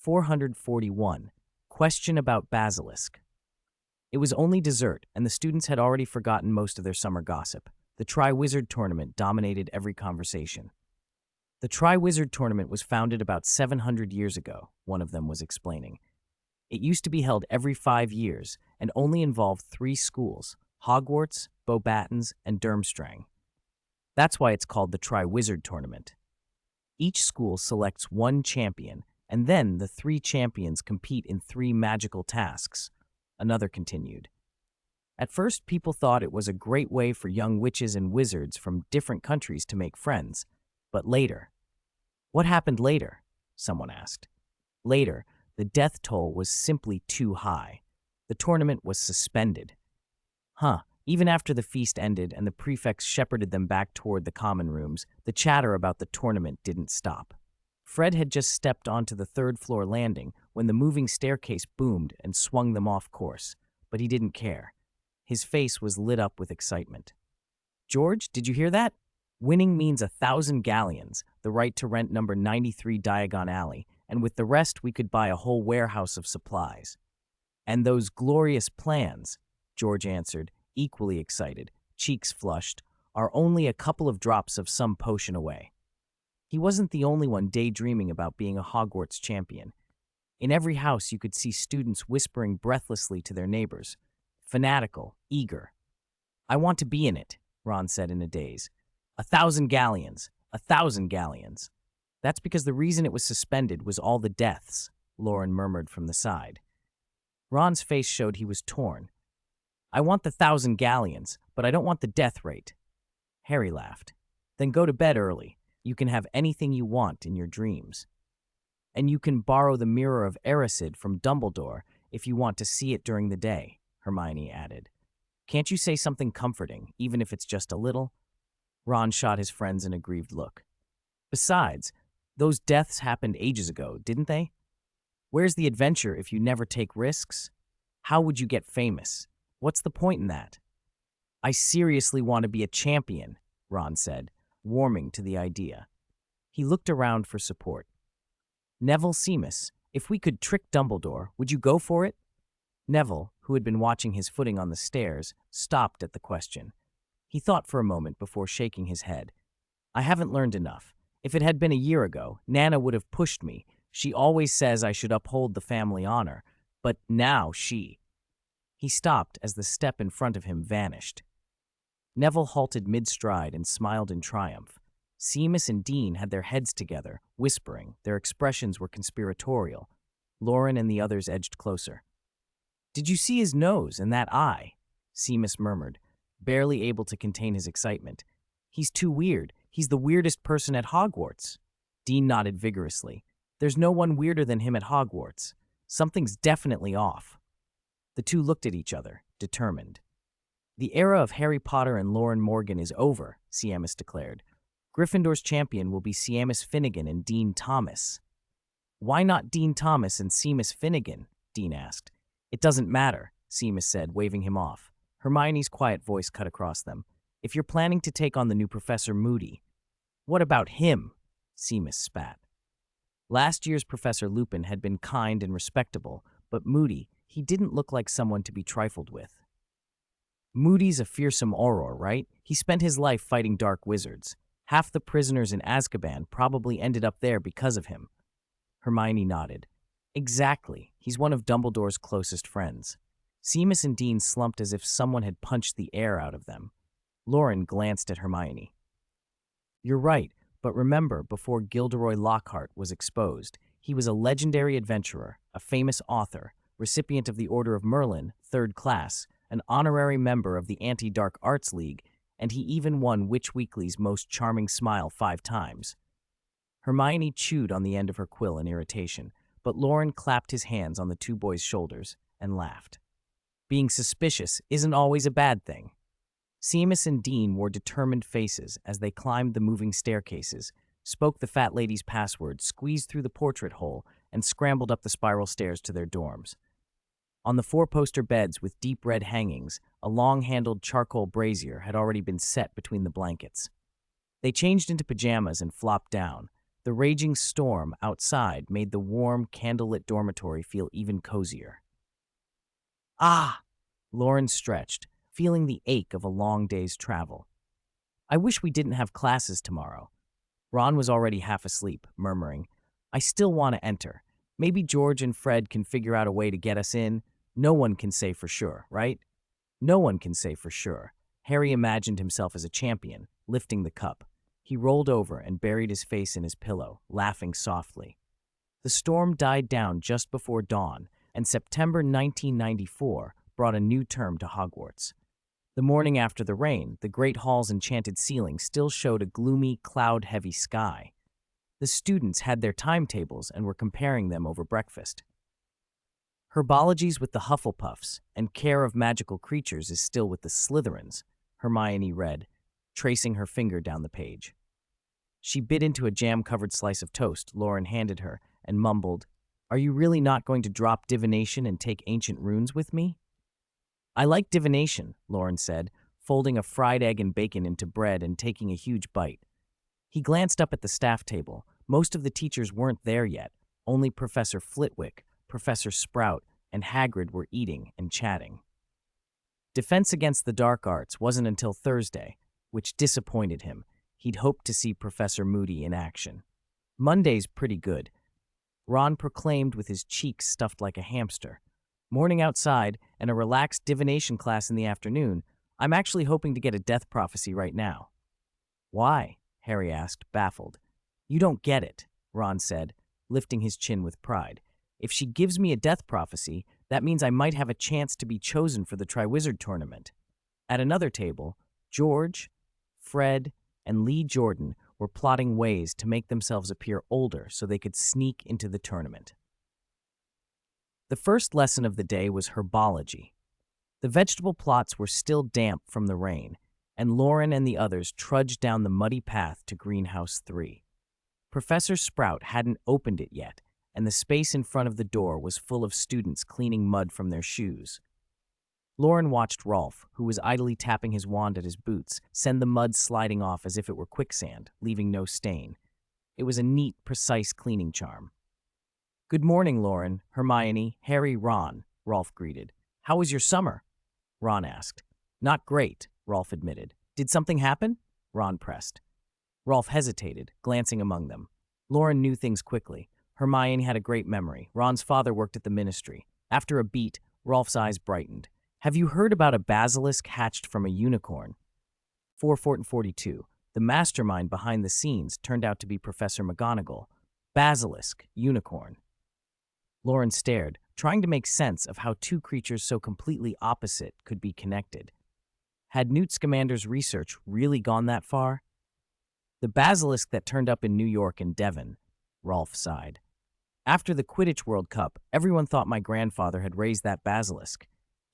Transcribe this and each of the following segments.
441. Question about basilisk. It was only dessert, and the students had already forgotten most of their summer gossip. The Tri-Wizard Tournament dominated every conversation. The Tri-Wizard Tournament was founded about 700 years ago, one of them was explaining. It used to be held every 5 years and only involved 3 schools, Hogwarts, Beauxbatons, and Durmstrang. That's why it's called the Tri-Wizard Tournament. Each school selects one champion, and then the 3 champions compete in 3 magical tasks, another continued. At first, people thought it was a great way for young witches and wizards from different countries to make friends. But later. What happened later? Someone asked. Later, the death toll was simply too high. The tournament was suspended. Even after the feast ended and the prefects shepherded them back toward the common rooms, the chatter about the tournament didn't stop. Fred had just stepped onto the 3rd-floor landing when the moving staircase boomed and swung them off course, but he didn't care. His face was lit up with excitement. George, did you hear that? Winning means 1,000 galleons, the right to rent number 93 Diagon Alley, and with the rest we could buy a whole warehouse of supplies. And those glorious plans, George answered, equally excited, cheeks flushed, are only a couple of drops of some potion away. He wasn't the only one daydreaming about being a Hogwarts champion. In every house you could see students whispering breathlessly to their neighbors, fanatical, eager. I want to be in it, Ron said in a daze. 1,000 galleons, 1,000 galleons. That's because the reason it was suspended was all the deaths, Loren murmured from the side. Ron's face showed he was torn. I want the 1,000 galleons, but I don't want the death rate. Harry laughed. Then go to bed early. You can have anything you want in your dreams. And you can borrow the Mirror of Erised from Dumbledore if you want to see it during the day, Hermione added. Can't you say something comforting, even if it's just a little? Ron shot his friends an aggrieved look. Besides, those deaths happened ages ago, didn't they? Where's the adventure if you never take risks? How would you get famous? What's the point in that? I seriously want to be a champion, Ron said, warming to the idea. He looked around for support. Neville Seamus, if we could trick Dumbledore, would you go for it? Neville, who had been watching his footing on the stairs, stopped at the question. He thought for a moment before shaking his head. I haven't learned enough. If it had been a year ago, Nana would have pushed me. She always says I should uphold the family honor. But now she... He stopped as the step in front of him vanished. Neville halted mid-stride and smiled in triumph. Seamus and Dean had their heads together, whispering. Their expressions were conspiratorial. Loren and the others edged closer. Did you see his nose and that eye? Seamus murmured, barely able to contain his excitement. He's too weird. He's the weirdest person at Hogwarts. Dean nodded vigorously. There's no one weirder than him at Hogwarts. Something's definitely off. The two looked at each other, determined. The era of Harry Potter and Lauren Morgan is over, Seamus declared. Gryffindor's champion will be Seamus Finnegan and Dean Thomas. Why not Dean Thomas and Seamus Finnegan? Dean asked. It doesn't matter, Seamus said, waving him off. Hermione's quiet voice cut across them. If you're planning to take on the new Professor Moody. What about him? Seamus spat. Last year's Professor Lupin had been kind and respectable, but Moody, he didn't look like someone to be trifled with. Moody's a fearsome Auror, right? He spent his life fighting dark wizards. Half the prisoners in Azkaban probably ended up there because of him. Hermione nodded. Exactly. He's one of Dumbledore's closest friends. Seamus and Dean slumped as if someone had punched the air out of them. Loren glanced at Hermione. You're right, but remember, before Gilderoy Lockhart was exposed, he was a legendary adventurer, a famous author, recipient of the Order of Merlin, 3rd class, an honorary member of the Anti-Dark Arts League, and he even won Witch Weekly's Most Charming Smile 5 times. Hermione chewed on the end of her quill in irritation, but Loren clapped his hands on the two boys' shoulders and laughed. Being suspicious isn't always a bad thing. Seamus and Dean wore determined faces as they climbed the moving staircases, spoke the fat lady's password, squeezed through the portrait hole, and scrambled up the spiral stairs to their dorms. On the 4-poster beds with deep red hangings, a long-handled charcoal brazier had already been set between the blankets. They changed into pajamas and flopped down. The raging storm outside made the warm, candlelit dormitory feel even cozier. Ah! Loren stretched, feeling the ache of a long day's travel. I wish we didn't have classes tomorrow. Ron was already half asleep, murmuring, I still want to enter. Maybe George and Fred can figure out a way to get us in. No one can say for sure, right? No one can say for sure. Harry imagined himself as a champion, lifting the cup. He rolled over and buried his face in his pillow, laughing softly. The storm died down just before dawn, and September 1994 brought a new term to Hogwarts. The morning after the rain, the Great Hall's enchanted ceiling still showed a gloomy, cloud-heavy sky. The students had their timetables and were comparing them over breakfast. Herbology's with the Hufflepuffs, and care of magical creatures is still with the Slytherins, Hermione read, tracing her finger down the page. She bit into a jam-covered slice of toast Loren handed her and mumbled, Are you really not going to drop divination and take ancient runes with me? I like divination, Loren said, folding a fried egg and bacon into bread and taking a huge bite. He glanced up at the staff table. Most of the teachers weren't there yet. Only Professor Flitwick, Professor Sprout, and Hagrid were eating and chatting. Defense against the dark arts wasn't until Thursday, which disappointed him. He'd hoped to see Professor Moody in action. Monday's pretty good, Ron proclaimed with his cheeks stuffed like a hamster. Morning outside and a relaxed divination class in the afternoon. I'm actually hoping to get a death prophecy right now. Why? Harry asked, baffled. You don't get it, Ron said, lifting his chin with pride. If she gives me a death prophecy, that means I might have a chance to be chosen for the Triwizard Tournament. At another table, George, Fred, and Lee Jordan were plotting ways to make themselves appear older so they could sneak into the tournament. The first lesson of the day was herbology. The vegetable plots were still damp from the rain, and Loren and the others trudged down the muddy path to Greenhouse 3. Professor Sprout hadn't opened it yet, and the space in front of the door was full of students cleaning mud from their shoes. Loren watched Rolf, who was idly tapping his wand at his boots, send the mud sliding off as if it were quicksand, leaving no stain. It was a neat, precise cleaning charm. Good morning, Loren, Hermione, Harry, Ron, Rolf greeted. How was your summer? Ron asked. Not great, Rolf admitted. Did something happen? Ron pressed. Rolf hesitated, glancing among them. Loren knew things quickly. Hermione had a great memory. Ron's father worked at the ministry. After a beat, Rolf's eyes brightened. Have you heard about a basilisk hatched from a unicorn? 442. The mastermind behind the scenes turned out to be Professor McGonagall. Basilisk, unicorn. Loren stared, trying to make sense of how two creatures so completely opposite could be connected. Had Newt Scamander's research really gone that far? The basilisk that turned up in New York and Devon, Rolf sighed. After the Quidditch World Cup, everyone thought my grandfather had raised that basilisk.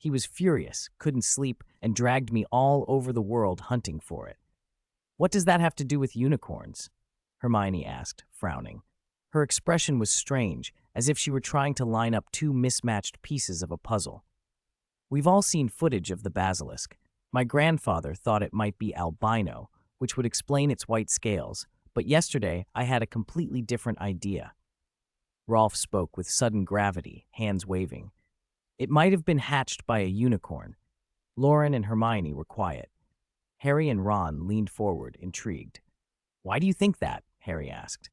He was furious, couldn't sleep, and dragged me all over the world hunting for it. What does that have to do with unicorns? Hermione asked, frowning. Her expression was strange, as if she were trying to line up two mismatched pieces of a puzzle. We've all seen footage of the basilisk. My grandfather thought it might be albino, which would explain its white scales, but yesterday I had a completely different idea. Rolf spoke with sudden gravity, hands waving. It might have been hatched by a unicorn. Loren and Hermione were quiet. Harry and Ron leaned forward, intrigued. Why do you think that? Harry asked.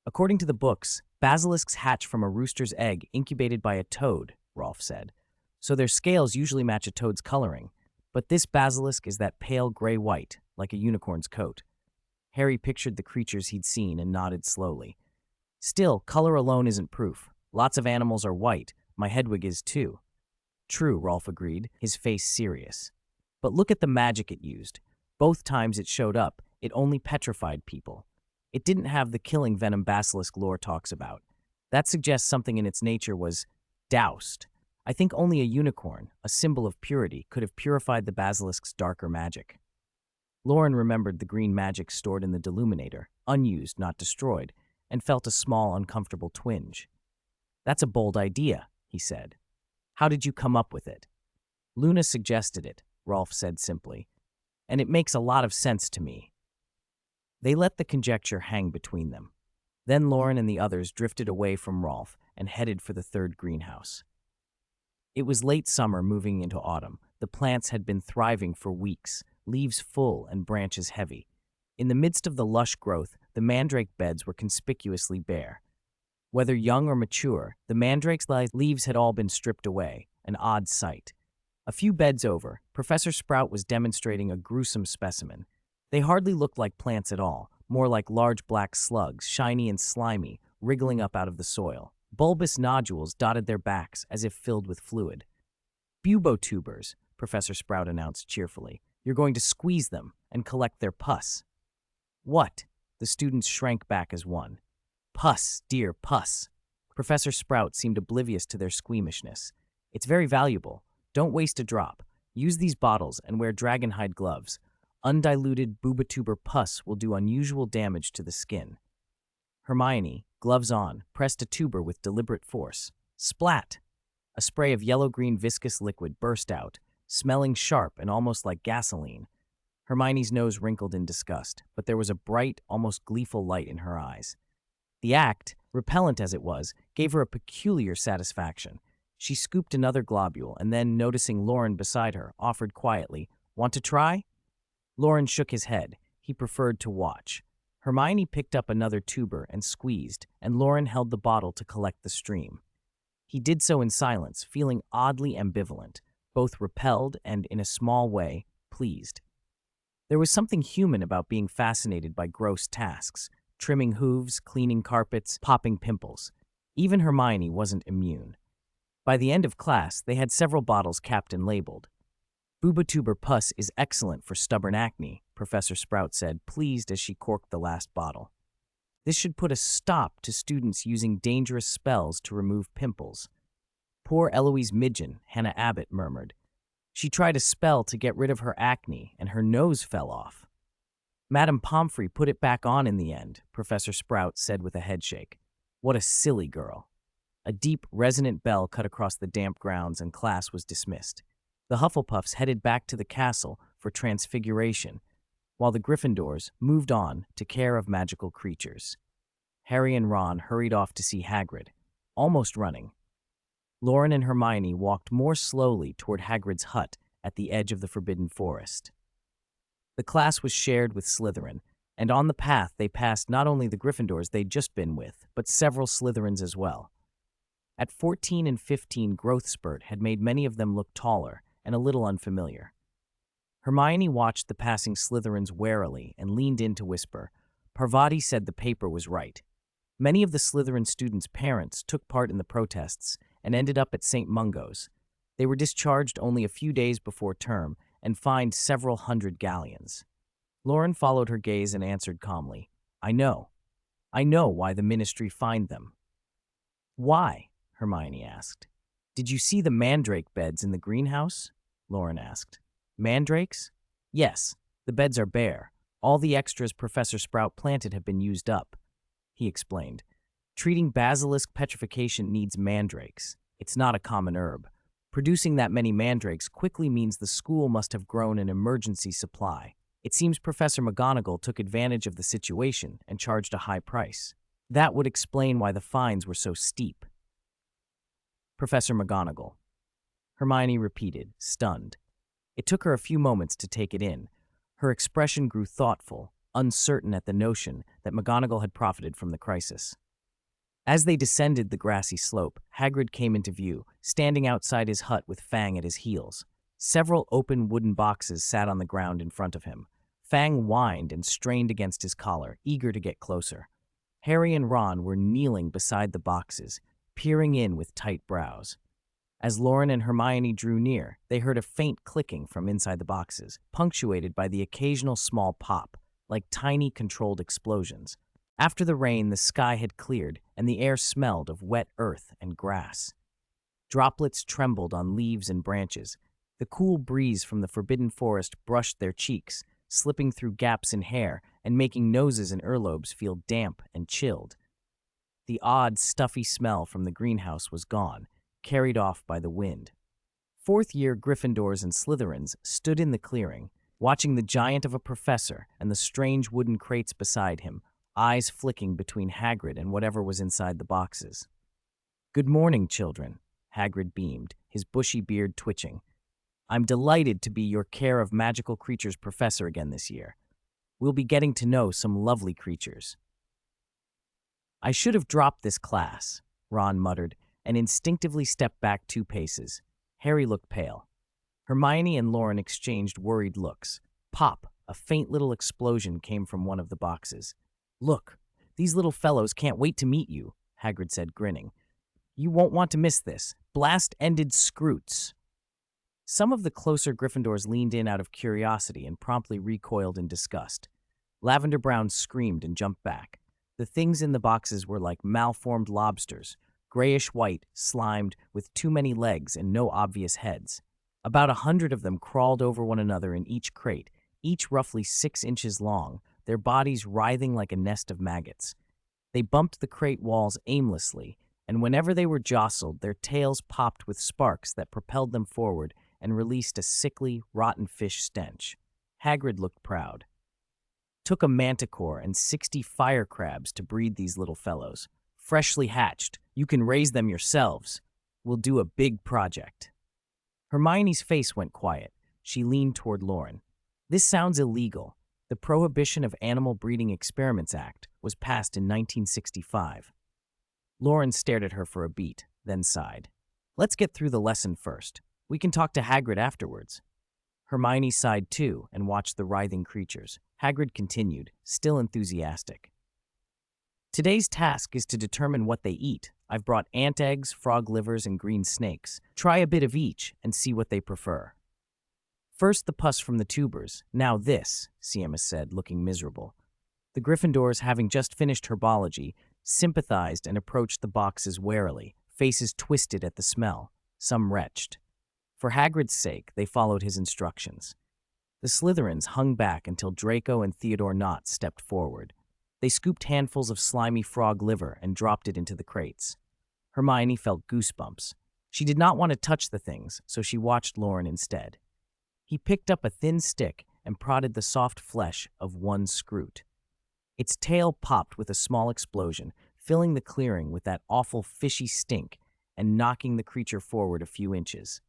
According to the books, basilisks hatch from a rooster's egg incubated by a toad, Rolf said. So their scales usually match a toad's coloring. But this basilisk is that pale gray-white, like a unicorn's coat. Harry pictured the creatures he'd seen and nodded slowly. Still, color alone isn't proof. Lots of animals are white. My Hedwig is too. True, Rolf agreed, his face serious. But look at the magic it used. Both times it showed up, it only petrified people. It didn't have the killing venom basilisk lore talks about. That suggests something in its nature was doused. I think only a unicorn, a symbol of purity, could have purified the basilisk's darker magic. Loren remembered the green magic stored in the deluminator, unused, not destroyed, and felt a small, uncomfortable twinge. That's a bold idea, he said. How did you come up with it? Luna suggested it, Rolf said simply, and it makes a lot of sense to me. They let the conjecture hang between them. Then Loren and the others drifted away from Rolf and headed for the third greenhouse. It was late summer moving into autumn. The plants had been thriving for weeks, leaves full and branches heavy. In the midst of the lush growth, the mandrake beds were conspicuously bare. Whether young or mature, the mandrake's leaves had all been stripped away, an odd sight. A few beds over, Professor Sprout was demonstrating a gruesome specimen. They hardly looked like plants at all, more like large black slugs, shiny and slimy, wriggling up out of the soil. Bulbous nodules dotted their backs as if filled with fluid. Bubotubers, Professor Sprout announced cheerfully. You're going to squeeze them and collect their pus. What? The students shrank back as one. Pus, dear pus. Professor Sprout seemed oblivious to their squeamishness. It's very valuable. Don't waste a drop. Use these bottles and wear dragonhide gloves. Undiluted bubotuber pus will do unusual damage to the skin. Hermione, gloves on, pressed a tuber with deliberate force. Splat! A spray of yellow-green viscous liquid burst out, smelling sharp and almost like gasoline. Hermione's nose wrinkled in disgust, but there was a bright, almost gleeful light in her eyes. The act, repellent as it was, gave her a peculiar satisfaction. She scooped another globule and then, noticing Loren beside her, offered quietly, "Want to try?" Loren shook his head. He preferred to watch. Hermione picked up another tuber and squeezed, and Loren held the bottle to collect the stream. He did so in silence, feeling oddly ambivalent, both repelled and, in a small way, pleased. There was something human about being fascinated by gross tasks, trimming hooves, cleaning carpets, popping pimples. Even Hermione wasn't immune. By the end of class, they had several bottles capped and labeled. Bubotuber pus is excellent for stubborn acne, Professor Sprout said, pleased as she corked the last bottle. This should put a stop to students using dangerous spells to remove pimples. Poor Eloise Midgen, Hannah Abbott murmured. She tried a spell to get rid of her acne, and her nose fell off. Madame Pomfrey put it back on in the end, Professor Sprout said with a headshake. What a silly girl. A deep, resonant bell cut across the damp grounds and class was dismissed. The Hufflepuffs headed back to the castle for Transfiguration, while the Gryffindors moved on to care of magical creatures. Harry and Ron hurried off to see Hagrid, almost running. Loren and Hermione walked more slowly toward Hagrid's hut at the edge of the Forbidden Forest. The class was shared with Slytherin, and on the path they passed not only the Gryffindors they'd just been with, but several Slytherins as well. At 14 and 15, growth spurt had made many of them look taller and a little unfamiliar. Hermione watched the passing Slytherins warily and leaned in to whisper. Parvati said the paper was right. Many of the Slytherin students' parents took part in the protests and ended up at St. Mungo's. They were discharged only a few days before term and fined several hundred galleons. Loren followed her gaze and answered calmly, I know why the ministry fined them. Why? Hermione asked. Did you see the mandrake beds in the greenhouse? Loren asked. Mandrakes? Yes, the beds are bare. All the extras Professor Sprout planted have been used up, he explained. Treating basilisk petrification needs mandrakes. It's not a common herb. Producing that many mandrakes quickly means the school must have grown an emergency supply. It seems Professor McGonagall took advantage of the situation and charged a high price. That would explain why the fines were so steep. Professor McGonagall. Hermione repeated, stunned. It took her a few moments to take it in. Her expression grew thoughtful, uncertain at the notion that McGonagall had profited from the crisis. As they descended the grassy slope, Hagrid came into view, standing outside his hut with Fang at his heels. Several open wooden boxes sat on the ground in front of him. Fang whined and strained against his collar, eager to get closer. Harry and Ron were kneeling beside the boxes, peering in with tight brows. As Loren and Hermione drew near, they heard a faint clicking from inside the boxes, punctuated by the occasional small pop, like tiny controlled explosions. After the rain, the sky had cleared, and the air smelled of wet earth and grass. Droplets trembled on leaves and branches. The cool breeze from the Forbidden Forest brushed their cheeks, slipping through gaps in hair and making noses and earlobes feel damp and chilled. The odd, stuffy smell from the greenhouse was gone, carried off by the wind. Fourth-year Gryffindors and Slytherins stood in the clearing, watching the giant of a professor and the strange wooden crates beside him, eyes flicking between Hagrid and whatever was inside the boxes. "Good morning, children," Hagrid beamed, his bushy beard twitching. "I'm delighted to be your Care of Magical Creatures professor again this year. We'll be getting to know some lovely creatures." "I should have dropped this class," Ron muttered, and instinctively stepped back 2 paces. Harry looked pale. Hermione and Loren exchanged worried looks. Pop! A faint little explosion came from one of the boxes. "Look, these little fellows can't wait to meet you," Hagrid said, grinning. "You won't want to miss this. Blast-ended Scroots." Some of the closer Gryffindors leaned in out of curiosity and promptly recoiled in disgust. Lavender Brown screamed and jumped back. The things in the boxes were like malformed lobsters, grayish-white, slimed, with too many legs and no obvious heads. About 100 of them crawled over one another in each crate, each roughly 6 inches long, their bodies writhing like a nest of maggots. They bumped the crate walls aimlessly, and whenever they were jostled, their tails popped with sparks that propelled them forward and released a sickly, rotten fish stench. Hagrid looked proud. "Took a manticore and 60 fire crabs to breed these little fellows. Freshly hatched. You can raise them yourselves. We'll do a big project." Hermione's face went quiet. She leaned toward Loren. "This sounds illegal. The Prohibition of Animal Breeding Experiments Act was passed in 1965. Loren stared at her for a beat, then sighed. "Let's get through the lesson first. We can talk to Hagrid afterwards." Hermione sighed too and watched the writhing creatures. Hagrid continued, still enthusiastic. "Today's task is to determine what they eat. I've brought ant eggs, frog livers, and green snakes. Try a bit of each and see what they prefer." "First the pus from the tubers, now this," Seamus said, looking miserable. The Gryffindors, having just finished herbology, sympathized and approached the boxes warily, faces twisted at the smell, some retched. For Hagrid's sake, they followed his instructions. The Slytherins hung back until Draco and Theodore Nott stepped forward. They scooped handfuls of slimy frog liver and dropped it into the crates. Hermione felt goosebumps. She did not want to touch the things, so she watched Loren instead. He picked up a thin stick and prodded the soft flesh of one Scroot. Its tail popped with a small explosion, filling the clearing with that awful fishy stink and knocking the creature forward a few inches.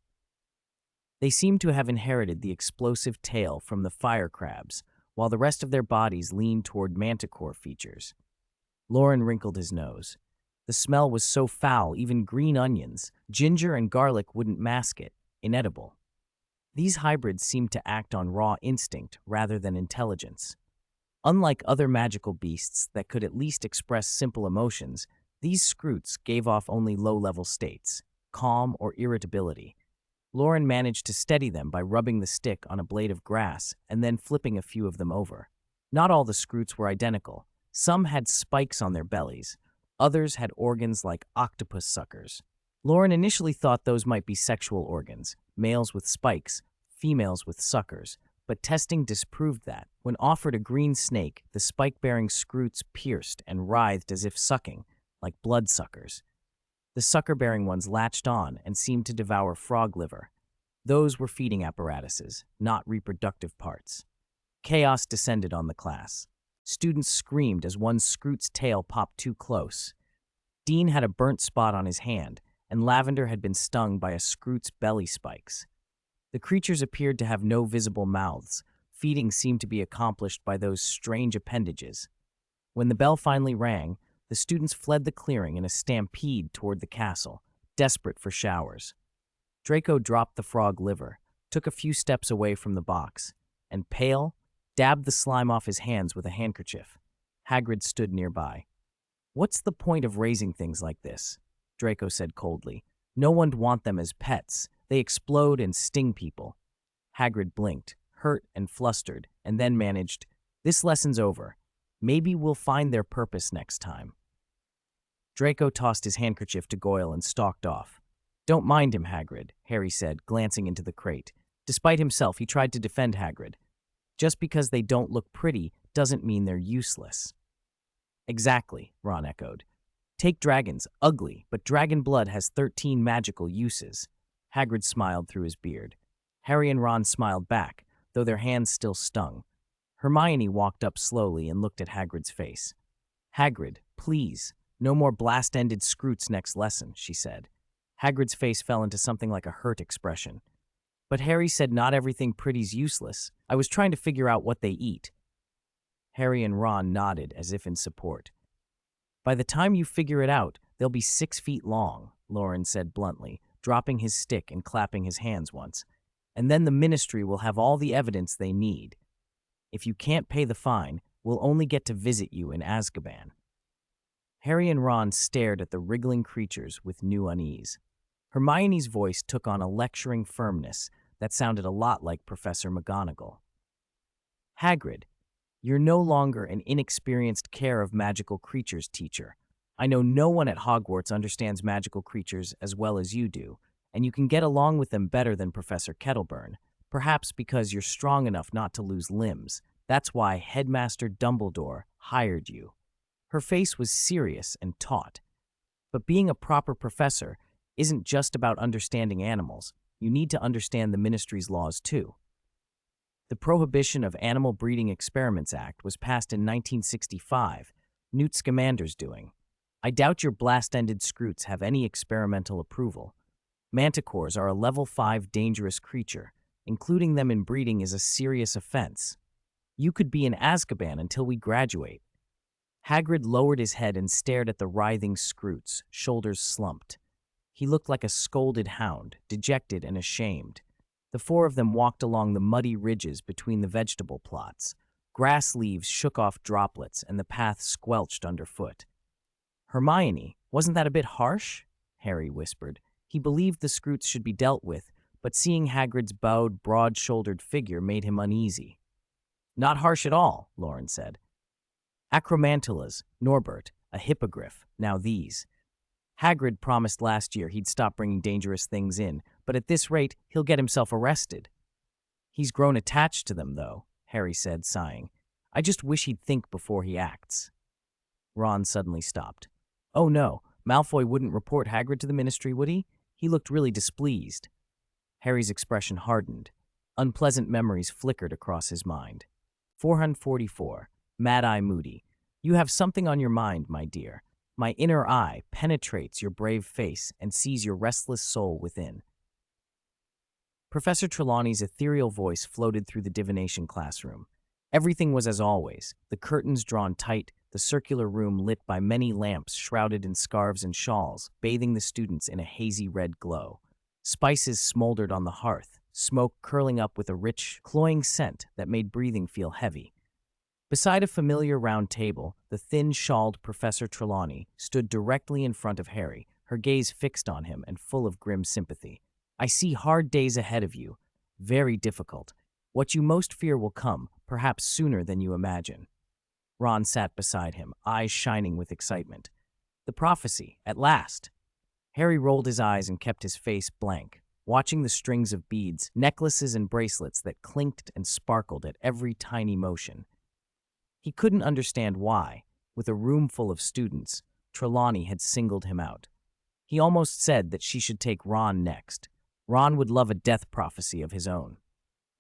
They seemed to have inherited the explosive tail from the fire crabs, while the rest of their bodies leaned toward manticore features. Loren wrinkled his nose. The smell was so foul, even green onions, ginger, and garlic wouldn't mask it. Inedible. These hybrids seemed to act on raw instinct rather than intelligence. Unlike other magical beasts that could at least express simple emotions, these Scroots gave off only low-level states, calm or irritability. Loren managed to steady them by rubbing the stick on a blade of grass and then flipping a few of them over. Not all the Scroots were identical. Some had spikes on their bellies. Others had organs like octopus suckers. Loren initially thought those might be sexual organs, males with spikes, females with suckers, but testing disproved that. When offered a green snake, the spike-bearing Scroots pierced and writhed as if sucking, like bloodsuckers. The sucker-bearing ones latched on and seemed to devour frog liver. Those were feeding apparatuses, not reproductive parts. Chaos descended on the class. Students screamed as one Scroot's tail popped too close. Dean had a burnt spot on his hand, and Lavender had been stung by a Scroot's belly spikes. The creatures appeared to have no visible mouths. Feeding seemed to be accomplished by those strange appendages. When the bell finally rang, the students fled the clearing in a stampede toward the castle, desperate for showers. Draco dropped the frog liver, took a few steps away from the box, and, pale, dabbed the slime off his hands with a handkerchief. Hagrid stood nearby. "What's the point of raising things like this?" Draco said coldly. "No one'd want them as pets. They explode and sting people." Hagrid blinked, hurt and flustered, and then managed, "This lesson's over. Maybe we'll find their purpose next time." Draco tossed his handkerchief to Goyle and stalked off. "Don't mind him, Hagrid," Harry said, glancing into the crate. Despite himself, he tried to defend Hagrid. "Just because they don't look pretty doesn't mean they're useless." "Exactly," Ron echoed. "Take dragons, ugly, but dragon blood has 13 magical uses." Hagrid smiled through his beard. Harry and Ron smiled back, though their hands still stung. Hermione walked up slowly and looked at Hagrid's face. Hagrid, please, no more blast-ended scroots next lesson, she said. Hagrid's face fell into something like a hurt expression. But Harry said not everything pretty's useless. I was trying to figure out what they eat. Harry and Ron nodded as if in support. By the time you figure it out, they'll be 6 feet long, Loren said bluntly, dropping his stick and clapping his hands once. And then the Ministry will have all the evidence they need. If you can't pay the fine, we'll only get to visit you in Azkaban. Harry and Ron stared at the wriggling creatures with new unease. Hermione's voice took on a lecturing firmness that sounded a lot like Professor McGonagall. Hagrid, you're no longer an inexperienced care of magical creatures teacher. I know no one at Hogwarts understands magical creatures as well as you do, and you can get along with them better than Professor Kettleburn, perhaps because you're strong enough not to lose limbs. That's why Headmaster Dumbledore hired you. Her face was serious and taut. But being a proper professor isn't just about understanding animals. You need to understand the Ministry's laws too. The Prohibition of Animal Breeding Experiments Act was passed in 1965, Newt Scamander's doing. I doubt your blast-ended scroots have any experimental approval. Manticores are a level 5 dangerous creature. Including them in breeding is a serious offense. You could be in Azkaban until we graduate. Hagrid lowered his head and stared at the writhing scroots, shoulders slumped. He looked like a scolded hound, dejected and ashamed. The 4 of them walked along the muddy ridges between the vegetable plots. Grass leaves shook off droplets and the path squelched underfoot. Hermione, wasn't that a bit harsh? Harry whispered. He believed the scroots should be dealt with, but seeing Hagrid's bowed, broad-shouldered figure made him uneasy. Not harsh at all, Loren said. Acromantulas, Norbert, a hippogriff, now these. Hagrid promised last year he'd stop bringing dangerous things in, but at this rate, he'll get himself arrested. He's grown attached to them, though, Harry said, sighing. I just wish he'd think before he acts. Ron suddenly stopped. Oh no, Malfoy wouldn't report Hagrid to the Ministry, would he? He looked really displeased. Harry's expression hardened. Unpleasant memories flickered across his mind. 444. Mad-Eye Moody. You have something on your mind, my dear. My inner eye penetrates your brave face and sees your restless soul within. Professor Trelawney's ethereal voice floated through the divination classroom. Everything was as always, the curtains drawn tight, the circular room lit by many lamps shrouded in scarves and shawls, bathing the students in a hazy red glow. Spices smoldered on the hearth, smoke curling up with a rich, cloying scent that made breathing feel heavy. Beside a familiar round table, the thin-shawled Professor Trelawney stood directly in front of Harry, her gaze fixed on him and full of grim sympathy. I see hard days ahead of you, very difficult. What you most fear will come, perhaps sooner than you imagine. Ron sat beside him, eyes shining with excitement. The prophecy, at last. Harry rolled his eyes and kept his face blank, watching the strings of beads, necklaces and bracelets that clinked and sparkled at every tiny motion. He couldn't understand why, with a room full of students, Trelawney had singled him out. He almost said that she should take Ron next. Ron would love a death prophecy of his own.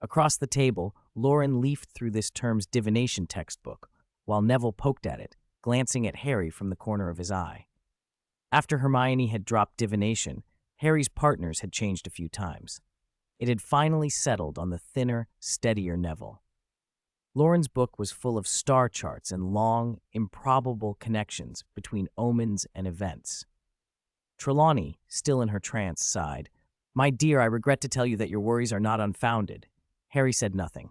Across the table, Loren leafed through this term's divination textbook, while Neville poked at it, glancing at Harry from the corner of his eye. After Hermione had dropped divination, Harry's partners had changed a few times. It had finally settled on the thinner, steadier Neville. Loren's book was full of star charts and long, improbable connections between omens and events. Trelawney, still in her trance, sighed. My dear, I regret to tell you that your worries are not unfounded. Harry said nothing.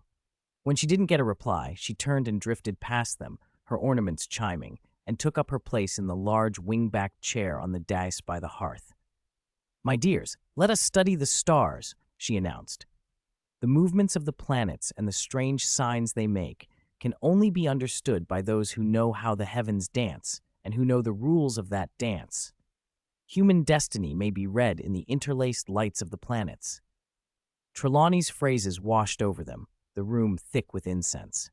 When she didn't get a reply, she turned and drifted past them, her ornaments chiming, and took up her place in the large wing-backed chair on the dais by the hearth. My dears, let us study the stars, she announced. The movements of the planets and the strange signs they make can only be understood by those who know how the heavens dance and who know the rules of that dance. Human destiny may be read in the interlaced lights of the planets. Trelawney's phrases washed over them, the room thick with incense.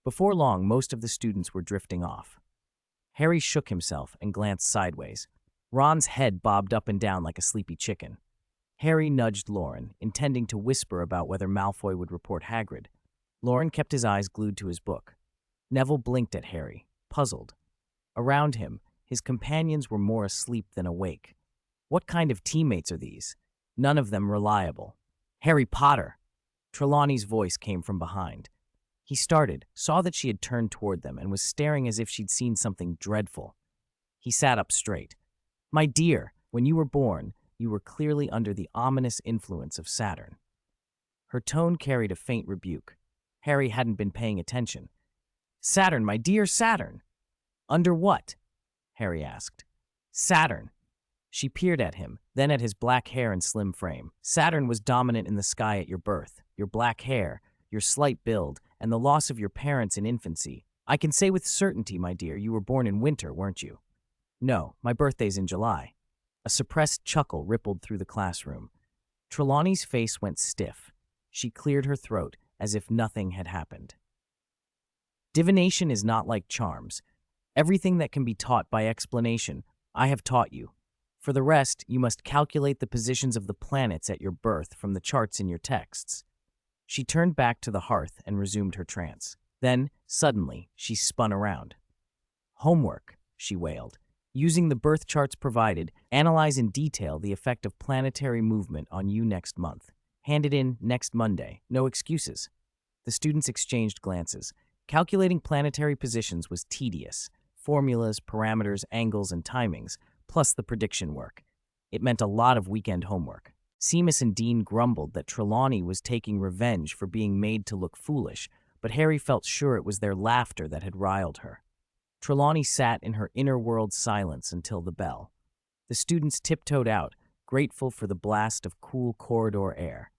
Before long, most of the students were drifting off. Harry shook himself and glanced sideways. Ron's head bobbed up and down like a sleepy chicken. Harry nudged Loren, intending to whisper about whether Malfoy would report Hagrid. Loren kept his eyes glued to his book. Neville blinked at Harry, puzzled. Around him, his companions were more asleep than awake. What kind of teammates are these? None of them reliable. Harry Potter! Trelawney's voice came from behind. He started, saw that she had turned toward them, and was staring as if she'd seen something dreadful. He sat up straight. My dear, when you were born, you were clearly under the ominous influence of Saturn. Her tone carried a faint rebuke. Harry hadn't been paying attention. Saturn, my dear Saturn! Under what? Harry asked. Saturn. She peered at him, then at his black hair and slim frame. Saturn was dominant in the sky at your birth. Your black hair, your slight build, and the loss of your parents in infancy. I can say with certainty, my dear, you were born in winter, weren't you? No, my birthday's in July. A suppressed chuckle rippled through the classroom. Trelawney's face went stiff. She cleared her throat as if nothing had happened. Divination is not like charms. Everything that can be taught by explanation, I have taught you. For the rest, you must calculate the positions of the planets at your birth from the charts in your texts. She turned back to the hearth and resumed her trance. Then, suddenly, she spun around. Homework, she wailed. Using the birth charts provided, analyze in detail the effect of planetary movement on you next month. Hand it in next Monday. No excuses. The students exchanged glances. Calculating planetary positions was tedious. Formulas, parameters, angles, and timings, plus the prediction work. It meant a lot of weekend homework. Seamus and Dean grumbled that Trelawney was taking revenge for being made to look foolish, but Harry felt sure it was their laughter that had riled her. Trelawney sat in her inner world silence until the bell. The students tiptoed out, grateful for the blast of cool corridor air.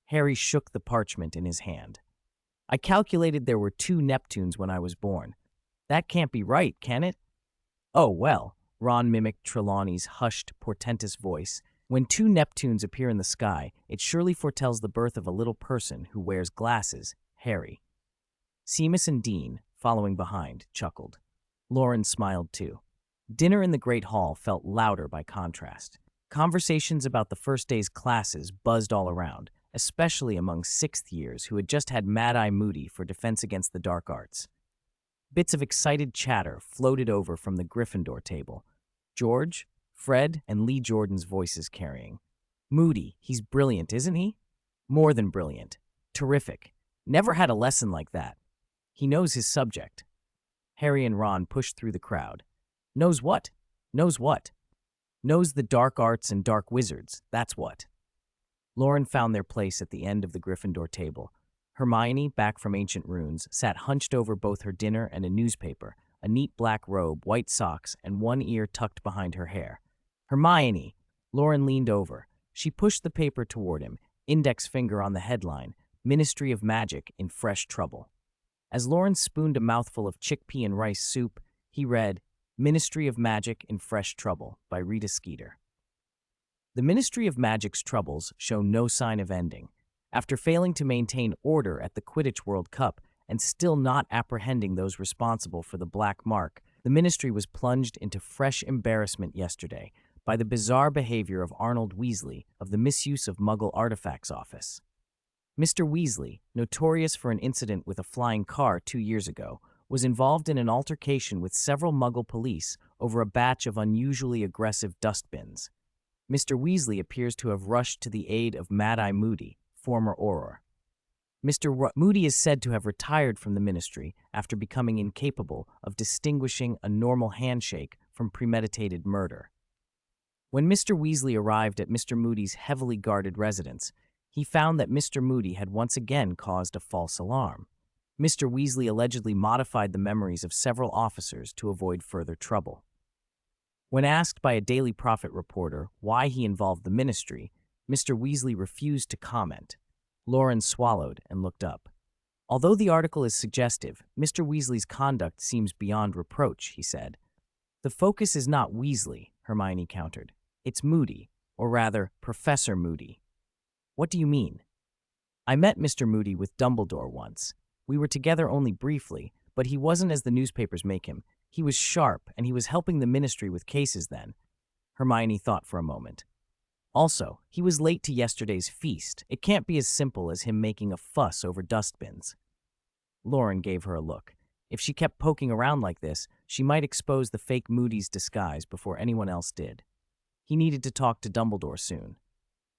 Harry shook the parchment in his hand. I calculated there were 2 Neptunes when I was born. That can't be right, can it? Oh, well, Ron mimicked Trelawney's hushed, portentous voice. When 2 Neptunes appear in the sky, it surely foretells the birth of a little person who wears glasses, Harry. Seamus and Dean, following behind, chuckled. Loren smiled too. Dinner in the Great Hall felt louder by contrast. Conversations about the first day's classes buzzed all around, especially among 6th years who had just had Mad-Eye Moody for Defense Against the Dark Arts. Bits of excited chatter floated over from the Gryffindor table. George, Fred, and Lee Jordan's voices carrying. Moody, he's brilliant, isn't he? More than brilliant. Terrific. Never had a lesson like that. He knows his subject. Harry and Ron pushed through the crowd. Knows what? Knows what? Knows the dark arts and dark wizards, that's what. Loren found their place at the end of the Gryffindor table. Hermione, back from ancient runes, sat hunched over both her dinner and a newspaper, a neat black robe, white socks, and one ear tucked behind her hair. Hermione! Loren leaned over. She pushed the paper toward him, index finger on the headline, Ministry of Magic in Fresh Trouble. As Loren spooned a mouthful of chickpea and rice soup, he read, Ministry of Magic in Fresh Trouble by Rita Skeeter. The Ministry of Magic's troubles show no sign of ending. After failing to maintain order at the Quidditch World Cup and still not apprehending those responsible for the Black Mark, the Ministry was plunged into fresh embarrassment yesterday by the bizarre behavior of Arnold Weasley of the Misuse of Muggle Artifacts Office. Mr. Weasley, notorious for an incident with a flying car 2 years ago, was involved in an altercation with several Muggle police over a batch of unusually aggressive dustbins. Mr. Weasley appears to have rushed to the aid of Mad-Eye Moody, former Auror. Moody is said to have retired from the Ministry after becoming incapable of distinguishing a normal handshake from premeditated murder. When Mr. Weasley arrived at Mr. Moody's heavily guarded residence, he found that Mr. Moody had once again caused a false alarm. Mr. Weasley allegedly modified the memories of several officers to avoid further trouble. When asked by a Daily Prophet reporter why he involved the Ministry, Mr. Weasley refused to comment. Loren swallowed and looked up. Although the article is suggestive, Mr. Weasley's conduct seems beyond reproach, he said. The focus is not Weasley, Hermione countered. It's Moody, or rather, Professor Moody. What do you mean? I met Mr. Moody with Dumbledore once. We were together only briefly, but he wasn't as the newspapers make him. He was sharp, and he was helping the Ministry with cases then. Hermione thought for a moment. Also, he was late to yesterday's feast. It can't be as simple as him making a fuss over dustbins. Loren gave her a look. If she kept poking around like this, She might expose the fake Moody's disguise before anyone else did. He needed to talk to Dumbledore soon.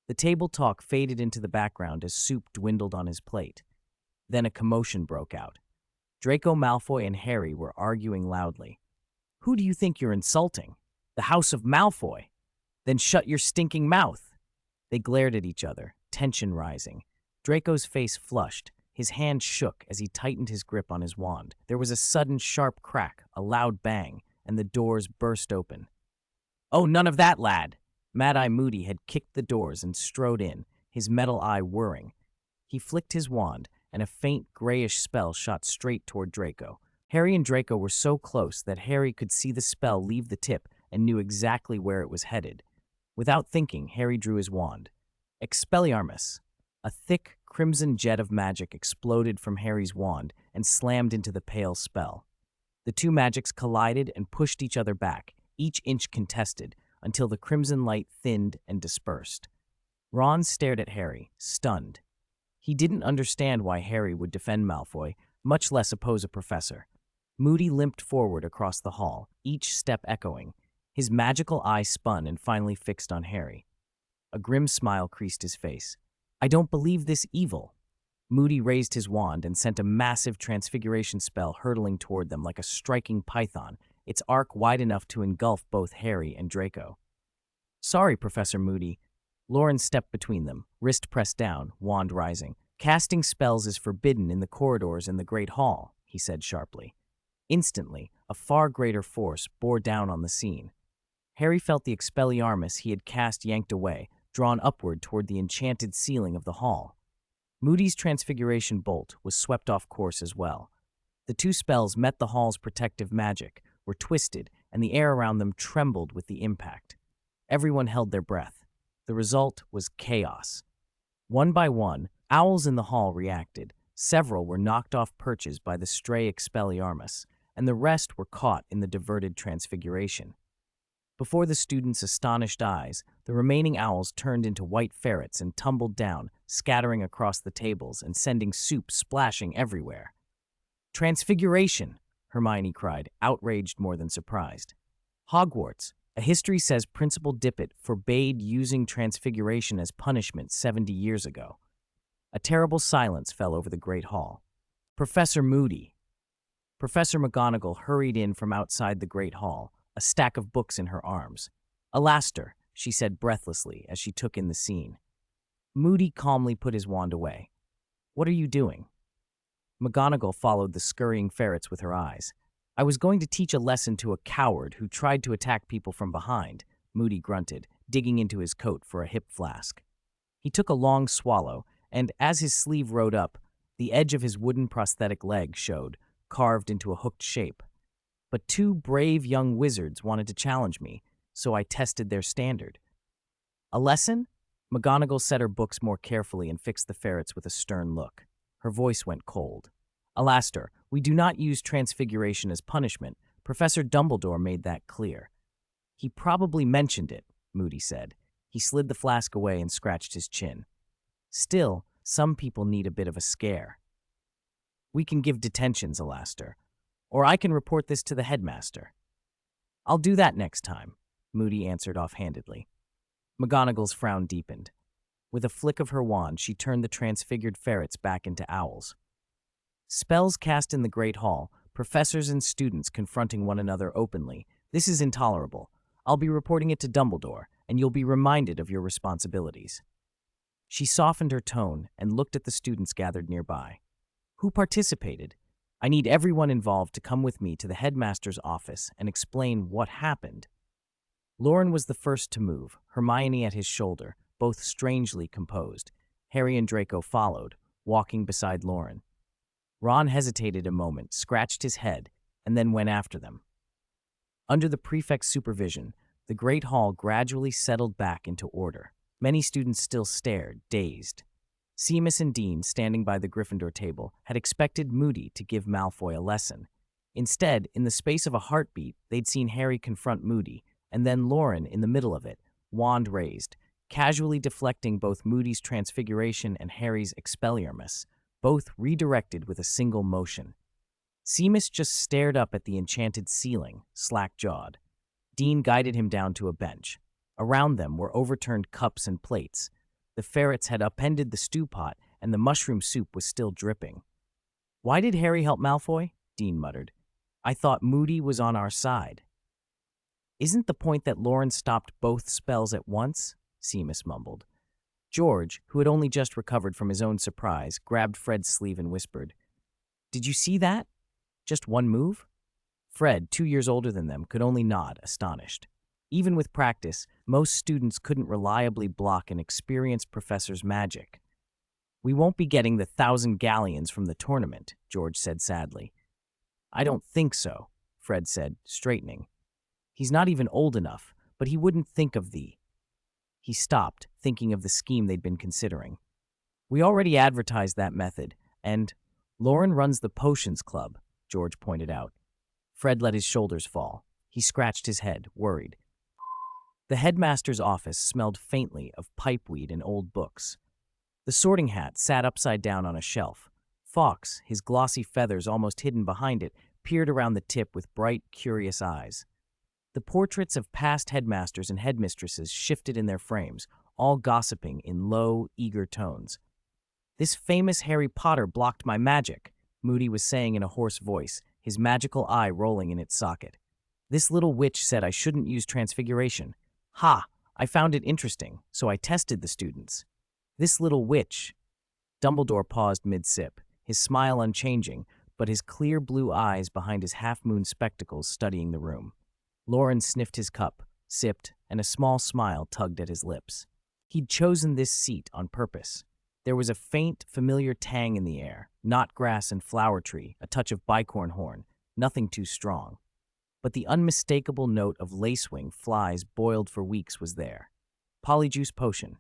The table talk faded into the background as soup dwindled on his plate. Then a commotion broke out. Draco Malfoy and Harry were arguing loudly. "Who do you think you're insulting? The House of Malfoy? Then shut your stinking mouth." They glared at each other, tension rising. Draco's face flushed. His hand shook as he tightened his grip on his wand. There was a sudden sharp crack, a loud bang, and the doors burst open. "Oh, none of that, lad!" Mad-Eye Moody had kicked the doors and strode in, his metal eye whirring. He flicked his wand, and a faint grayish spell shot straight toward Draco. Harry and Draco were so close that Harry could see the spell leave the tip and knew exactly where it was headed. Without thinking, Harry drew his wand. Expelliarmus! A thick, crimson jet of magic exploded from Harry's wand and slammed into the pale spell. The two magics collided and pushed each other back, each inch contested, until the crimson light thinned and dispersed. Ron stared at Harry, stunned. He didn't understand why Harry would defend Malfoy, much less oppose a professor. Moody limped forward across the hall, each step echoing. His magical eye spun and finally fixed on Harry. A grim smile creased his face. "I don't believe this evil." Moody raised his wand and sent a massive transfiguration spell hurtling toward them like a striking python, its arc wide enough to engulf both Harry and Draco. "Sorry, Professor Moody." Loren stepped between them, wrist pressed down, wand rising. "Casting spells is forbidden in the corridors in the Great Hall," he said sharply. Instantly, a far greater force bore down on the scene. Harry felt the Expelliarmus he had cast yanked away, drawn upward toward the enchanted ceiling of the hall. Moody's Transfiguration bolt was swept off course as well. The two spells met the hall's protective magic, were twisted, and the air around them trembled with the impact. Everyone held their breath. The result was chaos. One by one, owls in the hall reacted. Several were knocked off perches by the stray Expelliarmus, and the rest were caught in the diverted Transfiguration. Before the students' astonished eyes, the remaining owls turned into white ferrets and tumbled down, scattering across the tables and sending soup splashing everywhere. "Transfiguration!" Hermione cried, outraged more than surprised. "Hogwarts. A history says Principal Dippet forbade using Transfiguration as punishment 70 years ago." A terrible silence fell over the Great Hall. "Professor Moody." Professor McGonagall hurried in from outside the Great Hall, a stack of books in her arms. "Alastair," she said breathlessly as she took in the scene. Moody calmly put his wand away. "What are you doing?" McGonagall followed the scurrying ferrets with her eyes. "I was going to teach a lesson to a coward who tried to attack people from behind," Moody grunted, digging into his coat for a hip flask. He took a long swallow, and as his sleeve rode up, the edge of his wooden prosthetic leg showed, carved into a hooked shape. "But two brave young wizards wanted to challenge me, so I tested their standard." "A lesson?" McGonagall set her books more carefully and fixed the ferrets with a stern look. Her voice went cold. "Alastair, we do not use Transfiguration as punishment. Professor Dumbledore made that clear." "He probably mentioned it," Moody said. He slid the flask away and scratched his chin. "Still, some people need a bit of a scare." "We can give detentions, Alastair. Or I can report this to the headmaster." "I'll do that next time," Moody answered offhandedly. McGonagall's frown deepened. With a flick of her wand, she turned the transfigured ferrets back into owls. "Spells cast in the Great Hall, professors and students confronting one another openly. This is intolerable. I'll be reporting it to Dumbledore, and you'll be reminded of your responsibilities." She softened her tone and looked at the students gathered nearby. "Who participated? I need everyone involved to come with me to the headmaster's office and explain what happened." Loren was the first to move, Hermione at his shoulder, both strangely composed. Harry and Draco followed, walking beside Loren. Ron hesitated a moment, scratched his head, and then went after them. Under the prefect's supervision, the Great Hall gradually settled back into order. Many students still stared, dazed. Seamus and Dean, standing by the Gryffindor table, had expected Moody to give Malfoy a lesson. Instead, in the space of a heartbeat, they'd seen Harry confront Moody, and then Loren in the middle of it, wand raised, casually deflecting both Moody's Transfiguration and Harry's Expelliarmus, both redirected with a single motion. Seamus just stared up at the enchanted ceiling, slack-jawed. Dean guided him down to a bench. Around them were overturned cups and plates. The ferrets had upended the stew pot, and the mushroom soup was still dripping. "Why did Harry help Malfoy?" Dean muttered. "I thought Moody was on our side." "Isn't the point that Loren stopped both spells at once?" Seamus mumbled. George, who had only just recovered from his own surprise, grabbed Fred's sleeve and whispered, "Did you see that? Just one move?" Fred, 2 years older than them, could only nod, astonished. Even with practice, most students couldn't reliably block an experienced professor's magic. "We won't be getting the 1,000 galleons from the tournament," George said sadly. "I don't think so," Fred said, straightening. "He's not even old enough, but he wouldn't think of the—" He stopped, thinking of the scheme they'd been considering. "We already advertised that method, and Loren runs the Potions Club," George pointed out. Fred let his shoulders fall. He scratched his head, worried. The headmaster's office smelled faintly of pipeweed and old books. The sorting hat sat upside down on a shelf. Fawkes, his glossy feathers almost hidden behind it, peered around the tip with bright, curious eyes. The portraits of past headmasters and headmistresses shifted in their frames, all gossiping in low, eager tones. "This famous Harry Potter blocked my magic," Moody was saying in a hoarse voice, his magical eye rolling in its socket. "This little witch said I shouldn't use Transfiguration. Ha! I found it interesting, so I tested the students. This little witch—" Dumbledore paused mid-sip, his smile unchanging, but his clear blue eyes behind his half-moon spectacles studying the room. Loren sniffed his cup, sipped, and a small smile tugged at his lips. He'd chosen this seat on purpose. There was a faint, familiar tang in the air, knot grass and flower tree, a touch of bicorn horn, nothing too strong. But the unmistakable note of lacewing flies boiled for weeks was there. Polyjuice potion.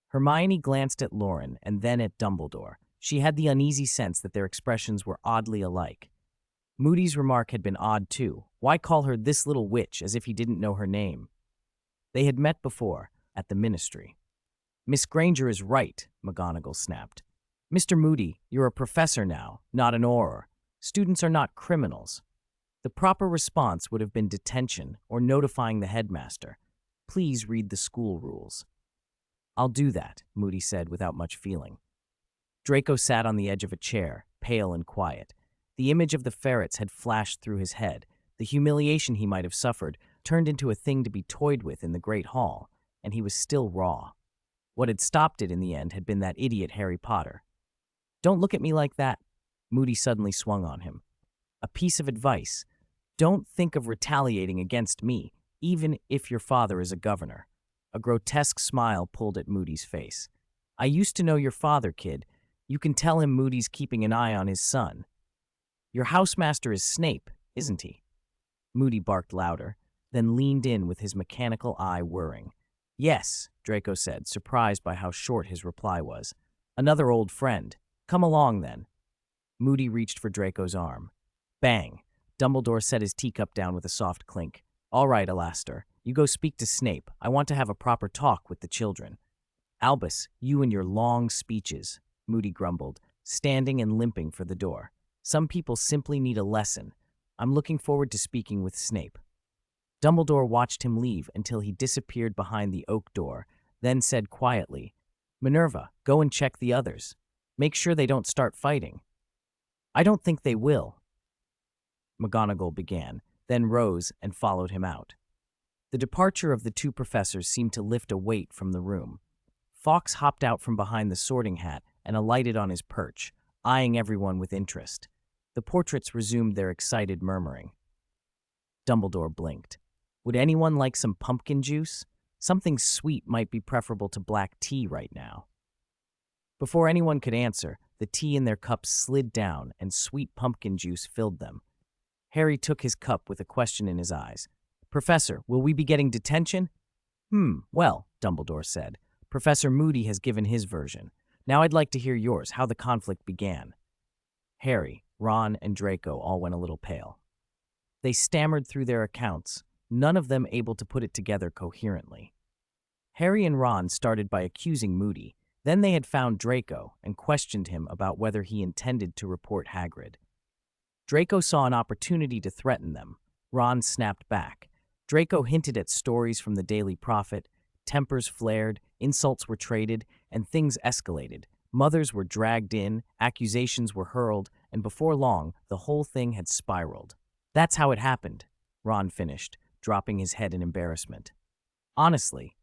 Hermione glanced at Loren and then at Dumbledore. She had the uneasy sense that their expressions were oddly alike. Moody's remark had been odd too. Why call her this little witch as if he didn't know her name? They had met before, at the ministry. "Miss Granger is right," McGonagall snapped. "Mr. Moody, you're a professor now, not an auror. Students are not criminals." The proper response would have been detention or notifying the headmaster. "Please read the school rules." "I'll do that," Moody said without much feeling. Draco sat on the edge of a chair, pale and quiet. The image of the ferrets had flashed through his head. The humiliation he might have suffered turned into a thing to be toyed with in the Great Hall, and he was still raw. What had stopped it in the end had been that idiot Harry Potter. "Don't look at me like that," Moody suddenly swung on him. "A piece of advice. Don't think of retaliating against me, even if your father is a governor." A grotesque smile pulled at Moody's face. "I used to know your father, kid. You can tell him Moody's keeping an eye on his son." "Your housemaster is Snape, isn't he?" Moody barked louder, then leaned in with his mechanical eye whirring. "Yes," Draco said, surprised by how short his reply was. "Another old friend. Come along, then." Moody reached for Draco's arm. Bang! Dumbledore set his teacup down with a soft clink. "All right, Alastair, you go speak to Snape. I want to have a proper talk with the children." "Albus, you and your long speeches," Moody grumbled, standing and limping for the door. "Some people simply need a lesson. I'm looking forward to speaking with Snape." Dumbledore watched him leave until he disappeared behind the oak door, then said quietly, "Minerva, go and check the others. Make sure they don't start fighting." "I don't think they will," McGonagall began, then rose and followed him out. The departure of the two professors seemed to lift a weight from the room. Fawkes hopped out from behind the sorting hat and alighted on his perch, eyeing everyone with interest. The portraits resumed their excited murmuring. Dumbledore blinked. Would anyone like some pumpkin juice? Something sweet might be preferable to black tea right now. Before anyone could answer, the tea in their cups slid down and sweet pumpkin juice filled them. Harry took his cup with a question in his eyes. "Professor, will we be getting detention?" Well," Dumbledore said. "Professor Moody has given his version. Now I'd like to hear yours, how the conflict began." Harry, Ron, and Draco all went a little pale. They stammered through their accounts, none of them able to put it together coherently. Harry and Ron started by accusing Moody. Then they had found Draco and questioned him about whether he intended to report Hagrid. Draco saw an opportunity to threaten them. Ron snapped back. Draco hinted at stories from the Daily Prophet. Tempers flared, insults were traded, and things escalated. Mothers were dragged in, accusations were hurled, and before long, the whole thing had spiraled. That's how it happened, Ron finished, dropping his head in embarrassment. Honestly.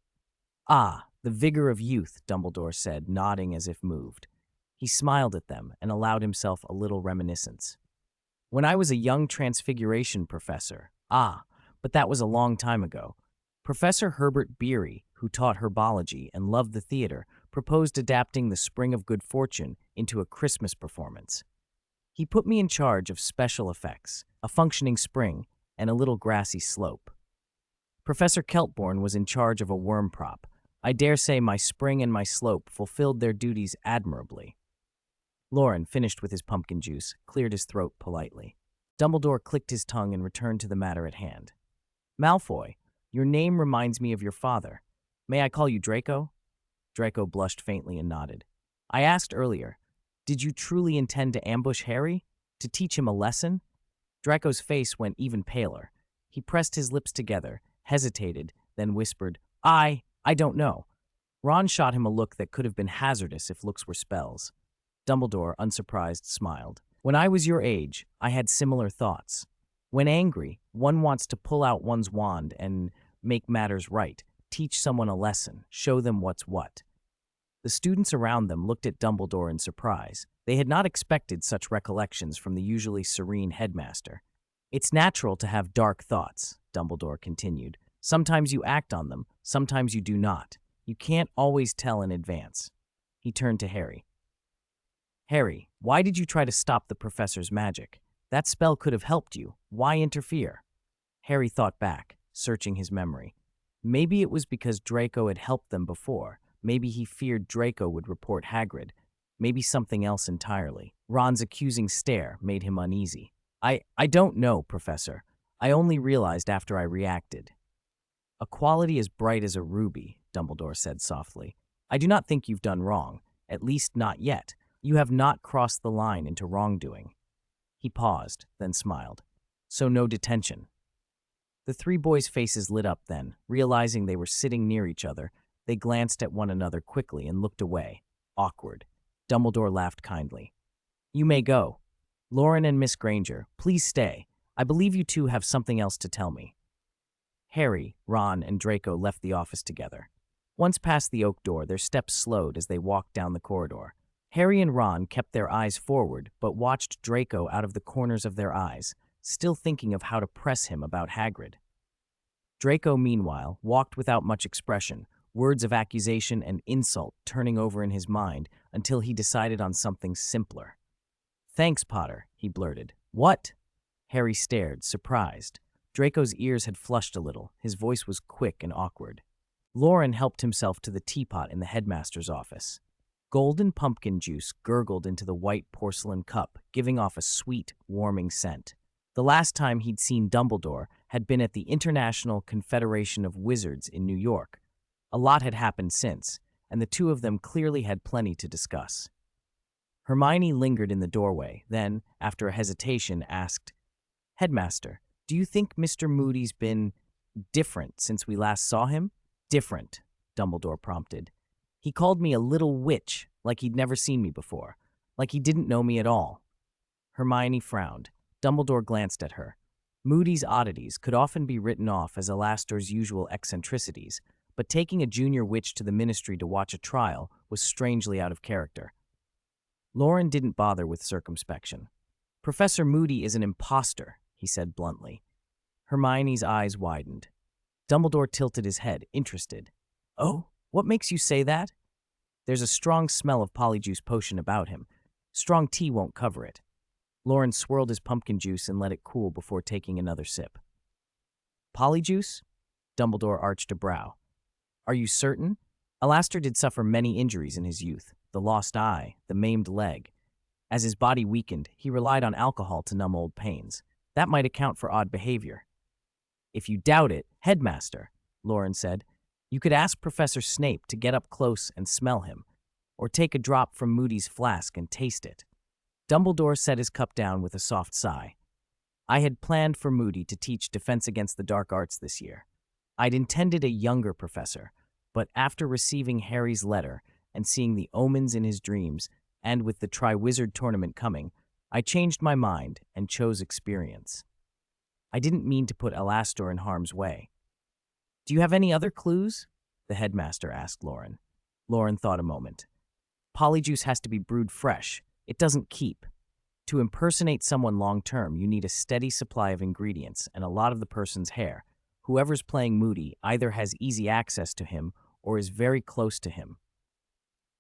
Ah, the vigor of youth, Dumbledore said, nodding as if moved. He smiled at them and allowed himself a little reminiscence. When I was a young Transfiguration professor, but that was a long time ago, Professor Herbert Beery, who taught herbology and loved the theater, proposed adapting The Spring of Good Fortune into a Christmas performance. He put me in charge of special effects, a functioning spring, and a little grassy slope. Professor Keltborn was in charge of a worm prop. I dare say my spring and my slope fulfilled their duties admirably. Loren, finished with his pumpkin juice, cleared his throat politely. Dumbledore clicked his tongue and returned to the matter at hand. Malfoy, your name reminds me of your father. May I call you Draco? Draco blushed faintly and nodded. I asked earlier, did you truly intend to ambush Harry? To teach him a lesson? Draco's face went even paler. He pressed his lips together, hesitated, then whispered, I don't know. Ron shot him a look that could have been hazardous if looks were spells. Dumbledore, unsurprised, smiled. When I was your age, I had similar thoughts. When angry, one wants to pull out one's wand and make matters right, teach someone a lesson, show them what's what. The students around them looked at Dumbledore in surprise. They had not expected such recollections from the usually serene headmaster. It's natural to have dark thoughts, Dumbledore continued. Sometimes you act on them, sometimes you do not. You can't always tell in advance. He turned to Harry. Harry, why did you try to stop the professor's magic? That spell could have helped you. Why interfere? Harry thought back, searching his memory. Maybe it was because Draco had helped them before. Maybe he feared Draco would report Hagrid. Maybe something else entirely. Ron's accusing stare made him uneasy. I don't know, Professor. I only realized after I reacted. A quality as bright as a ruby, Dumbledore said softly. I do not think you've done wrong, at least not yet. You have not crossed the line into wrongdoing. He paused, then smiled. So no detention. The three boys' faces lit up then. Realizing they were sitting near each other, they glanced at one another quickly and looked away, awkward. Dumbledore laughed kindly. You may go. Loren and Miss Granger, please stay. I believe you two have something else to tell me. Harry, Ron, and Draco left the office together. Once past the oak door, their steps slowed as they walked down the corridor. Harry and Ron kept their eyes forward, but watched Draco out of the corners of their eyes, still thinking of how to press him about Hagrid. Draco, meanwhile, walked without much expression, words of accusation and insult turning over in his mind until he decided on something simpler. Thanks, Potter, he blurted. What? Harry stared, surprised. Draco's ears had flushed a little. His voice was quick and awkward. Loren helped himself to the teapot in the headmaster's office. Golden pumpkin juice gurgled into the white porcelain cup, giving off a sweet, warming scent. The last time he'd seen Dumbledore had been at the International Confederation of Wizards in New York. A lot had happened since, and the two of them clearly had plenty to discuss. Hermione lingered in the doorway, then, after a hesitation, asked, Headmaster, do you think Mr. Moody's been different since we last saw him? Different, Dumbledore prompted. He called me a little witch, like he'd never seen me before, like he didn't know me at all. Hermione frowned. Dumbledore glanced at her. Moody's oddities could often be written off as Alastor's usual eccentricities, but taking a junior witch to the ministry to watch a trial was strangely out of character. Loren didn't bother with circumspection. Professor Moody is an imposter, he said bluntly. Hermione's eyes widened. Dumbledore tilted his head, interested. Oh, what makes you say that? There's a strong smell of polyjuice potion about him. Strong tea won't cover it. Loren swirled his pumpkin juice and let it cool before taking another sip. Polyjuice? Dumbledore arched a brow. Are you certain? Alastor did suffer many injuries in his youth. The lost eye, the maimed leg. As his body weakened, he relied on alcohol to numb old pains. That might account for odd behavior. If you doubt it, Headmaster, Loren said, you could ask Professor Snape to get up close and smell him, or take a drop from Moody's flask and taste it. Dumbledore set his cup down with a soft sigh. I had planned for Moody to teach Defense Against the Dark Arts this year. I'd intended a younger professor, but after receiving Harry's letter and seeing the omens in his dreams, and with the Triwizard Tournament coming, I changed my mind and chose experience. I didn't mean to put Alastor in harm's way. Do you have any other clues? The headmaster asked Loren. Loren thought a moment. Polyjuice has to be brewed fresh. It doesn't keep. To impersonate someone long-term, you need a steady supply of ingredients and a lot of the person's hair. Whoever's playing Moody either has easy access to him or is very close to him.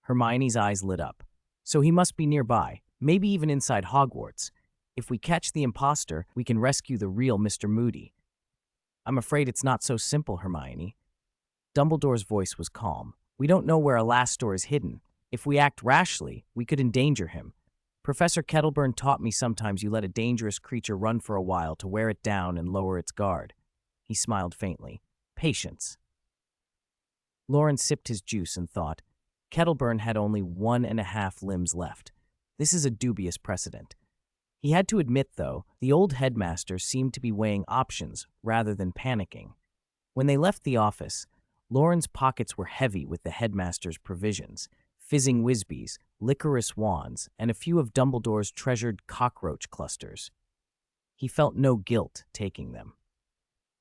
Hermione's eyes lit up. So he must be nearby, maybe even inside Hogwarts. If we catch the imposter, we can rescue the real Mr. Moody. I'm afraid it's not so simple, Hermione. Dumbledore's voice was calm. We don't know where Alastor is hidden. If we act rashly, we could endanger him. Professor Kettleburn taught me sometimes you let a dangerous creature run for a while to wear it down and lower its guard. He smiled faintly. Patience. Loren sipped his juice and thought, Kettleburn had only 1.5 limbs left. This is a dubious precedent. He had to admit, though, the old headmaster seemed to be weighing options rather than panicking. When they left the office, Loren's pockets were heavy with the headmaster's provisions, fizzing Whizbees, licorice wands, and a few of Dumbledore's treasured cockroach clusters. He felt no guilt taking them.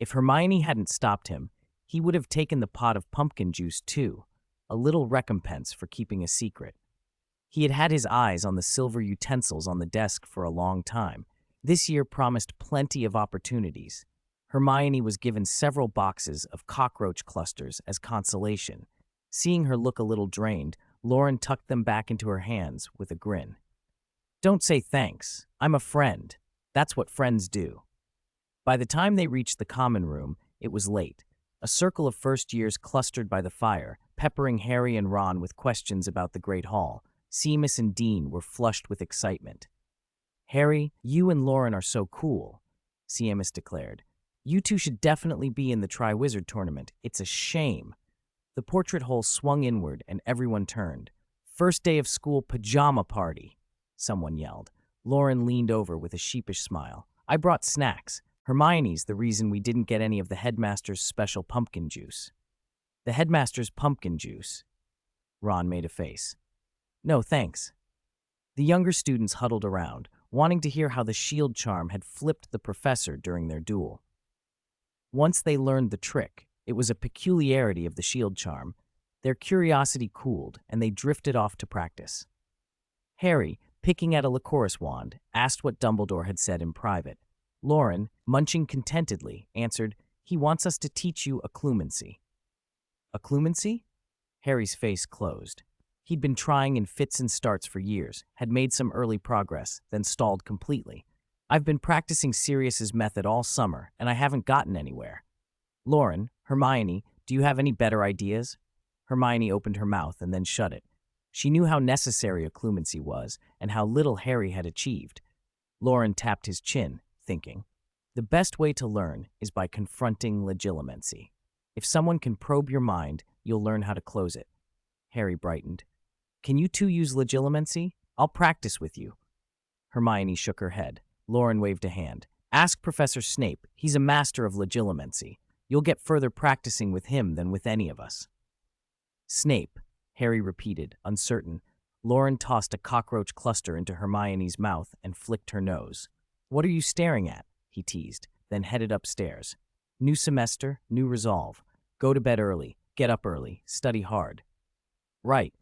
If Hermione hadn't stopped him, he would have taken the pot of pumpkin juice too, a little recompense for keeping a secret. He had had his eyes on the silver utensils on the desk for a long time. This year promised plenty of opportunities. Hermione was given several boxes of cockroach clusters as consolation. Seeing her look a little drained, Loren tucked them back into her hands with a grin. Don't say thanks. I'm a friend. That's what friends do. By the time they reached the common room, it was late. A circle of first years clustered by the fire, peppering Harry and Ron with questions about the Great Hall. Seamus and Dean were flushed with excitement. Harry, you and Loren are so cool, Seamus declared. You two should definitely be in the Triwizard Tournament. It's a shame. The portrait hole swung inward and everyone turned. First day of school pajama party, someone yelled. Loren leaned over with a sheepish smile. I brought snacks. Hermione's the reason we didn't get any of the headmaster's special pumpkin juice. The headmaster's pumpkin juice? Ron made a face. No, thanks. The younger students huddled around, wanting to hear how the shield charm had flipped the professor during their duel. Once they learned the trick, it was a peculiarity of the shield charm. Their curiosity cooled, and they drifted off to practice. Harry, picking at a licorice wand, asked what Dumbledore had said in private. Loren, munching contentedly, answered, He wants us to teach you occlumency. Occlumency? Harry's face closed. He'd been trying in fits and starts for years, had made some early progress, then stalled completely. I've been practicing Sirius's method all summer, and I haven't gotten anywhere. Loren, Hermione, do you have any better ideas? Hermione opened her mouth and then shut it. She knew how necessary occlumency was, and how little Harry had achieved. Loren tapped his chin, thinking, the best way to learn is by confronting legilimency. If someone can probe your mind, you'll learn how to close it. Harry brightened. Can you two use legilimency? I'll practice with you. Hermione shook her head. Loren waved a hand. Ask Professor Snape. He's a master of legilimency. You'll get further practicing with him than with any of us. Snape, Harry repeated, uncertain. Loren tossed a cockroach cluster into Hermione's mouth and flicked her nose. What are you staring at? He teased, then headed upstairs. New semester, new resolve. Go to bed early, get up early, study hard. Right.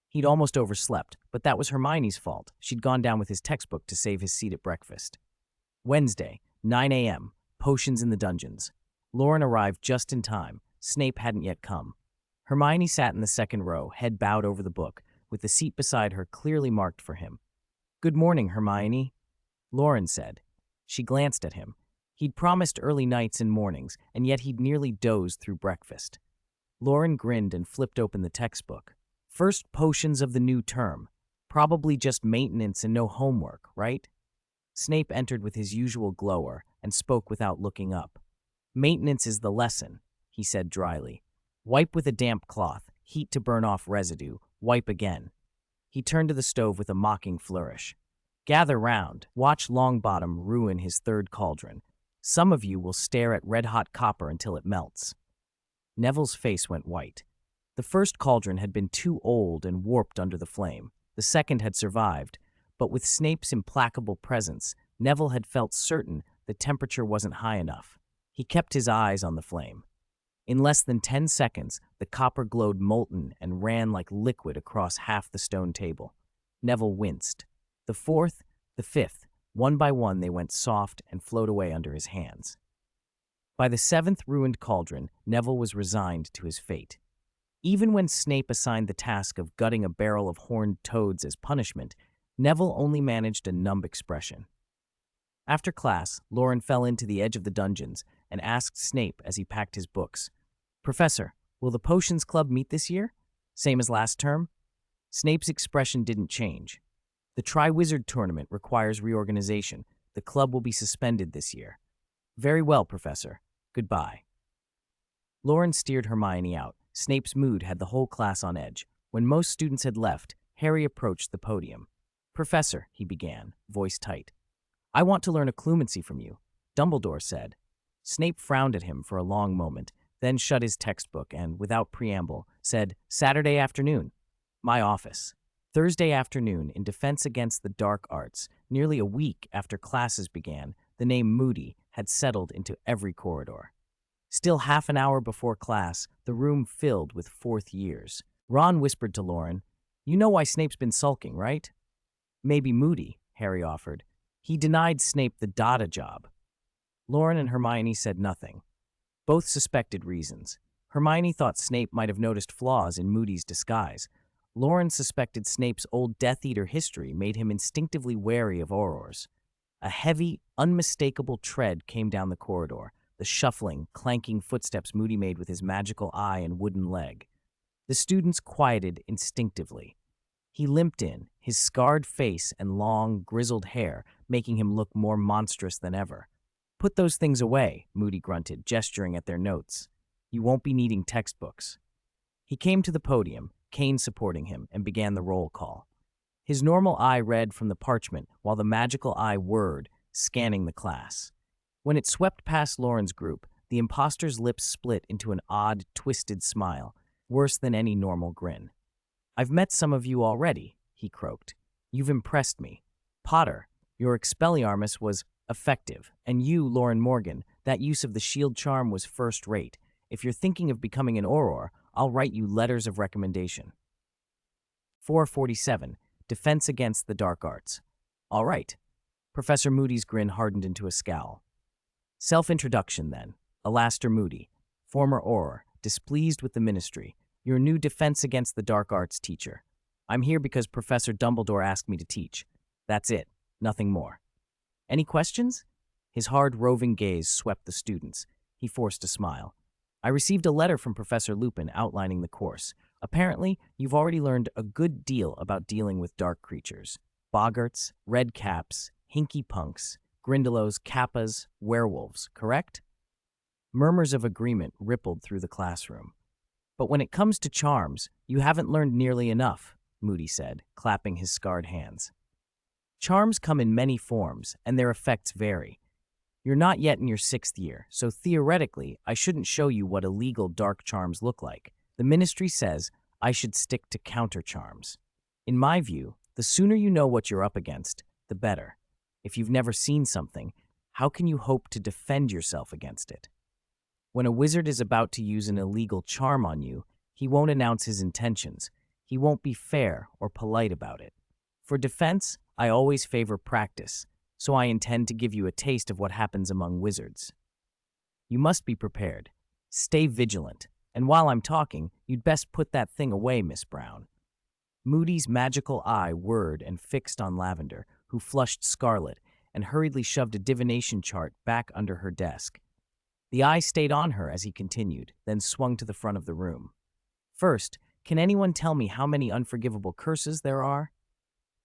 He'd almost overslept, but that was Hermione's fault. She'd gone down with his textbook to save his seat at breakfast. Wednesday, 9 a.m., potions in the dungeons. Loren arrived just in time. Snape hadn't yet come. Hermione sat in the second row, head bowed over the book, with the seat beside her clearly marked for him. Good morning, Hermione, Loren said. She glanced at him. He'd promised early nights and mornings, and yet he'd nearly dozed through breakfast. Loren grinned and flipped open the textbook. First potions of the new term. Probably just maintenance and no homework, right? Snape entered with his usual glower and spoke without looking up. Maintenance is the lesson, he said dryly. Wipe with a damp cloth, heat to burn off residue, wipe again. He turned to the stove with a mocking flourish. Gather round, watch Longbottom ruin his third cauldron. Some of you will stare at red-hot copper until it melts. Neville's face went white. The first cauldron had been too old and warped under the flame. The second had survived, but with Snape's implacable presence, Neville had felt certain the temperature wasn't high enough. He kept his eyes on the flame. In less than 10 seconds, the copper glowed molten and ran like liquid across half the stone table. Neville winced. The fourth, the fifth, one by one they went soft and flowed away under his hands. By the seventh ruined cauldron, Neville was resigned to his fate. Even when Snape assigned the task of gutting a barrel of horned toads as punishment, Neville only managed a numb expression. After class, Loren fell into the edge of the dungeons and asked Snape as he packed his books, "Professor, will the Potions Club meet this year? Same as last term?" Snape's expression didn't change. "The Triwizard Tournament requires reorganization. The club will be suspended this year." "Very well, Professor. Goodbye." Loren steered Hermione out. Snape's mood had the whole class on edge. When most students had left, Harry approached the podium. "Professor," he began, voice tight, "I want to learn occlumency from you," Dumbledore said. Snape frowned at him for a long moment, then shut his textbook and, without preamble, said, "Saturday afternoon. My office." Thursday afternoon, in defense against the dark arts, nearly a week after classes began, the name Moody had settled into every corridor. Still half an hour before class, the room filled with fourth years. Ron whispered to Loren, "You know why Snape's been sulking, right?" "Maybe Moody," Harry offered. "He denied Snape the Dada job." Loren and Hermione said nothing. Both suspected reasons. Hermione thought Snape might have noticed flaws in Moody's disguise. Loren suspected Snape's old Death Eater history made him instinctively wary of Aurors. A heavy, unmistakable tread came down the corridor, the shuffling, clanking footsteps Moody made with his magical eye and wooden leg. The students quieted instinctively. He limped in, his scarred face and long, grizzled hair making him look more monstrous than ever. "Put those things away," Moody grunted, gesturing at their notes. "You won't be needing textbooks." He came to the podium, Kane supporting him, and began the roll call. His normal eye read from the parchment while the magical eye whirred, scanning the class. When it swept past Loren's group, the imposter's lips split into an odd, twisted smile, worse than any normal grin. "I've met some of you already," he croaked. "You've impressed me. Potter, your Expelliarmus was effective, and you, Loren Morgan, that use of the shield charm was first-rate. If you're thinking of becoming an Auror, I'll write you letters of recommendation." 447. Defense against the Dark Arts. "All right." Professor Moody's grin hardened into a scowl. "Self-introduction, then. Alastair Moody, former Auror, displeased with the Ministry, your new Defense Against the Dark Arts teacher. I'm here because Professor Dumbledore asked me to teach. That's it. Nothing more. Any questions?" His hard, roving gaze swept the students. He forced a smile. "I received a letter from Professor Lupin outlining the course. Apparently, you've already learned a good deal about dealing with dark creatures. Boggarts, red caps, hinky punks, grindylows, kappas, werewolves, correct?" Murmurs of agreement rippled through the classroom. "But when it comes to charms, you haven't learned nearly enough," Moody said, clapping his scarred hands. "Charms come in many forms, and their effects vary. You're not yet in your 6th year, so theoretically, I shouldn't show you what illegal dark charms look like. The Ministry says I should stick to counter charms. In my view, the sooner you know what you're up against, the better. If you've never seen something, how can you hope to defend yourself against it? When a wizard is about to use an illegal charm on you, he won't announce his intentions. He won't be fair or polite about it. For defense, I always favor practice, so I intend to give you a taste of what happens among wizards. You must be prepared. Stay vigilant, and while I'm talking, you'd best put that thing away, Miss Brown." Moody's magical eye whirred and fixed on Lavender, who flushed scarlet and hurriedly shoved a divination chart back under her desk. The eye stayed on her as he continued, then swung to the front of the room. "First, can anyone tell me how many unforgivable curses there are?"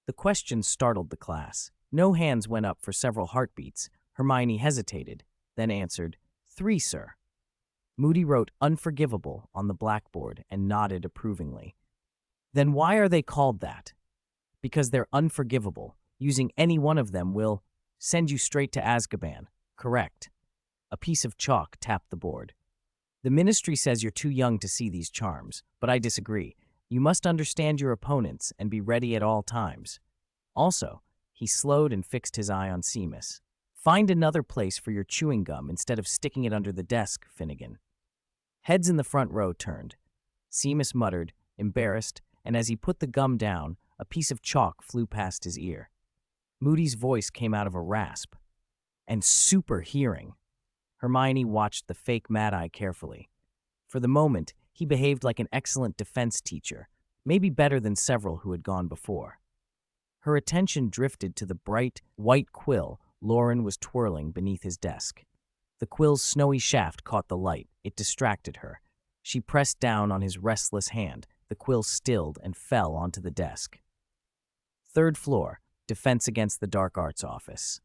The question startled the class. No hands went up for several heartbeats. Hermione hesitated, then answered, 3, sir." Moody wrote "unforgivable" on the blackboard and nodded approvingly. "Then why are they called that?" "Because they're unforgivable. Using any one of them will send you straight to Azkaban. Correct. A piece of chalk tapped the board. The ministry says you're too young to see these charms, but I disagree. You must understand your opponents and be ready at all times. Also, he slowed and fixed his eye on Seamus. Find another place for your chewing gum instead of sticking it under the desk, Finnegan. Heads in the front row turned. Seamus muttered, embarrassed, and as he put the gum down, a piece of chalk flew past his ear. Moody's voice came out of a rasp. And super hearing. Hermione watched the fake Mad-Eye carefully. For the moment, he behaved like an excellent defense teacher, maybe better than several who had gone before. Her attention drifted to the bright, white quill Loren was twirling beneath his desk. The quill's snowy shaft caught the light. It distracted her. She pressed down on his restless hand. The quill stilled and fell onto the desk. Third floor, Defense Against the Dark Arts office.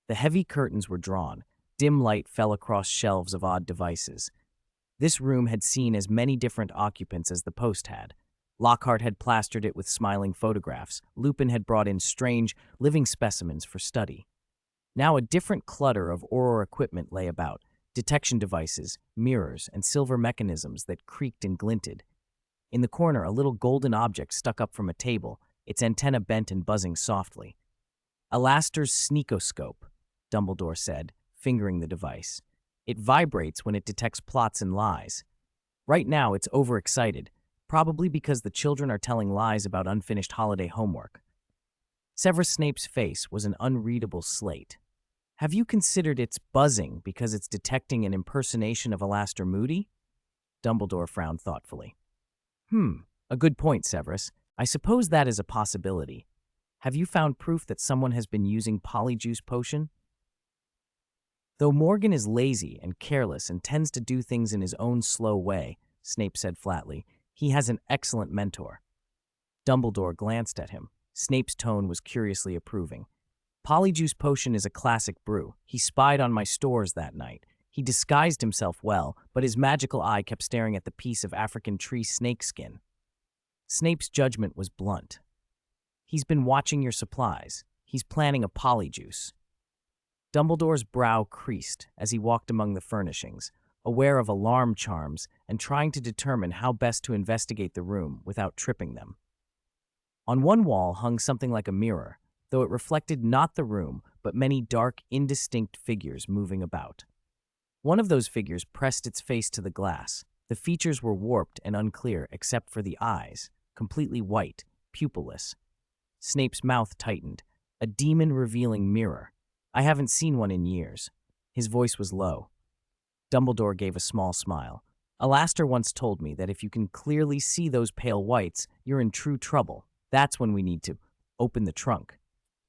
The heavy curtains were drawn. Dim light fell across shelves of odd devices. This room had seen as many different occupants as the post had. Lockhart had plastered it with smiling photographs. Lupin had brought in strange, living specimens for study. Now a different clutter of Auror equipment lay about, detection devices, mirrors, and silver mechanisms that creaked and glinted. In the corner, a little golden object stuck up from a table, its antenna bent and buzzing softly. Alastor's sneakoscope, Dumbledore said, fingering the device. It vibrates when it detects plots and lies. Right now, it's overexcited, probably because the children are telling lies about unfinished holiday homework. Severus Snape's face was an unreadable slate. Have you considered it's buzzing because it's detecting an impersonation of Alastor Moody? Dumbledore frowned thoughtfully. A good point, Severus. I suppose that is a possibility. Have you found proof that someone has been using Polyjuice Potion? Though Morgan is lazy and careless and tends to do things in his own slow way, Snape said flatly, he has an excellent mentor. Dumbledore glanced at him. Snape's tone was curiously approving. Polyjuice Potion is a classic brew. He spied on my stores that night. He disguised himself well, but his magical eye kept staring at the piece of African tree snakeskin. Snape's judgment was blunt. He's been watching your supplies. He's planning a polyjuice. Dumbledore's brow creased as he walked among the furnishings, aware of alarm charms and trying to determine how best to investigate the room without tripping them. On one wall hung something like a mirror, though it reflected not the room, but many dark, indistinct figures moving about. One of those figures pressed its face to the glass. The features were warped and unclear except for the eyes, completely white, pupilless. Snape's mouth tightened. A demon-revealing mirror. I haven't seen one in years. His voice was low. Dumbledore gave a small smile. Alastor once told me that if you can clearly see those pale whites, you're in true trouble. That's when we need to open the trunk.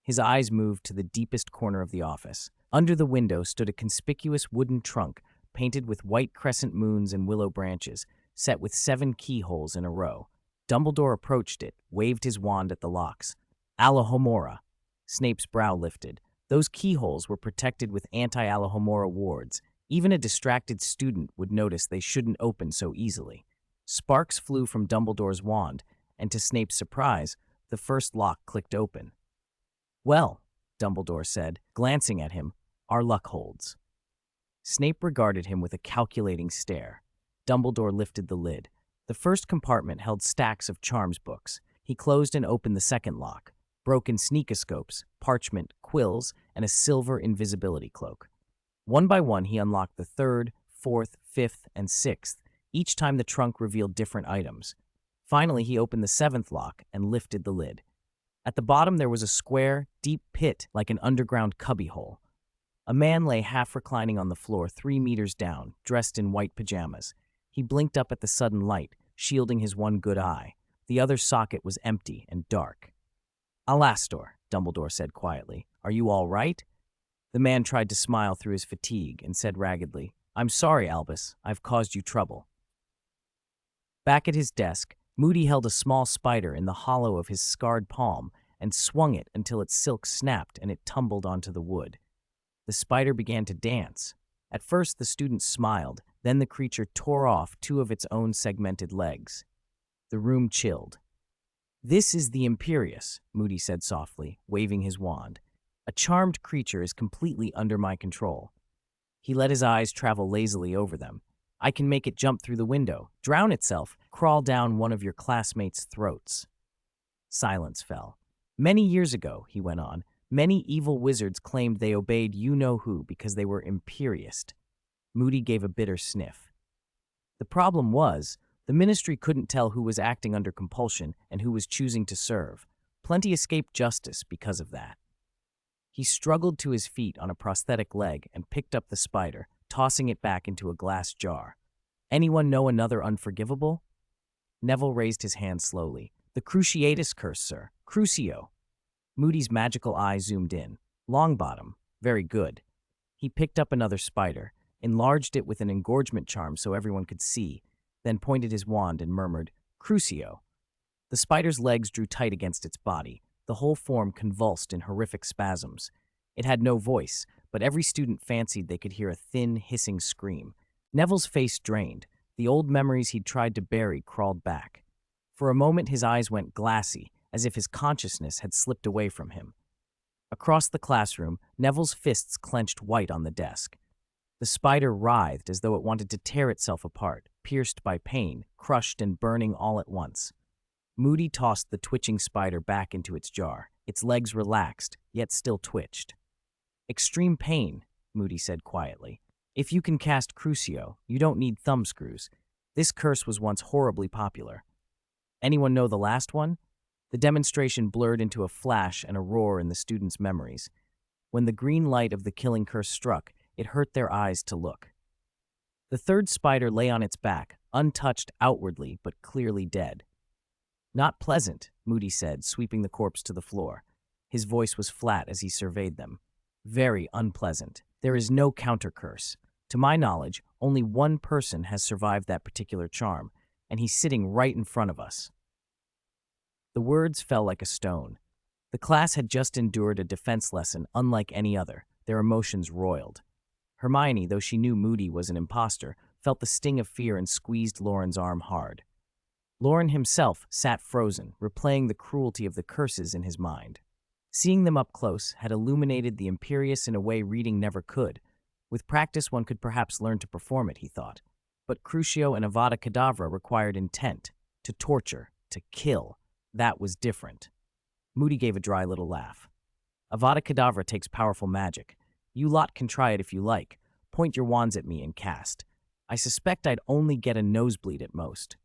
His eyes moved to the deepest corner of the office. Under the window stood a conspicuous wooden trunk painted with white crescent moons and willow branches, set with 7 keyholes in a row. Dumbledore approached it, waved his wand at the locks. Alohomora. Snape's brow lifted. Those keyholes were protected with anti-Alohomora wards. Even a distracted student would notice they shouldn't open so easily. Sparks flew from Dumbledore's wand, and to Snape's surprise, the first lock clicked open. Well, Dumbledore said, glancing at him, our luck holds. Snape regarded him with a calculating stare. Dumbledore lifted the lid. The first compartment held stacks of charms books. He closed and opened the second lock. Broken sneakoscopes, parchment, quills, and a silver invisibility cloak. One by one, he unlocked the 3rd, 4th, 5th, and 6th. Each time the trunk revealed different items. Finally, he opened the 7th lock and lifted the lid. At the bottom, there was a square, deep pit like an underground cubbyhole. A man lay half reclining on the floor 3 meters down, dressed in white pajamas. He blinked up at the sudden light, shielding his one good eye. The other socket was empty and dark. Alastor, Dumbledore said quietly, are you all right? The man tried to smile through his fatigue and said raggedly, I'm sorry, Albus, I've caused you trouble. Back at his desk, Moody held a small spider in the hollow of his scarred palm and swung it until its silk snapped and it tumbled onto the wood. The spider began to dance. At first, the student smiled, then the creature tore off 2 of its own segmented legs. The room chilled. This is the Imperius, Moody said softly, waving his wand. A charmed creature is completely under my control. He let his eyes travel lazily over them. I can make it jump through the window, drown itself, crawl down one of your classmates' throats. Silence fell. Many years ago, he went on, many evil wizards claimed they obeyed you-know-who because they were Imperiist. Moody gave a bitter sniff. The problem was, the ministry couldn't tell who was acting under compulsion and who was choosing to serve. Plenty escaped justice because of that. He struggled to his feet on a prosthetic leg and picked up the spider, tossing it back into a glass jar. Anyone know another unforgivable? Neville raised his hand slowly. The Cruciatus curse, sir. Crucio. Moody's magical eye zoomed in. Longbottom. Very good. He picked up another spider, enlarged it with an engorgement charm so everyone could see, then pointed his wand and murmured, Crucio. The spider's legs drew tight against its body. The whole form convulsed in horrific spasms. It had no voice, but every student fancied they could hear a thin, hissing scream. Neville's face drained. The old memories he'd tried to bury crawled back. For a moment his eyes went glassy, as if his consciousness had slipped away from him. Across the classroom, Neville's fists clenched white on the desk. The spider writhed as though it wanted to tear itself apart, pierced by pain, crushed and burning all at once. Moody tossed the twitching spider back into its jar. Its legs relaxed, yet still twitched. Extreme pain, Moody said quietly. If you can cast Crucio, you don't need thumbscrews. This curse was once horribly popular. Anyone know the last one? The demonstration blurred into a flash and a roar in the students' memories. When the green light of the killing curse struck, it hurt their eyes to look. The third spider lay on its back, untouched outwardly but clearly dead. Not pleasant, Moody said, sweeping the corpse to the floor. His voice was flat as he surveyed them. Very unpleasant. There is no counter-curse. To my knowledge, only one person has survived that particular charm, and he's sitting right in front of us. The words fell like a stone. The class had just endured a defense lesson unlike any other. Their emotions roiled. Hermione, though she knew Moody was an imposter, felt the sting of fear and squeezed Loren's arm hard. Loren himself sat frozen, replaying the cruelty of the curses in his mind. Seeing them up close had illuminated the Imperius in a way reading never could. With practice one could perhaps learn to perform it, he thought. But Crucio and Avada Kedavra required intent, to torture, to kill. That was different. Moody gave a dry little laugh. Avada Kedavra takes powerful magic. You lot can try it if you like. Point your wands at me and cast. I suspect I'd only get a nosebleed at most.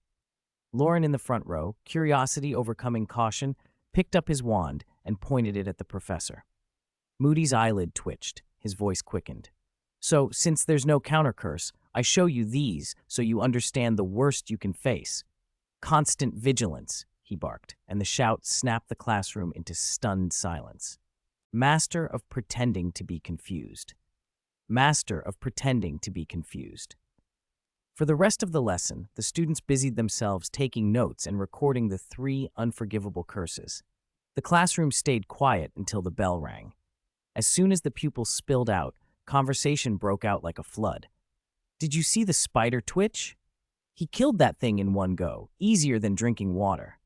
Loren in the front row, curiosity overcoming caution, picked up his wand and pointed it at the professor. Moody's eyelid twitched. His voice quickened. So, since there's no counter-curse, I show you these so you understand the worst you can face. Constant vigilance, he barked, and the shout snapped the classroom into stunned silence. Master of pretending to be confused. Master of pretending to be confused. For the rest of the lesson, the students busied themselves taking notes and recording the 3 unforgivable curses. The classroom stayed quiet until the bell rang. As soon as the pupils spilled out, conversation broke out like a flood. Did you see the spider twitch? He killed that thing in one go, easier than drinking water.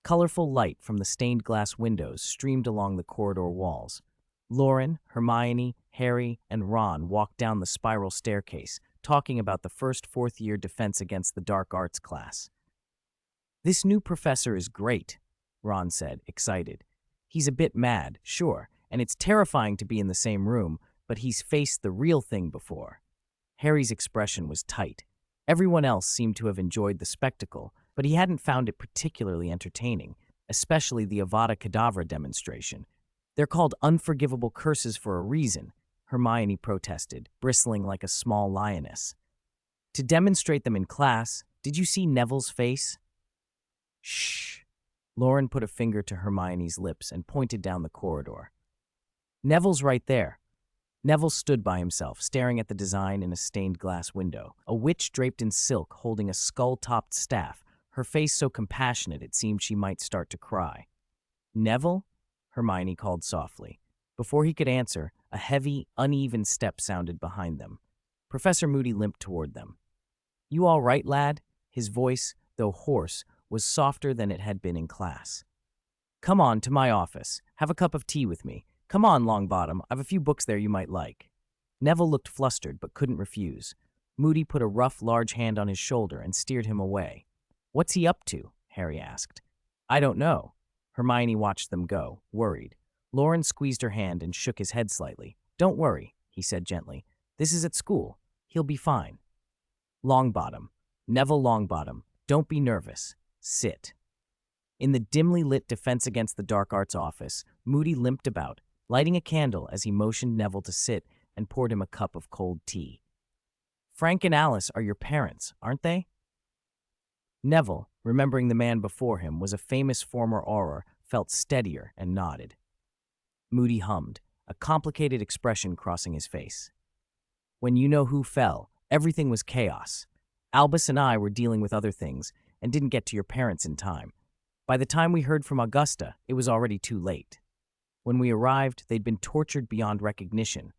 Colorful light from the stained glass windows streamed along the corridor walls. Loren, Hermione, Harry, and Ron walked down the spiral staircase, talking about the first fourth-year defense against the dark arts class. This new professor is great, Ron said, excited. He's a bit mad, sure, and it's terrifying to be in the same room, but he's faced the real thing before. Harry's expression was tight. Everyone else seemed to have enjoyed the spectacle, but he hadn't found it particularly entertaining, especially the Avada Kedavra demonstration. They're called unforgivable curses for a reason, Hermione protested, bristling like a small lioness. To demonstrate them in class, did you see Neville's face? Shh. Loren put a finger to Hermione's lips and pointed down the corridor. Neville's right there. Neville stood by himself, staring at the design in a stained glass window. A witch draped in silk holding a skull-topped staff, her face so compassionate it seemed she might start to cry. Neville? Hermione called softly. Before he could answer, a heavy, uneven step sounded behind them. Professor Moody limped toward them. You all right, lad? His voice, though hoarse, was softer than it had been in class. "Come on to my office. Have a cup of tea with me. Come on, Longbottom. I've a few books there you might like." Neville looked flustered but couldn't refuse. Moody put a rough, large hand on his shoulder and steered him away. "What's he up to?" Harry asked. "I don't know." Hermione watched them go, worried. Loren squeezed her hand and shook his head slightly. "Don't worry," he said gently. "This is at school. He'll be fine." Longbottom. Neville Longbottom. Don't be nervous. Sit. In the dimly lit Defense Against the Dark Arts office, Moody limped about, lighting a candle as he motioned Neville to sit and poured him a cup of cold tea. "Frank and Alice are your parents, aren't they?" Neville, remembering the man before him was a famous former Auror, felt steadier and nodded. Moody hummed, a complicated expression crossing his face. "When you know who fell, everything was chaos. Albus and I were dealing with other things and didn't get to your parents in time. By the time we heard from Augusta, it was already too late. When we arrived, they'd been tortured beyond recognition.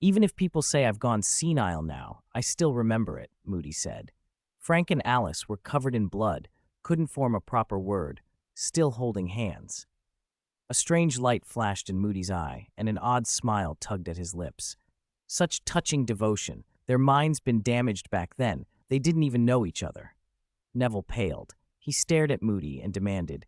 Even if people say I've gone senile now, I still remember it," Moody said. "Frank and Alice were covered in blood, couldn't form a proper word, still holding hands." A strange light flashed in Moody's eye, and an odd smile tugged at his lips. Such touching devotion. Their minds been damaged back then. They didn't even know each other. Neville paled. He stared at Moody and demanded,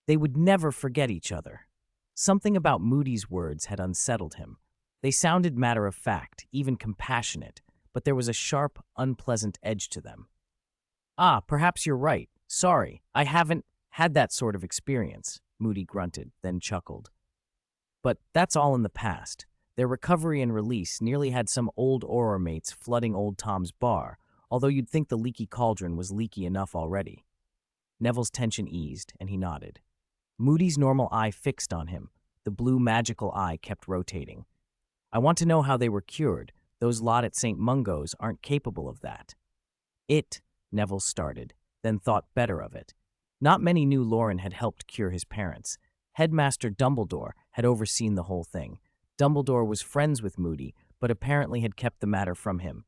"They would never forget each other." Something about Moody's words had unsettled him. They sounded matter-of-fact, even compassionate, but there was a sharp, unpleasant edge to them. "Ah, perhaps you're right. Sorry, I haven't had that sort of experience," Moody grunted, then chuckled. "But that's all in the past. Their recovery and release nearly had some old Auror mates flooding old Tom's bar, although you'd think the leaky cauldron was leaky enough already." Neville's tension eased, and he nodded. Moody's normal eye fixed on him. The blue magical eye kept rotating. "I want to know how they were cured. Those lot at St. Mungo's aren't capable of that." Neville started, then thought better of it. Not many knew Loren had helped cure his parents. Headmaster Dumbledore had overseen the whole thing. Dumbledore was friends with Moody, but apparently had kept the matter from him.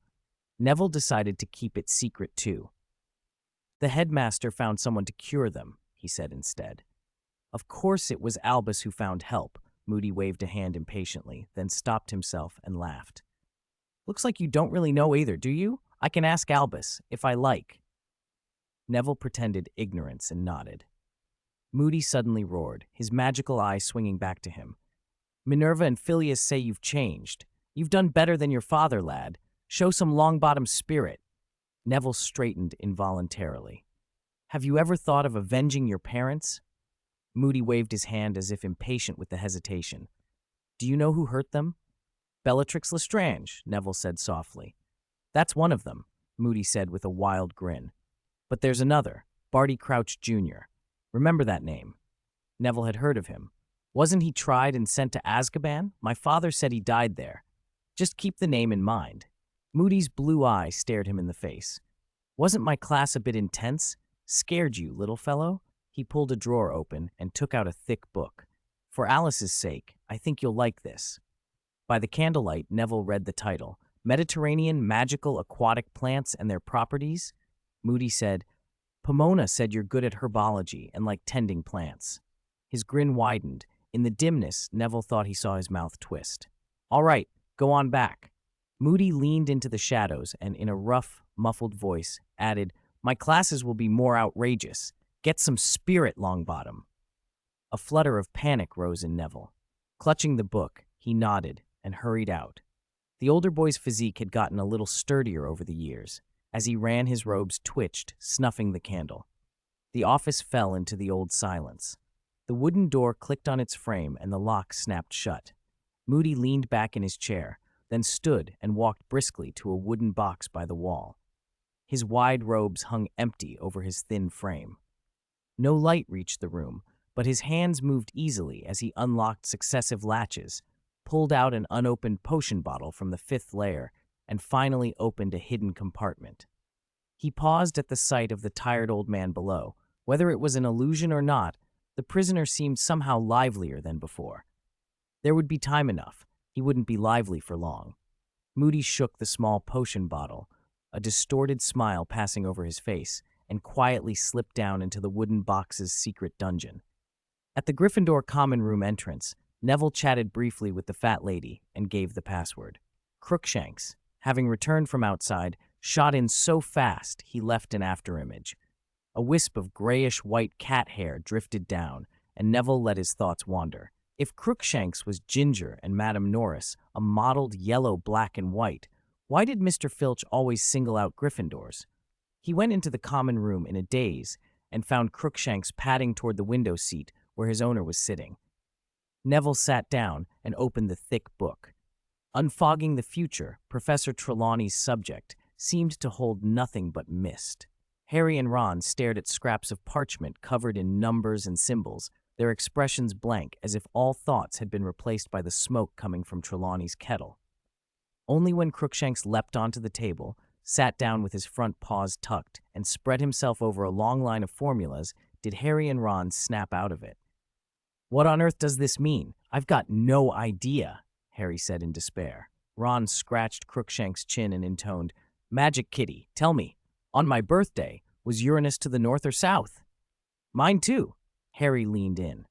Neville decided to keep it secret too. "The headmaster found someone to cure them," he said instead. "Of course it was Albus who found help." Moody waved a hand impatiently, then stopped himself and laughed. "Looks like you don't really know either, do you? I can ask Albus, if I like." Neville pretended ignorance and nodded. Moody suddenly roared, his magical eye swinging back to him. "Minerva and Phileas say you've changed. You've done better than your father, lad. Show some Longbottom spirit." Neville straightened involuntarily. "Have you ever thought of avenging your parents?" Moody waved his hand as if impatient with the hesitation. "Do you know who hurt them?" "Bellatrix Lestrange," Neville said softly. "That's one of them," Moody said with a wild grin. "But there's another, Barty Crouch Jr. Remember that name?" Neville had heard of him. "Wasn't he tried and sent to Azkaban? My father said he died there. Just keep the name in mind." Moody's blue eye stared him in the face. "Wasn't my class a bit intense? Scared you, little fellow?" He pulled a drawer open and took out a thick book. "For Alice's sake, I think you'll like this." By the candlelight, Neville read the title, Mediterranean Magical Aquatic Plants and Their Properties. Moody said, "Pomona said you're good at herbology and like tending plants." His grin widened. In the dimness, Neville thought he saw his mouth twist. "All right, go on back." Moody leaned into the shadows and, in a rough, muffled voice, added, "My classes will be more outrageous. Get some spirit, Longbottom." A flutter of panic rose in Neville. Clutching the book, he nodded and hurried out. The older boy's physique had gotten a little sturdier over the years. As he ran, his robes twitched, snuffing the candle. The office fell into the old silence. The wooden door clicked on its frame and the lock snapped shut. Moody leaned back in his chair, then stood and walked briskly to a wooden box by the wall. His wide robes hung empty over his thin frame. No light reached the room, but his hands moved easily as he unlocked successive latches, pulled out an unopened potion bottle from the fifth layer, and finally opened a hidden compartment. He paused at the sight of the tired old man below. Whether it was an illusion or not, the prisoner seemed somehow livelier than before. There would be time enough. He wouldn't be lively for long. Moody shook the small potion bottle, a distorted smile passing over his face, and quietly slipped down into the wooden box's secret dungeon. At the Gryffindor common room entrance, Neville chatted briefly with the fat lady and gave the password. Crookshanks, having returned from outside, shot in so fast he left an afterimage. A wisp of grayish-white cat hair drifted down, and Neville let his thoughts wander. If Crookshanks was Ginger and Madame Norris a mottled yellow, black, and white, why did Mr. Filch always single out Gryffindors? He went into the common room in a daze and found Crookshanks padding toward the window seat where his owner was sitting. Neville sat down and opened the thick book. Unfogging the Future, Professor Trelawney's subject, seemed to hold nothing but mist. Harry and Ron stared at scraps of parchment covered in numbers and symbols, their expressions blank as if all thoughts had been replaced by the smoke coming from Trelawney's kettle. Only when Crookshanks leapt onto the table, sat down with his front paws tucked, and spread himself over a long line of formulas did Harry and Ron snap out of it. "What on earth does this mean? I've got no idea," Harry said in despair. Ron scratched Crookshanks' chin and intoned, "Magic Kitty, tell me, on my birthday, was Uranus to the north or south?" "Mine too." Harry leaned in.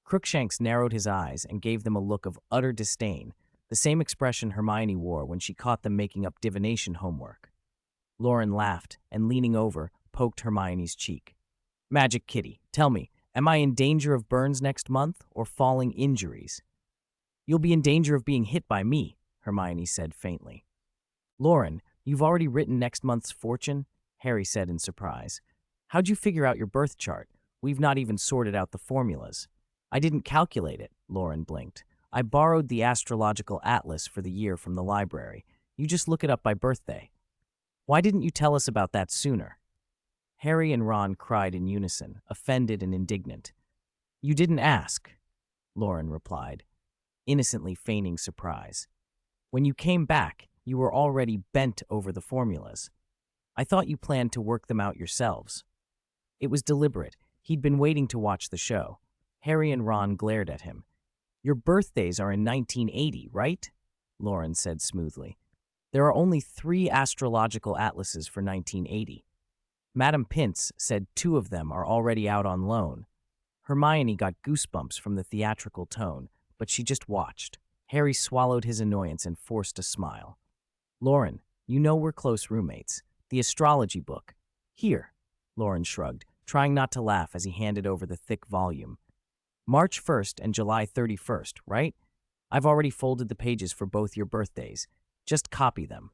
Crookshanks narrowed his eyes and gave them a look of utter disdain, the same expression Hermione wore when she caught them making up divination homework. Loren laughed and, leaning over, poked Hermione's cheek. "Magic Kitty, tell me, am I in danger of burns next month or falling injuries?" "You'll be in danger of being hit by me," Hermione said faintly. "Loren, you've already written next month's fortune?" Harry said in surprise. "How'd you figure out your birth chart? We've not even sorted out the formulas." "I didn't calculate it," Loren blinked. "I borrowed the astrological atlas for the year from the library. You just look it up by birthday." "Why didn't you tell us about that sooner?" Harry and Ron cried in unison, offended and indignant. "You didn't ask," Loren replied, innocently feigning surprise. "When you came back, you were already bent over the formulas. I thought you planned to work them out yourselves." It was deliberate. He'd been waiting to watch the show. Harry and Ron glared at him. "Your birthdays are in 1980, right?" Loren said smoothly. "There are only 3 astrological atlases for 1980. Madame Pince said 2 of them are already out on loan." Hermione got goosebumps from the theatrical tone, but she just watched. Harry swallowed his annoyance and forced a smile. "Loren, you know we're close roommates. The astrology book. Here." Loren shrugged, trying not to laugh as he handed over the thick volume. "March 1st and July 31st, right? I've already folded the pages for both your birthdays. Just copy them."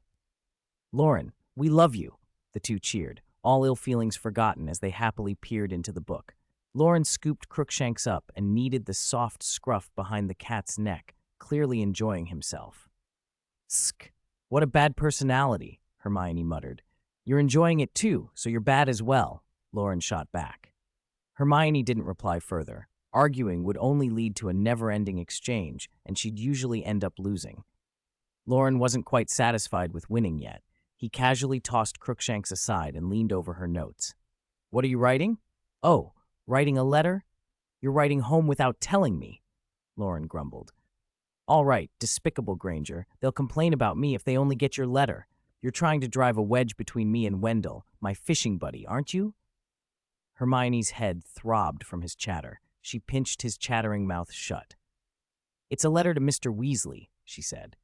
"Loren, we love you," the two cheered, all ill feelings forgotten as they happily peered into the book. Loren scooped Crookshanks up and kneaded the soft scruff behind the cat's neck, clearly enjoying himself. "Sk, what a bad personality," Hermione muttered. "You're enjoying it too, so you're bad as well," Loren shot back. Hermione didn't reply further. Arguing would only lead to a never-ending exchange, and she'd usually end up losing. Loren wasn't quite satisfied with winning yet. He casually tossed Crookshanks aside and leaned over her notes. "What are you writing?" "Oh, writing a letter? You're writing home without telling me," Loren grumbled. "All right, despicable Granger. They'll complain about me if they only get your letter. You're trying to drive a wedge between me and Wendell, my fishing buddy, aren't you?" Hermione's head throbbed from his chatter. She pinched his chattering mouth shut. "It's a letter to Mr. Weasley," she said.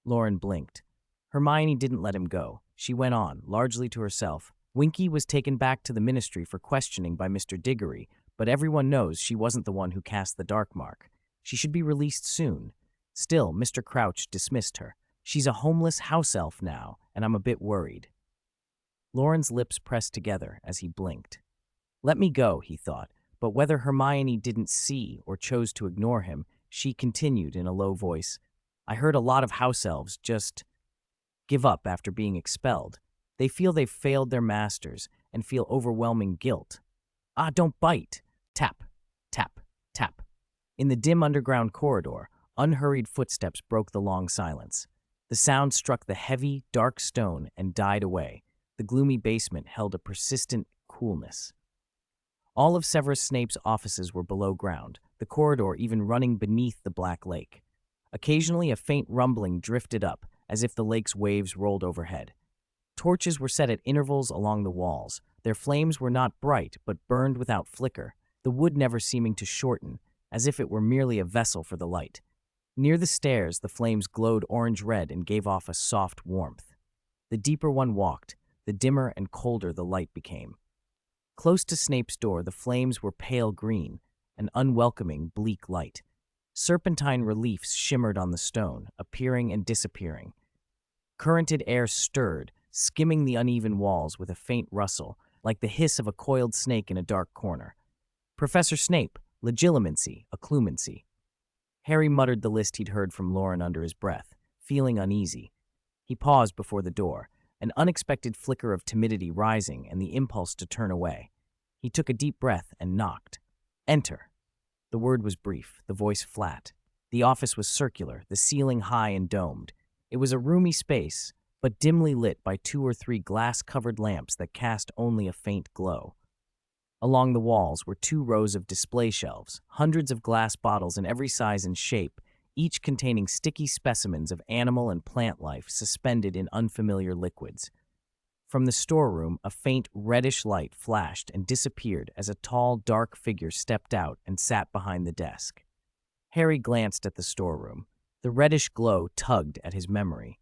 Loren blinked. Hermione didn't let him go. She went on, largely to herself. "Winky was taken back to the ministry for questioning by Mr. Diggory, but everyone knows she wasn't the one who cast the dark mark. She should be released soon. Still, Mr. Crouch dismissed her. She's a homeless house elf now, and I'm a bit worried." Loren's lips pressed together as he blinked. Let me go, he thought, but whether Hermione didn't see or chose to ignore him, she continued in a low voice, "I heard a lot of house elves just give up after being expelled. They feel they've failed their masters and feel overwhelming guilt. Ah, don't bite! Tap, tap, tap." In the dim underground corridor, unhurried footsteps broke the long silence. The sound struck the heavy, dark stone and died away. The gloomy basement held a persistent coolness. All of Severus Snape's offices were below ground, the corridor even running beneath the Black Lake. Occasionally, a faint rumbling drifted up, as if the lake's waves rolled overhead. Torches were set at intervals along the walls, Their flames were not bright, but burned without flicker, the wood never seeming to shorten, as if it were merely a vessel for the light. Near the stairs, the flames glowed orange-red and gave off a soft warmth. The deeper one walked, the dimmer and colder the light became. Close to Snape's door, the flames were pale green, an unwelcoming, bleak light. Serpentine reliefs shimmered on the stone, appearing and disappearing. Currented air stirred, skimming the uneven walls with a faint rustle, like the hiss of a coiled snake in a dark corner. Professor Snape, legilimency, occlumency. Harry muttered the list he'd heard from Loren under his breath, feeling uneasy. He paused before the door, an unexpected flicker of timidity rising and the impulse to turn away. He took a deep breath and knocked. "Enter." The word was brief, the voice flat. The office was circular, the ceiling high and domed. It was a roomy space, but dimly lit by 2 or 3 glass-covered lamps that cast only a faint glow. Along the walls were 2 rows of display shelves, hundreds of glass bottles in every size and shape, each containing sticky specimens of animal and plant life suspended in unfamiliar liquids. From the storeroom, a faint reddish light flashed and disappeared as a tall, dark figure stepped out and sat behind the desk. Harry glanced at the storeroom. The reddish glow tugged at his memory,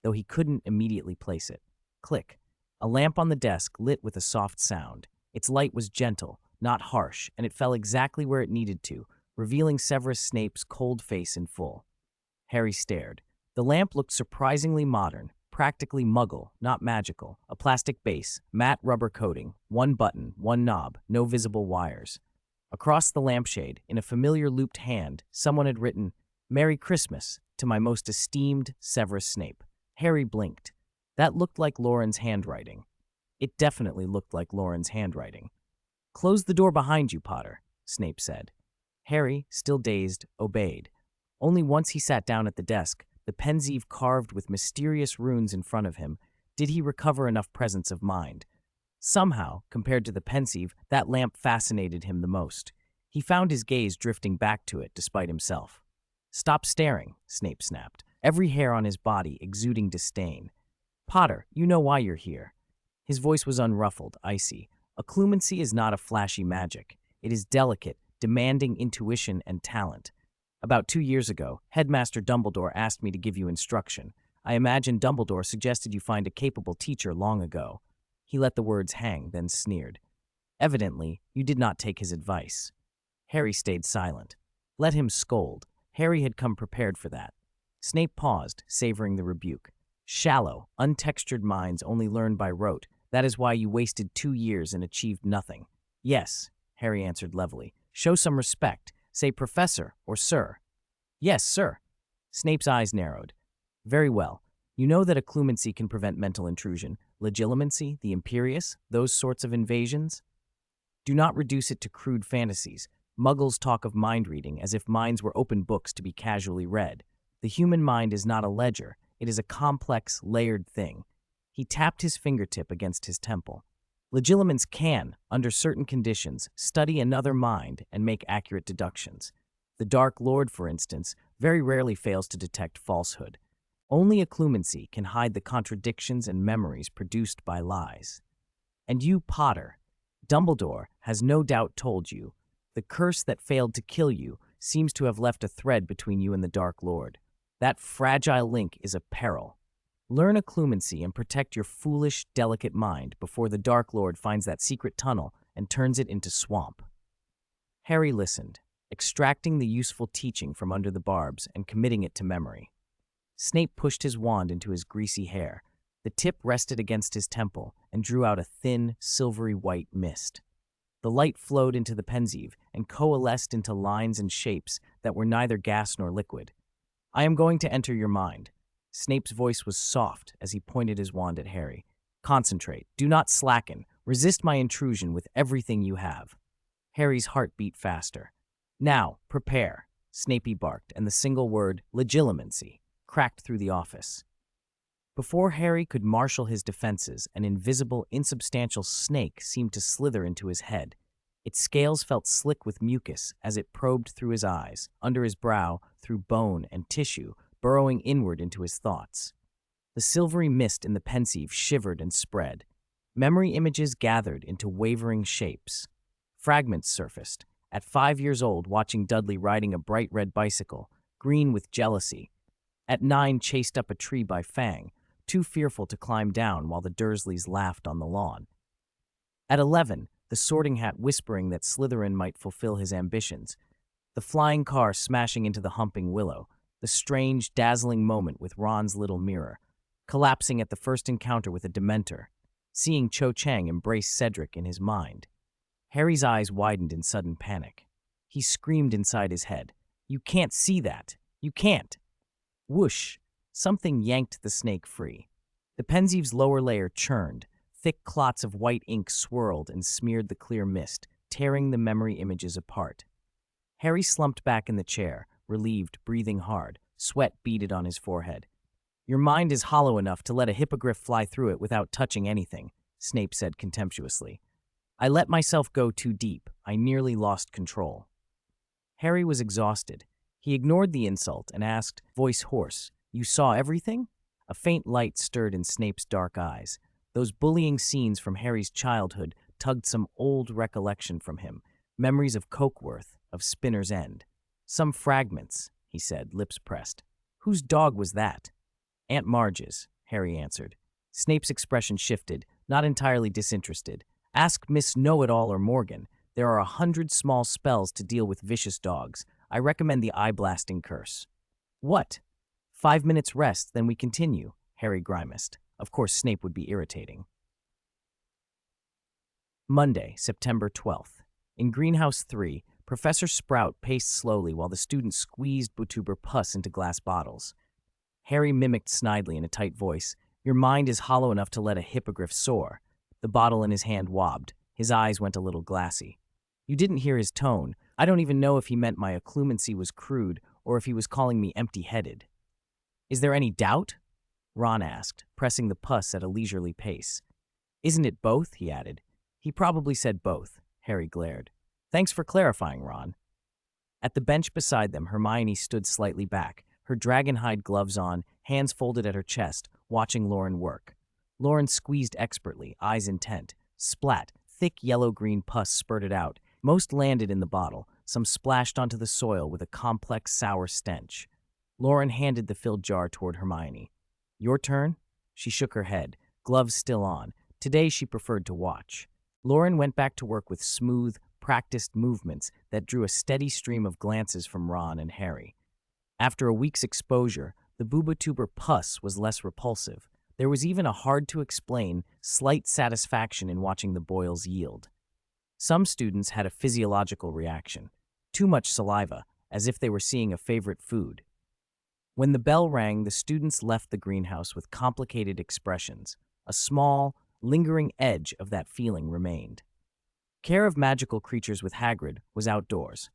though he couldn't immediately place it. Click. A lamp on the desk lit with a soft sound. Its light was gentle, not harsh, and it fell exactly where it needed to, revealing Severus Snape's cold face in full. Harry stared. The lamp looked surprisingly modern, practically Muggle, not magical. A plastic base, matte rubber coating, 1 button, 1 knob, no visible wires. Across the lampshade, in a familiar looped hand, someone had written, "Merry Christmas, to my most esteemed Severus Snape." Harry blinked. That looked like Loren's handwriting. It definitely looked like Loren's handwriting. "Close the door behind you, Potter," Snape said. Harry, still dazed, obeyed. Only once he sat down at the desk, the pensieve carved with mysterious runes in front of him, did he recover enough presence of mind. Somehow, compared to the pensieve, that lamp fascinated him the most. He found his gaze drifting back to it despite himself. "Stop staring," Snape snapped, every hair on his body exuding disdain. "Potter, you know why you're here." His voice was unruffled, icy. Occlumency is not a flashy magic. It is delicate, demanding intuition and talent. About 2 years ago, Headmaster Dumbledore asked me to give you instruction. I imagine Dumbledore suggested you find a capable teacher long ago. He let the words hang, then sneered. Evidently, you did not take his advice. Harry stayed silent. Let him scold. Harry had come prepared for that. Snape paused, savoring the rebuke. "Shallow, untextured minds only learn by rote. That is why you wasted 2 years and achieved nothing." "Yes," Harry answered levelly. "Show some respect. Say Professor or Sir." "Yes, sir." Snape's eyes narrowed. "Very well. You know that occlumency can prevent mental intrusion, legilimency, the imperious, those sorts of invasions? Do not reduce it to crude fantasies. Muggles talk of mind reading as if minds were open books to be casually read. The human mind is not a ledger. It is a complex, layered thing." He tapped his fingertip against his temple. "Legilimens can, under certain conditions, study another mind and make accurate deductions. The Dark Lord, for instance, very rarely fails to detect falsehood. Only occlumency can hide the contradictions and memories produced by lies. And you, Potter, Dumbledore has no doubt told you, the curse that failed to kill you seems to have left a thread between you and the Dark Lord. That fragile link is a peril. Learn occlumency and protect your foolish, delicate mind before the Dark Lord finds that secret tunnel and turns it into swamp." Harry listened, extracting the useful teaching from under the barbs and committing it to memory. Snape pushed his wand into his greasy hair. The tip rested against his temple and drew out a thin, silvery white mist. The light flowed into the pensieve and coalesced into lines and shapes that were neither gas nor liquid. "I am going to enter your mind." Snape's voice was soft as he pointed his wand at Harry. "Concentrate. Do not slacken. Resist my intrusion with everything you have." Harry's heart beat faster. "Now, prepare," Snapey barked, and the single word, legilimency, cracked through the office. Before Harry could marshal his defenses, an invisible, insubstantial snake seemed to slither into his head. Its scales felt slick with mucus as it probed through his eyes, under his brow, through bone and tissue, burrowing inward into his thoughts. The silvery mist in the pensieve shivered and spread. Memory images gathered into wavering shapes. Fragments surfaced. At 5 years old, watching Dudley riding a bright red bicycle, green with jealousy. At 9, chased up a tree by Fang, too fearful to climb down while the Dursleys laughed on the lawn. At 11, the Sorting Hat whispering that Slytherin might fulfill his ambitions. The flying car smashing into the humping willow. The strange, dazzling moment with Ron's little mirror. Collapsing at the first encounter with a Dementor. Seeing Cho Chang embrace Cedric in his mind. Harry's eyes widened in sudden panic. He screamed inside his head, "You can't see that! You can't!" Whoosh! Something yanked the snake free. The Pensieve's lower layer churned. Thick clots of white ink swirled and smeared the clear mist, tearing the memory images apart. Harry slumped back in the chair, relieved, breathing hard. Sweat beaded on his forehead. "Your mind is hollow enough to let a hippogriff fly through it without touching anything," Snape said contemptuously. "I let myself go too deep. I nearly lost control." Harry was exhausted. He ignored the insult and asked, voice hoarse, "You saw everything?" A faint light stirred in Snape's dark eyes. Those bullying scenes from Harry's childhood tugged some old recollection from him, memories of Cokeworth, of Spinner's End. "Some fragments," he said, lips pressed. "Whose dog was that?" "Aunt Marge's," Harry answered. Snape's expression shifted, not entirely disinterested. "Ask Miss Know-It-all or Morgan. There are 100 small spells to deal with vicious dogs. I recommend the eye-blasting curse." "What?" 5 minutes rest, then we continue," Harry grimaced. Of course, Snape would be irritating. Monday, September 12th. In Greenhouse 3, Professor Sprout paced slowly while the students squeezed Botuber pus into glass bottles. Harry mimicked snidely in a tight voice, "Your mind is hollow enough to let a hippogriff soar." The bottle in his hand wobbed. His eyes went a little glassy. "You didn't hear his tone. I don't even know if he meant my occlumency was crude or if he was calling me empty-headed." "Is there any doubt?" Ron asked, pressing the pus at a leisurely pace. "Isn't it both?" he added. "He probably said both," Harry glared. "Thanks for clarifying, Ron." At the bench beside them, Hermione stood slightly back, her dragonhide gloves on, hands folded at her chest, watching Loren work. Loren squeezed expertly, eyes intent. Splat, thick yellow-green pus spurted out. Most landed in the bottle, some splashed onto the soil with a complex sour stench. Loren handed the filled jar toward Hermione. "Your turn?" She shook her head, gloves still on. Today she preferred to watch. Loren went back to work with smooth, practiced movements that drew a steady stream of glances from Ron and Harry. After a week's exposure, the Boobatuber pus was less repulsive. There was even a hard-to-explain, slight satisfaction in watching the boils yield. Some students had a physiological reaction. Too much saliva, as if they were seeing a favorite food. When the bell rang, the students left the greenhouse with complicated expressions. A small, lingering edge of that feeling remained. Care of Magical Creatures with Hagrid was outdoors.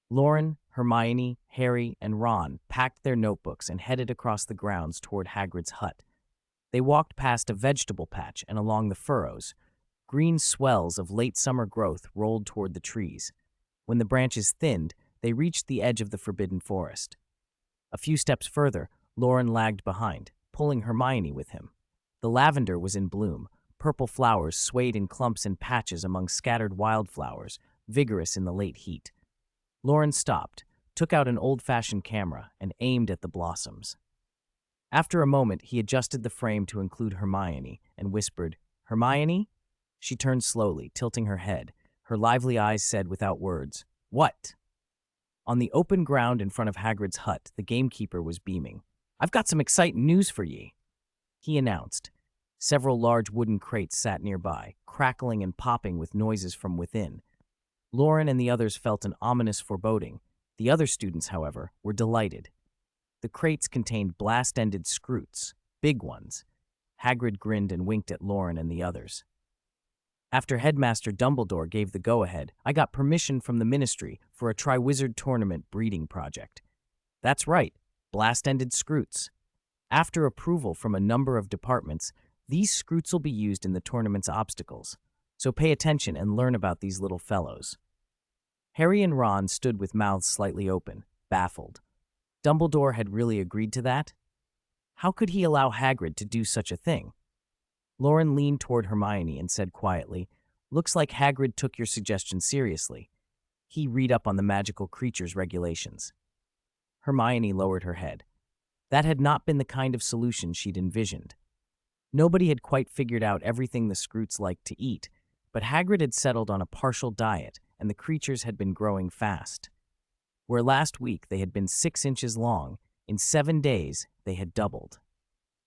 Loren, Hermione, Harry, and Ron packed their notebooks and headed across the grounds toward Hagrid's hut. They walked past a vegetable patch and along the furrows. Green swells of late summer growth rolled toward the trees. When the branches thinned, they reached the edge of the forbidden forest. A few steps further, Loren lagged behind, pulling Hermione with him. The lavender was in bloom. Purple flowers swayed in clumps and patches among scattered wildflowers, vigorous in the late heat. Loren stopped, took out an old-fashioned camera, and aimed at the blossoms. After a moment, he adjusted the frame to include Hermione and whispered, "Hermione?" She turned slowly, tilting her head. Her lively eyes said without words, "What?" On the open ground in front of Hagrid's hut, the gamekeeper was beaming. "I've got some exciting news for ye," he announced. Several large wooden crates sat nearby, crackling and popping with noises from within. Loren and the others felt an ominous foreboding. The other students, however, were delighted. The crates contained blast-ended scroots, big ones. Hagrid grinned and winked at Loren and the others. After Headmaster Dumbledore gave the go-ahead, I got permission from the Ministry for a Triwizard Tournament breeding project. That's right, blast-ended scroots. After approval from a number of departments, these scroots will be used in the tournament's obstacles. So pay attention and learn about these little fellows. Harry and Ron stood with mouths slightly open, baffled. Dumbledore had really agreed to that? How could he allow Hagrid to do such a thing? Loren leaned toward Hermione and said quietly, "Looks like Hagrid took your suggestion seriously. He read up on the magical creatures regulations." Hermione lowered her head. That had not been the kind of solution she'd envisioned. Nobody had quite figured out everything the Scroots liked to eat, but Hagrid had settled on a partial diet, and the creatures had been growing fast. Where last week they had been 6 inches long, in 7 days they had doubled.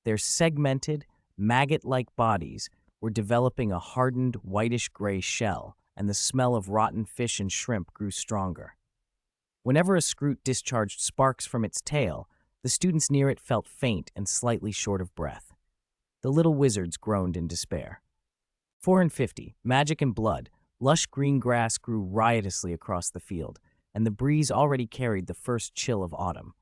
Their segmented, maggot-like bodies were developing a hardened, whitish-gray shell, and the smell of rotten fish and shrimp grew stronger. Whenever a Scroot discharged sparks from its tail, the students near it felt faint and slightly short of breath. The little wizards groaned in despair. 4 and 50, magic and blood, lush green grass grew riotously across the field, and the breeze already carried the first chill of autumn.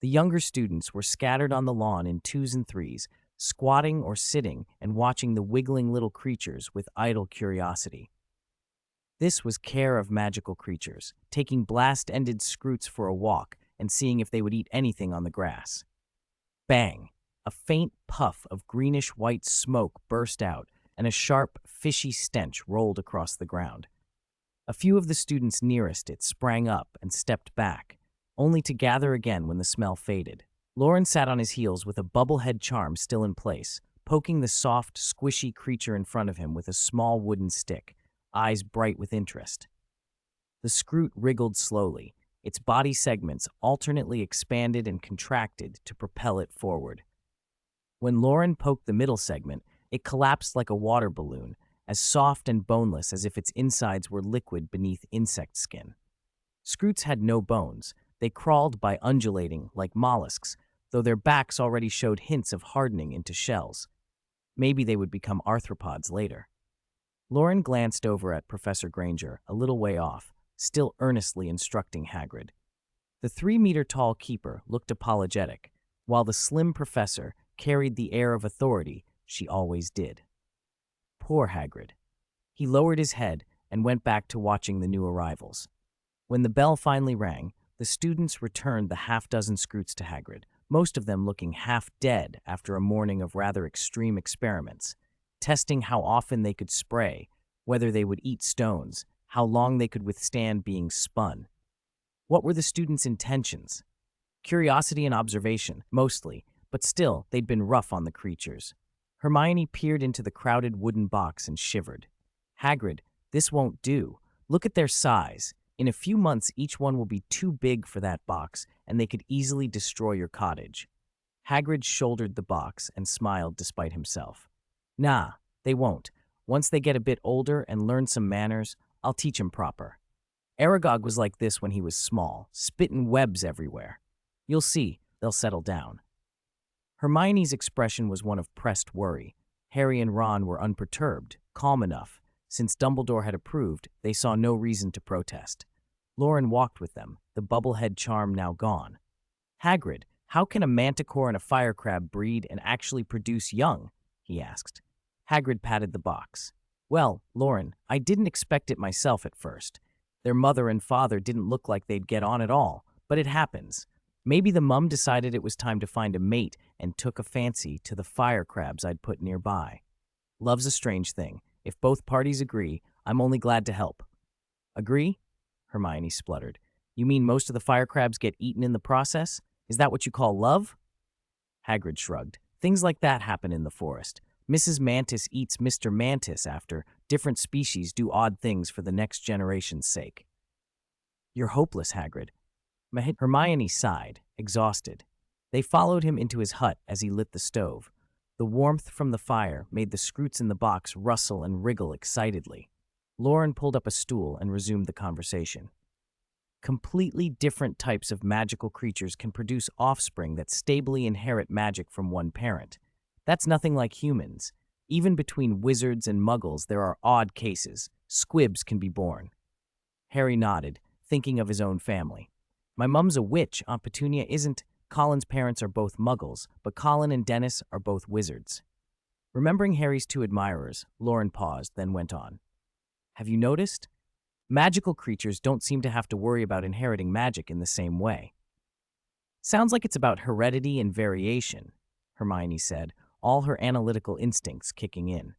The younger students were scattered on the lawn in 2s and 3s, squatting or sitting and watching the wiggling little creatures with idle curiosity. This was care of magical creatures, taking blast-ended Scroots for a walk and seeing if they would eat anything on the grass. Bang! A faint puff of greenish-white smoke burst out, and a sharp, fishy stench rolled across the ground. A few of the students nearest it sprang up and stepped back, only to gather again when the smell faded. Loren sat on his heels with a bubblehead charm still in place, poking the soft, squishy creature in front of him with a small wooden stick, eyes bright with interest. The Scroot wriggled slowly, its body segments alternately expanded and contracted to propel it forward. When Loren poked the middle segment, it collapsed like a water balloon, as soft and boneless as if its insides were liquid beneath insect skin. Scroots had no bones. They crawled by undulating like mollusks, though their backs already showed hints of hardening into shells. Maybe they would become arthropods later. Loren glanced over at Professor Granger, a little way off, still earnestly instructing Hagrid. The 3-meter-tall keeper looked apologetic, while the slim professor carried the air of authority she always did. Poor Hagrid. He lowered his head and went back to watching the new arrivals. When the bell finally rang, the students returned the half-dozen Scroots to Hagrid, most of them looking half dead after a morning of rather extreme experiments, testing how often they could spray, whether they would eat stones, how long they could withstand being spun. What were the students' intentions? Curiosity and observation, mostly, but still, they'd been rough on the creatures. Hermione peered into the crowded wooden box and shivered. "Hagrid, this won't do. Look at their size. In a few months, each one will be too big for that box, and they could easily destroy your cottage." Hagrid shouldered the box and smiled despite himself. "Nah, they won't. Once they get a bit older and learn some manners, I'll teach 'em proper. Aragog was like this when he was small, spittin' webs everywhere. You'll see, they'll settle down." Hermione's expression was one of pressed worry. Harry and Ron were unperturbed, calm enough. Since Dumbledore had approved, they saw no reason to protest. Loren walked with them, the bubblehead charm now gone. "Hagrid, how can a manticore and a firecrab breed and actually produce young?" he asked. Hagrid patted the box. "Well, Loren, I didn't expect it myself at first. Their mother and father didn't look like they'd get on at all, but it happens. Maybe the mum decided it was time to find a mate and took a fancy to the firecrabs I'd put nearby. Love's a strange thing. If both parties agree, I'm only glad to help." "Agree?" Hermione spluttered. "You mean most of the firecrabs get eaten in the process? Is that what you call love?" Hagrid shrugged. "Things like that happen in the forest. Mrs. Mantis eats Mr. Mantis after different species do odd things for the next generation's sake." "You're hopeless, Hagrid." Hermione sighed, exhausted. They followed him into his hut as he lit the stove. The warmth from the fire made the Scroots in the box rustle and wriggle excitedly. Loren pulled up a stool and resumed the conversation. "Completely different types of magical creatures can produce offspring that stably inherit magic from one parent. That's nothing like humans. Even between wizards and muggles, there are odd cases. Squibs can be born." Harry nodded, thinking of his own family. "My mum's a witch, Aunt Petunia isn't. Colin's parents are both muggles, but Colin and Dennis are both wizards." Remembering Harry's 2 admirers, Loren paused, then went on. "Have you noticed? Magical creatures don't seem to have to worry about inheriting magic in the same way." "Sounds like it's about heredity and variation," Hermione said, all her analytical instincts kicking in.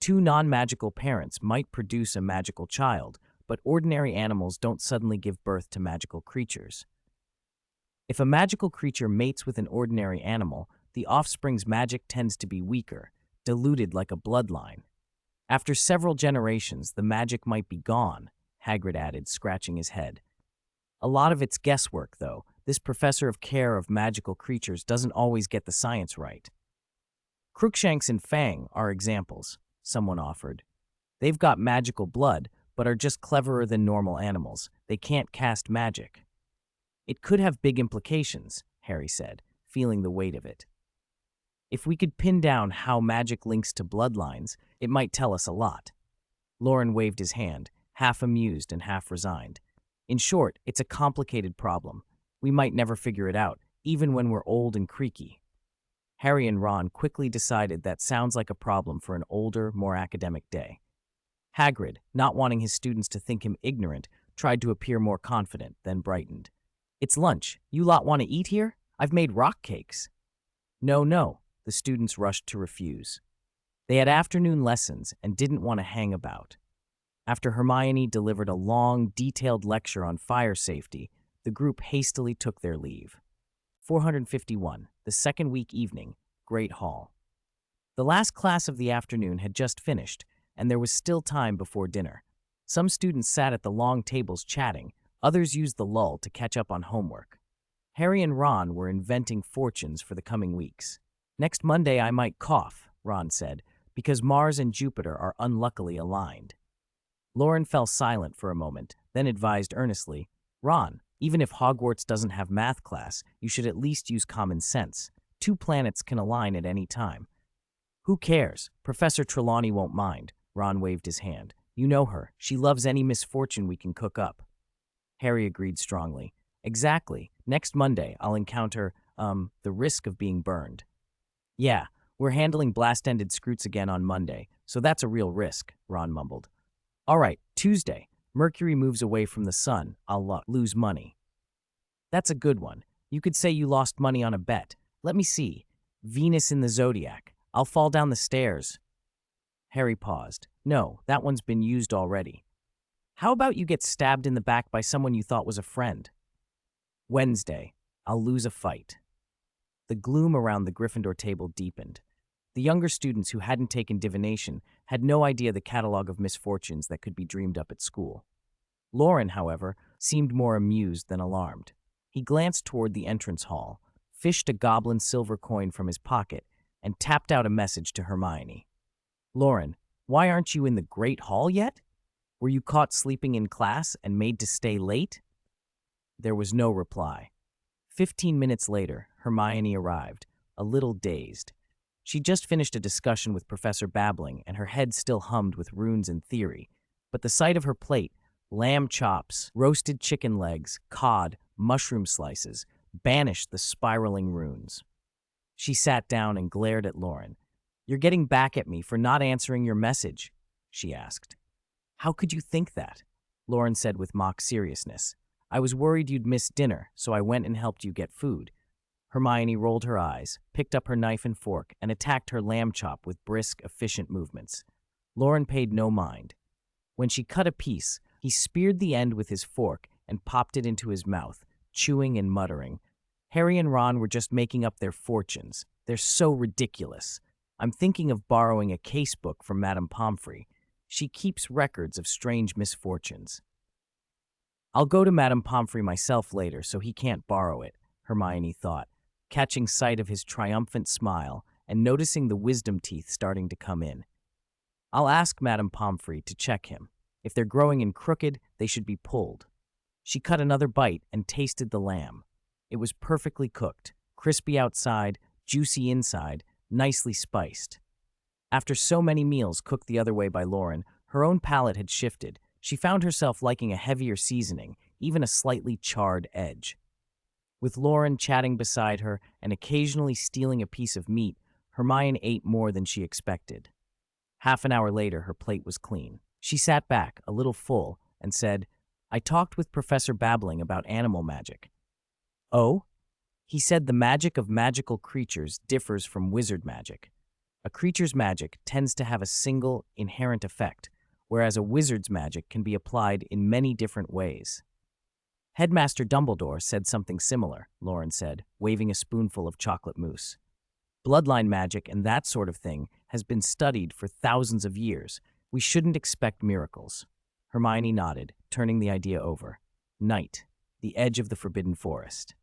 Two non-magical parents might produce a magical child, but ordinary animals don't suddenly give birth to magical creatures. If a magical creature mates with an ordinary animal, the offspring's magic tends to be weaker, diluted like a bloodline. After several generations, the magic might be gone, Hagrid added, scratching his head. A lot of it's guesswork, though. This professor of care of magical creatures doesn't always get the science right. Crookshanks and Fang are examples, someone offered. They've got magical blood, but are just cleverer than normal animals. They can't cast magic. It could have big implications, Harry said, feeling the weight of it. If we could pin down how magic links to bloodlines, it might tell us a lot. Loren waved his hand, half amused and half resigned. In short, it's a complicated problem. We might never figure it out, even when we're old and creaky. Harry and Ron quickly decided that sounds like a problem for an older, more academic day. Hagrid, not wanting his students to think him ignorant, tried to appear more confident, then brightened. "It's lunch. You lot want to eat here? I've made rock cakes." No, the students rushed to refuse. They had afternoon lessons and didn't want to hang about. After Hermione delivered a long, detailed lecture on fire safety, the group hastily took their leave. 451, the second week evening, Great Hall. The last class of the afternoon had just finished, and there was still time before dinner. Some students sat at the long tables chatting, others used the lull to catch up on homework. Harry and Ron were inventing fortunes for the coming weeks. "Next Monday I might cough," Ron said, "because Mars and Jupiter are unluckily aligned." Loren fell silent for a moment, then advised earnestly, "Ron, even if Hogwarts doesn't have math class, you should at least use common sense. 2 planets can align at any time." "Who cares? Professor Trelawney won't mind," Ron waved his hand. "You know her. She loves any misfortune we can cook up." Harry agreed strongly. "Exactly. Next Monday, I'll encounter, the risk of being burned." "Yeah, we're handling blast-ended scroots again on Monday, so that's a real risk," Ron mumbled. "All right, Tuesday. Mercury moves away from the sun. I'll lose money." "That's a good one. You could say you lost money on a bet. Let me see. Venus in the zodiac. I'll fall down the stairs." Harry paused. "No, that one's been used already. How about you get stabbed in the back by someone you thought was a friend?" "Wednesday. I'll lose a fight." The gloom around the Gryffindor table deepened. The younger students who hadn't taken divination had no idea the catalog of misfortunes that could be dreamed up at school. Loren, however, seemed more amused than alarmed. He glanced toward the entrance hall, fished a goblin silver coin from his pocket, and tapped out a message to Hermione. "Loren, why aren't you in the Great Hall yet? Were you caught sleeping in class and made to stay late?" There was no reply. 15 minutes later, Hermione arrived, a little dazed. She'd just finished a discussion with Professor Babbling, and her head still hummed with runes and theory. But the sight of her plate, lamb chops, roasted chicken legs, cod, mushroom slices, banished the spiraling runes. She sat down and glared at Loren. "You're getting back at me for not answering your message," she asked. "How could you think that?" Loren said with mock seriousness. "I was worried you'd miss dinner, so I went and helped you get food." Hermione rolled her eyes, picked up her knife and fork, and attacked her lamb chop with brisk, efficient movements. Loren paid no mind. When she cut a piece, he speared the end with his fork and popped it into his mouth, chewing and muttering. Harry and Ron were just making up their fortunes. They're so ridiculous. I'm thinking of borrowing a casebook from Madame Pomfrey. She keeps records of strange misfortunes. "I'll go to Madame Pomfrey myself later, so he can't borrow it," Hermione thought, catching sight of his triumphant smile and noticing the wisdom teeth starting to come in. "I'll ask Madame Pomfrey to check him. If they're growing in crooked, they should be pulled." She cut another bite and tasted the lamb. It was perfectly cooked, crispy outside, juicy inside, nicely spiced. After so many meals cooked the other way by Loren, her own palate had shifted. She found herself liking a heavier seasoning, even a slightly charred edge. With Loren chatting beside her and occasionally stealing a piece of meat, Hermione ate more than she expected. Half an hour later, her plate was clean. She sat back, a little full, and said, "I talked with Professor Babbling about animal magic." "Oh?" He said the magic of magical creatures differs from wizard magic. A creature's magic tends to have a single, inherent effect, whereas a wizard's magic can be applied in many different ways. Headmaster Dumbledore said something similar, Loren said, waving a spoonful of chocolate mousse. Bloodline magic and that sort of thing has been studied for thousands of years. We shouldn't expect miracles. Hermione nodded, turning the idea over. Night, the edge of the Forbidden Forest.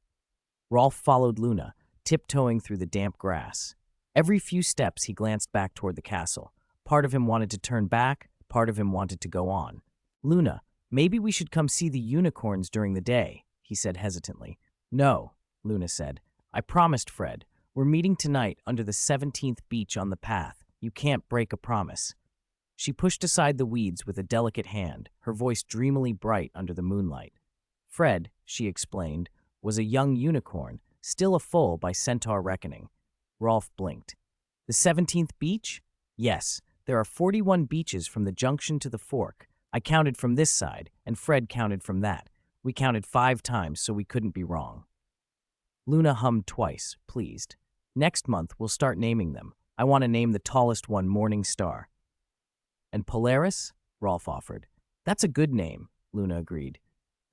Rolf followed Luna, tiptoeing through the damp grass. Every few steps he glanced back toward the castle. Part of him wanted to turn back, part of him wanted to go on. Luna, maybe we should come see the unicorns during the day, he said hesitantly. No, Luna said. I promised Fred. We're meeting tonight under the 17th beech on the path. You can't break a promise. She pushed aside the weeds with a delicate hand, her voice dreamily bright under the moonlight. Fred, she explained, was a young unicorn, still a foal by centaur reckoning. Rolf blinked. The 17th beech? Yes, there are 41 beeches from the junction to the fork. I counted from this side, and Fred counted from that. We counted 5 times, so we couldn't be wrong. Luna hummed twice, pleased. Next month, we'll start naming them. I want to name the tallest one Morning Star. And Polaris? Rolf offered. That's a good name, Luna agreed.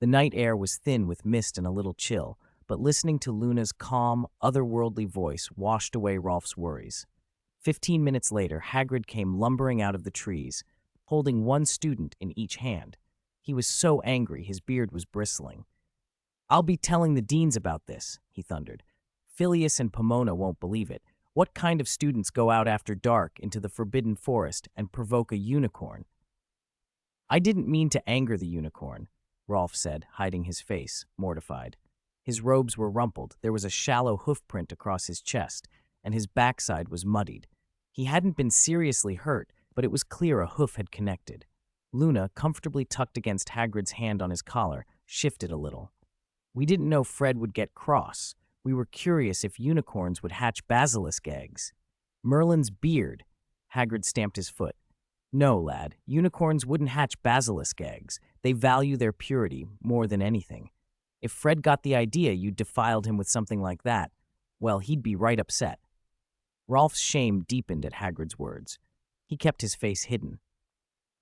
The night air was thin with mist and a little chill, but listening to Luna's calm, otherworldly voice washed away Rolf's worries. 15 minutes later, Hagrid came lumbering out of the trees, holding one student in each hand. He was so angry his beard was bristling. I'll be telling the deans about this, he thundered. Phileas and Pomona won't believe it. What kind of students go out after dark into the Forbidden Forest and provoke a unicorn? I didn't mean to anger the unicorn, Rolf said, hiding his face, mortified. His robes were rumpled, there was a shallow hoofprint across his chest, and his backside was muddied. He hadn't been seriously hurt, but it was clear a hoof had connected. Luna, comfortably tucked against Hagrid's hand on his collar, shifted a little. We didn't know Fred would get cross. We were curious if unicorns would hatch basilisk eggs. Merlin's beard. Hagrid stamped his foot. No, lad, unicorns wouldn't hatch basilisk eggs. They value their purity more than anything. If Fred got the idea you'd defiled him with something like that, well, he'd be right upset. Rolf's shame deepened at Hagrid's words. He kept his face hidden.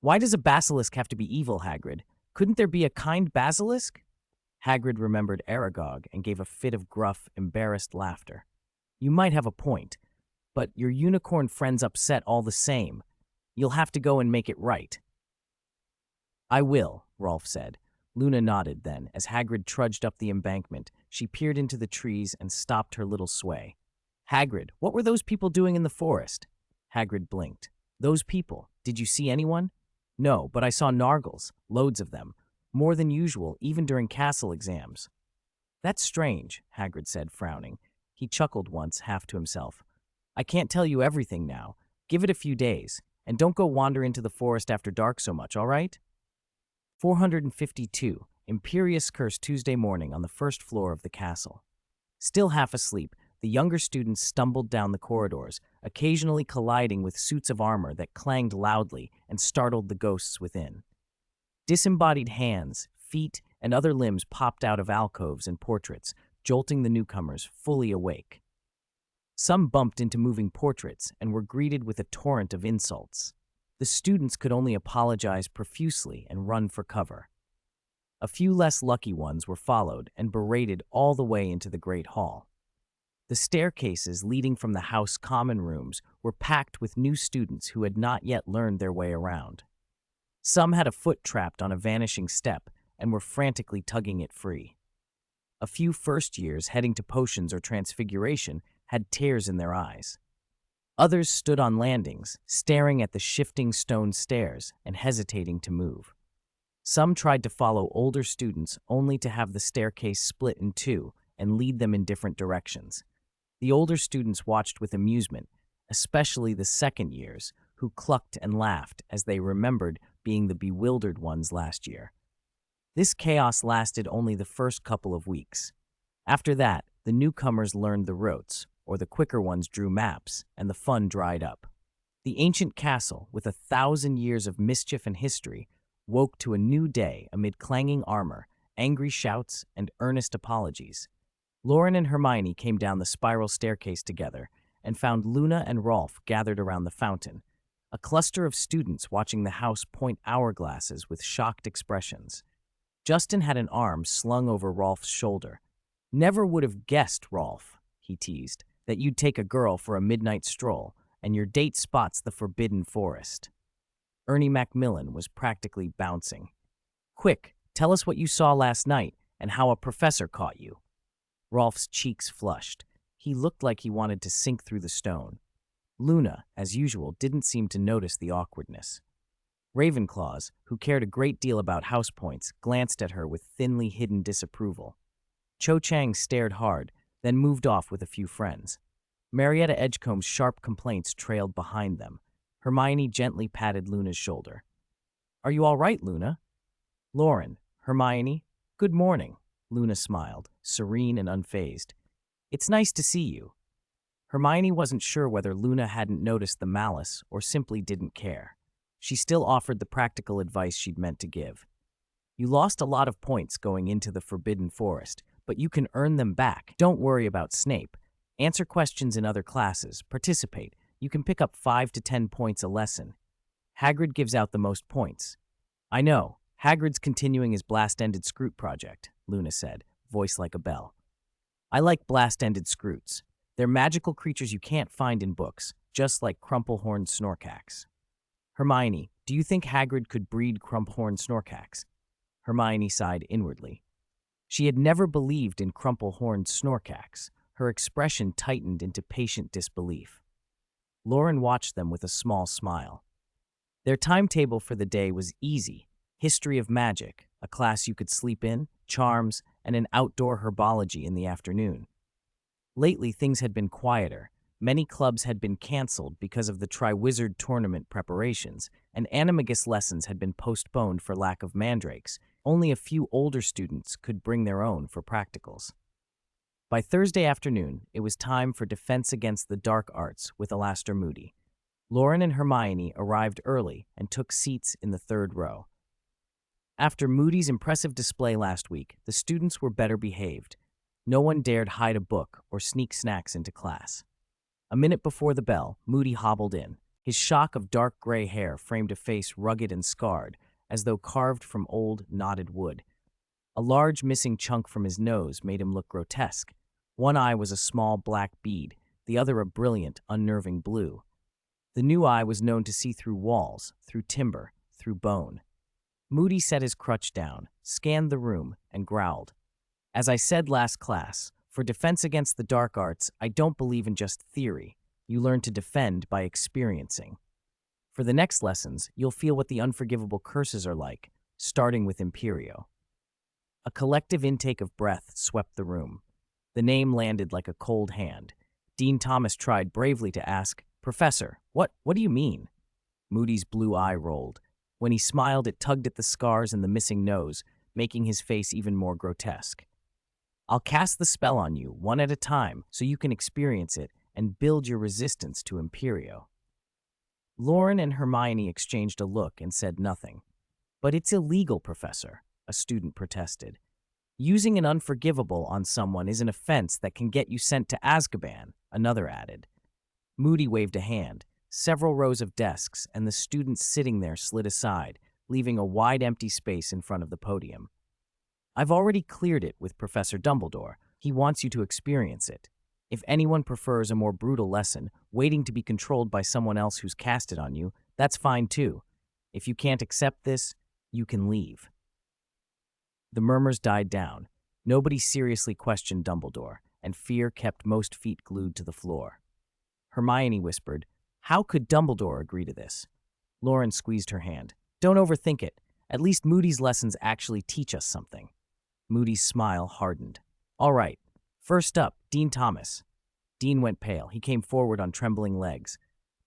Why does a basilisk have to be evil, Hagrid? Couldn't there be a kind basilisk? Hagrid remembered Aragog and gave a fit of gruff, embarrassed laughter. You might have a point, but your unicorn friend's upset all the same. You'll have to go and make it right. I will, Rolf said. Luna nodded then. As Hagrid trudged up the embankment, she peered into the trees and stopped her little sway. Hagrid, what were those people doing in the forest? Hagrid blinked. Those people? Did you see anyone? No, but I saw Nargles, loads of them. More than usual, even during castle exams. That's strange, Hagrid said, frowning. He chuckled once, half to himself. I can't tell you everything now. Give it a few days, and don't go wander into the forest after dark so much, all right? 452, Imperious Curse Tuesday morning on the first floor of the castle. Still half asleep, the younger students stumbled down the corridors, occasionally colliding with suits of armor that clanged loudly and startled the ghosts within. Disembodied hands, feet, and other limbs popped out of alcoves and portraits, jolting the newcomers fully awake. Some bumped into moving portraits and were greeted with a torrent of insults. The students could only apologize profusely and run for cover. A few less lucky ones were followed and berated all the way into the Great Hall. The staircases leading from the house common rooms were packed with new students who had not yet learned their way around. Some had a foot trapped on a vanishing step and were frantically tugging it free. A few first years heading to potions or transfiguration had tears in their eyes. Others stood on landings, staring at the shifting stone stairs and hesitating to move. Some tried to follow older students only to have the staircase split in two and lead them in different directions. The older students watched with amusement, especially the second years, who clucked and laughed as they remembered being the bewildered ones last year. This chaos lasted only the first couple of weeks. After that, the newcomers learned the routes, or the quicker ones drew maps, and the fun dried up. The ancient castle, with 1,000 years of mischief and history, woke to a new day amid clanging armor, angry shouts, and earnest apologies. Loren and Hermione came down the spiral staircase together and found Luna and Rolf gathered around the fountain, a cluster of students watching the house point hourglasses with shocked expressions. Justin had an arm slung over Rolf's shoulder. "Never would have guessed, Rolf," he teased, "that you'd take a girl for a midnight stroll, and your date spots the forbidden forest." Ernie Macmillan was practically bouncing. "Quick, tell us what you saw last night and how a professor caught you." Rolf's cheeks flushed. He looked like he wanted to sink through the stone. Luna, as usual, didn't seem to notice the awkwardness. Ravenclaws, who cared a great deal about house points, glanced at her with thinly hidden disapproval. Cho Chang stared hard, then moved off with a few friends. Marietta Edgecomb's sharp complaints trailed behind them. Hermione gently patted Luna's shoulder. "Are you all right, Luna?" "Loren, Hermione, good morning." Luna smiled, serene and unfazed. "It's nice to see you." Hermione wasn't sure whether Luna hadn't noticed the malice or simply didn't care. She still offered the practical advice she'd meant to give. "You lost a lot of points going into the Forbidden Forest, but you can earn them back. Don't worry about Snape. Answer questions in other classes. Participate. You can pick up 5 to 10 points a lesson. Hagrid gives out the most points." "I know. Hagrid's continuing his Blast-Ended Scroot project," Luna said, voice like a bell. "I like Blast-Ended Scroots. They're magical creatures you can't find in books, just like Crumplehorn Snorkax." "Hermione, do you think Hagrid could breed Crumplehorn Snorkax?" Hermione sighed inwardly. She had never believed in Crumplehorn Snorkax. Her expression tightened into patient disbelief. Loren watched them with a small smile. Their timetable for the day was easy: history of magic, a class you could sleep in, charms, and an outdoor herbology in the afternoon. Lately, things had been quieter. Many clubs had been canceled because of the Triwizard Tournament preparations, and animagus lessons had been postponed for lack of mandrakes. Only a few older students could bring their own for practicals. By Thursday afternoon, it was time for Defense Against the Dark Arts with Alastair Moody. Loren and Hermione arrived early and took seats in the third row. After Moody's impressive display last week, the students were better behaved. No one dared hide a book or sneak snacks into class. A minute before the bell, Moody hobbled in. His shock of dark gray hair framed a face rugged and scarred, as though carved from old, knotted wood. A large missing chunk from his nose made him look grotesque. One eye was a small black bead, the other a brilliant, unnerving blue. The new eye was known to see through walls, through timber, through bone. Moody set his crutch down, scanned the room, and growled. "As I said last class, for Defense Against the Dark Arts, I don't believe in just theory. You learn to defend by experiencing. For the next lessons, you'll feel what the unforgivable curses are like, starting with Imperio." A collective intake of breath swept the room. The name landed like a cold hand. Dean Thomas tried bravely to ask, "Professor, what do you mean?" Moody's blue eye rolled. When he smiled, it tugged at the scars and the missing nose, making his face even more grotesque. "I'll cast the spell on you, one at a time, so you can experience it and build your resistance to Imperio." Loren and Hermione exchanged a look and said nothing. "But it's illegal, Professor," a student protested. "Using an unforgivable on someone is an offense that can get you sent to Azkaban," another added. Moody waved a hand. Several rows of desks and the students sitting there slid aside, leaving a wide empty space in front of the podium. "I've already cleared it with Professor Dumbledore. He wants you to experience it. If anyone prefers a more brutal lesson, waiting to be controlled by someone else who's cast it on you, that's fine too. If you can't accept this, you can leave." The murmurs died down. Nobody seriously questioned Dumbledore, and fear kept most feet glued to the floor. Hermione whispered, "How could Dumbledore agree to this?" Loren squeezed her hand. "Don't overthink it. At least Moody's lessons actually teach us something." Moody's smile hardened. "All right. First up, Dean Thomas." Dean went pale. He came forward on trembling legs.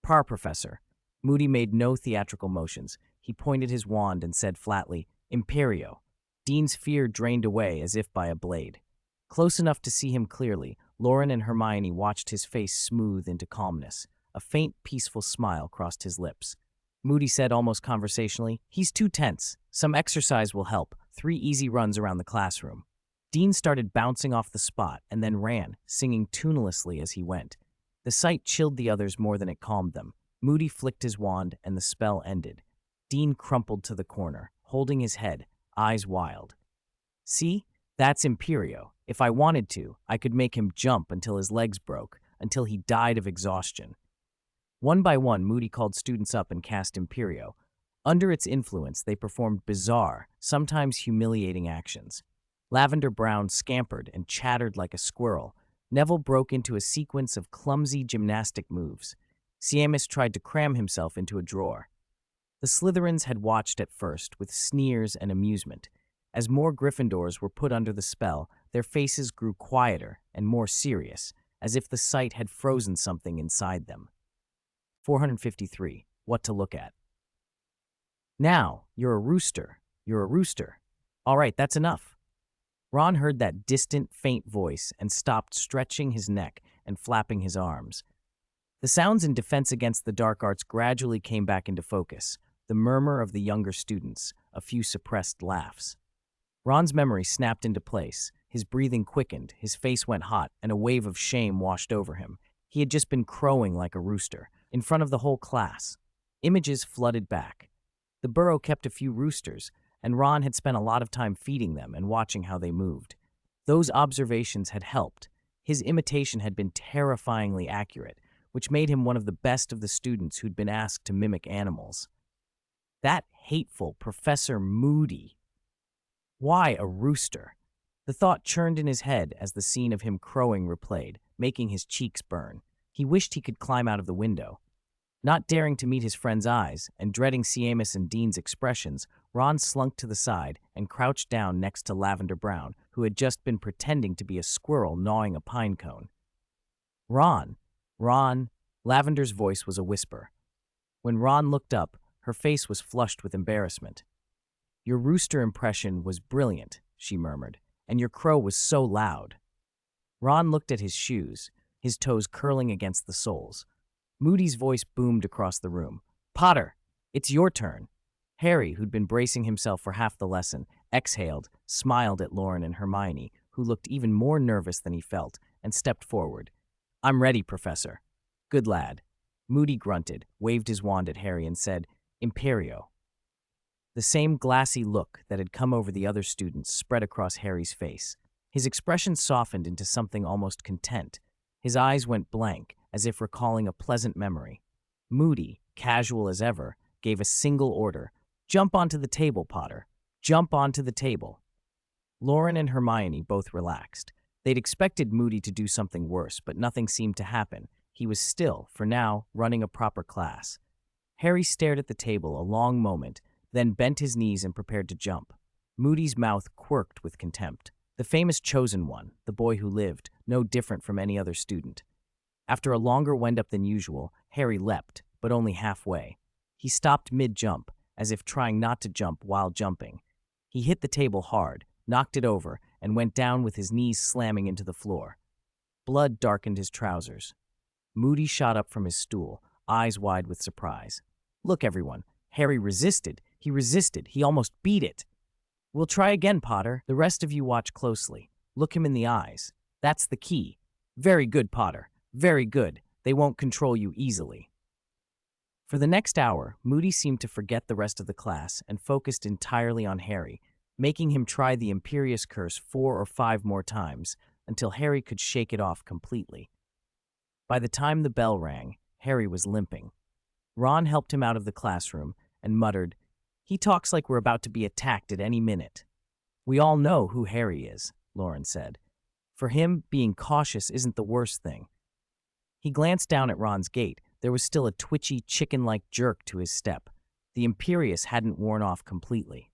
Professor." Moody made no theatrical motions. He pointed his wand and said flatly, "Imperio." Dean's fear drained away as if by a blade. Close enough to see him clearly, Loren and Hermione watched his face smooth into calmness. A faint, peaceful smile crossed his lips. Moody said almost conversationally, "He's too tense. Some exercise will help. 3 easy runs around the classroom." Dean started bouncing off the spot and then ran, singing tunelessly as he went. The sight chilled the others more than it calmed them. Moody flicked his wand and the spell ended. Dean crumpled to the corner, holding his head, eyes wild. See? That's Imperio. If I wanted to, I could make him jump until his legs broke, until he died of exhaustion. One by one, Moody called students up and cast Imperio. Under its influence, they performed bizarre, sometimes humiliating actions. Lavender Brown scampered and chattered like a squirrel. Neville broke into a sequence of clumsy gymnastic moves. Seamus tried to cram himself into a drawer. The Slytherins had watched at first with sneers and amusement. As more Gryffindors were put under the spell, their faces grew quieter and more serious, as if the sight had frozen something inside them. 453. What to look at. Now, you're a rooster. You're a rooster. All right, that's enough. Ron heard that distant, faint voice and stopped stretching his neck and flapping his arms. The sounds in Defense Against the Dark Arts gradually came back into focus, the murmur of the younger students, a few suppressed laughs. Ron's memory snapped into place. His breathing quickened, his face went hot, and a wave of shame washed over him. He had just been crowing like a rooster, in front of the whole class. Images flooded back. The burrow kept a few roosters, and Ron had spent a lot of time feeding them and watching how they moved. Those observations had helped. His imitation had been terrifyingly accurate, which made him one of the best of the students who'd been asked to mimic animals. That hateful Professor Moody. Why a rooster? The thought churned in his head as the scene of him crowing replayed, making his cheeks burn. He wished he could climb out of the window. Not daring to meet his friend's eyes, and dreading Seamus and Dean's expressions, Ron slunk to the side and crouched down next to Lavender Brown, who had just been pretending to be a squirrel gnawing a pine cone. Ron! Ron! Lavender's voice was a whisper. When Ron looked up, her face was flushed with embarrassment. Your rooster impression was brilliant, she murmured, and your crow was so loud. Ron looked at his shoes, his toes curling against the soles. Moody's voice boomed across the room. Potter, it's your turn. Harry, who'd been bracing himself for half the lesson, exhaled, smiled at Loren and Hermione, who looked even more nervous than he felt, and stepped forward. I'm ready, Professor. Good lad. Moody grunted, waved his wand at Harry, and said, Imperio. The same glassy look that had come over the other students spread across Harry's face. His expression softened into something almost content. His eyes went blank, as if recalling a pleasant memory. Moody, casual as ever, gave a single order. Jump onto the table, Potter. Jump onto the table. Loren and Hermione both relaxed. They'd expected Moody to do something worse, but nothing seemed to happen. He was still, for now, running a proper class. Harry stared at the table a long moment, then bent his knees and prepared to jump. Moody's mouth quirked with contempt. The famous chosen one, the boy who lived, no different from any other student. After a longer wind-up than usual, Harry leapt, but only halfway. He stopped mid-jump, as if trying not to jump while jumping. He hit the table hard, knocked it over, and went down with his knees slamming into the floor. Blood darkened his trousers. Moody shot up from his stool, eyes wide with surprise. Look, everyone. Harry resisted. He resisted. He almost beat it. We'll try again, Potter. The rest of you watch closely. Look him in the eyes. That's the key. Very good, Potter. Very good. They won't control you easily. For the next hour, Moody seemed to forget the rest of the class and focused entirely on Harry, making him try the Imperious Curse 4 or 5 more times until Harry could shake it off completely. By the time the bell rang, Harry was limping. Ron helped him out of the classroom and muttered, He talks like we're about to be attacked at any minute. We all know who Harry is, Loren said. For him, being cautious isn't the worst thing. He glanced down at Ron's gait. There was still a twitchy, chicken-like jerk to his step. The Imperious hadn't worn off completely.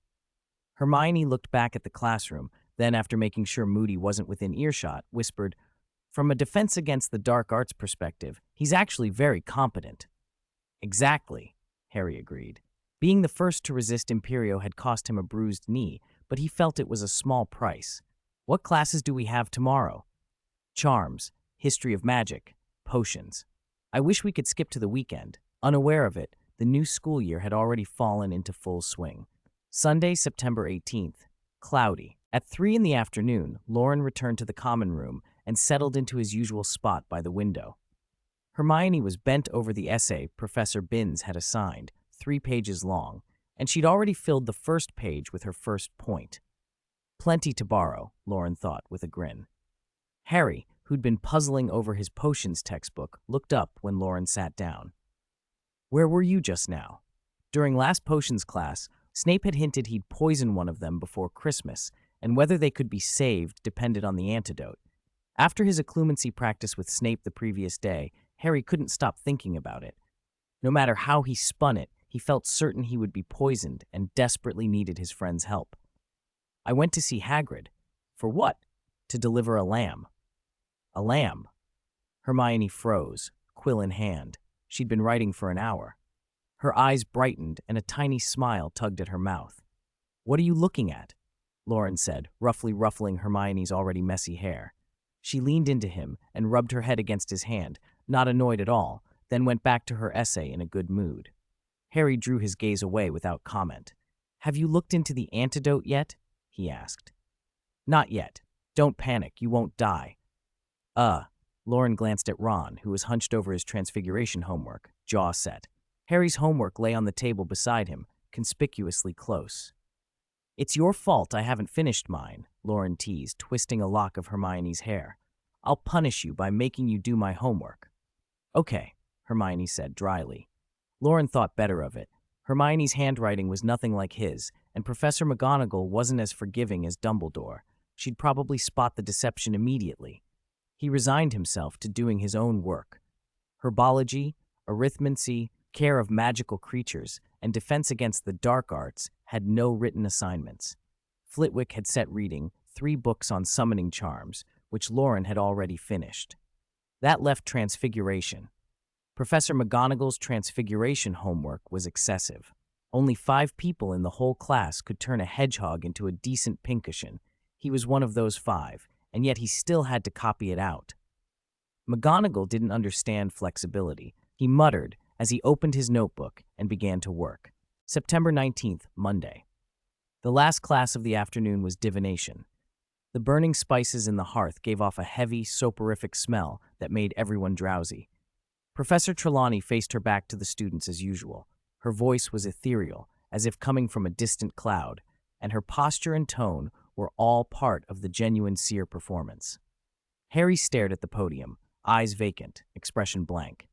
Hermione looked back at the classroom, then, after making sure Moody wasn't within earshot, whispered, From a Defense Against the Dark Arts perspective, he's actually very competent. Exactly, Harry agreed. Being the first to resist Imperio had cost him a bruised knee, but he felt it was a small price. What classes do we have tomorrow? Charms, History of Magic, Potions. I wish we could skip to the weekend. Unaware of it, the new school year had already fallen into full swing. Sunday, September 18th. Cloudy. At 3 in the afternoon, Loren returned to the common room and settled into his usual spot by the window. Hermione was bent over the essay Professor Binns had assigned, 3 pages long, and she'd already filled the first page with her first point. Plenty to borrow, Loren thought with a grin. Harry, who'd been puzzling over his potions textbook, looked up when Loren sat down. "Where were you just now?" During last potions class, Snape had hinted he'd poison one of them before Christmas, and whether they could be saved depended on the antidote. After his occlumency practice with Snape the previous day, Harry couldn't stop thinking about it. No matter how he spun it, he felt certain he would be poisoned and desperately needed his friend's help. "I went to see Hagrid." "For what?" "To deliver a lamb." "A lamb?" Hermione froze, quill in hand. She'd been writing for an hour. Her eyes brightened and a tiny smile tugged at her mouth. "What are you looking at?" Loren said, roughly ruffling Hermione's already messy hair. She leaned into him and rubbed her head against his hand, not annoyed at all, then went back to her essay in a good mood. Harry drew his gaze away without comment. "Have you looked into the antidote yet?" he asked. "Not yet. Don't panic, you won't die." Loren glanced at Ron, who was hunched over his Transfiguration homework, jaw set. Harry's homework lay on the table beside him, conspicuously close. "It's your fault I haven't finished mine," Loren teased, twisting a lock of Hermione's hair. "I'll punish you by making you do my homework." "Okay," Hermione said dryly. Loren thought better of it. Hermione's handwriting was nothing like his, and Professor McGonagall wasn't as forgiving as Dumbledore. She'd probably spot the deception immediately. He resigned himself to doing his own work. Herbology, arithmancy, care of magical creatures, and defense against the dark arts had no written assignments. Flitwick had set reading 3 books on summoning charms, which Loren had already finished. That left Transfiguration. Professor McGonagall's Transfiguration homework was excessive. Only 5 people in the whole class could turn a hedgehog into a decent pincushion. He was one of those 5, and yet he still had to copy it out. McGonagall didn't understand flexibility. He muttered as he opened his notebook and began to work. September 19th, Monday. The last class of the afternoon was divination. The burning spices in the hearth gave off a heavy, soporific smell that made everyone drowsy. Professor Trelawney faced her back to the students as usual. Her voice was ethereal, as if coming from a distant cloud, and her posture and tone were all part of the genuine seer performance. Harry stared at the podium, eyes vacant, expression blank.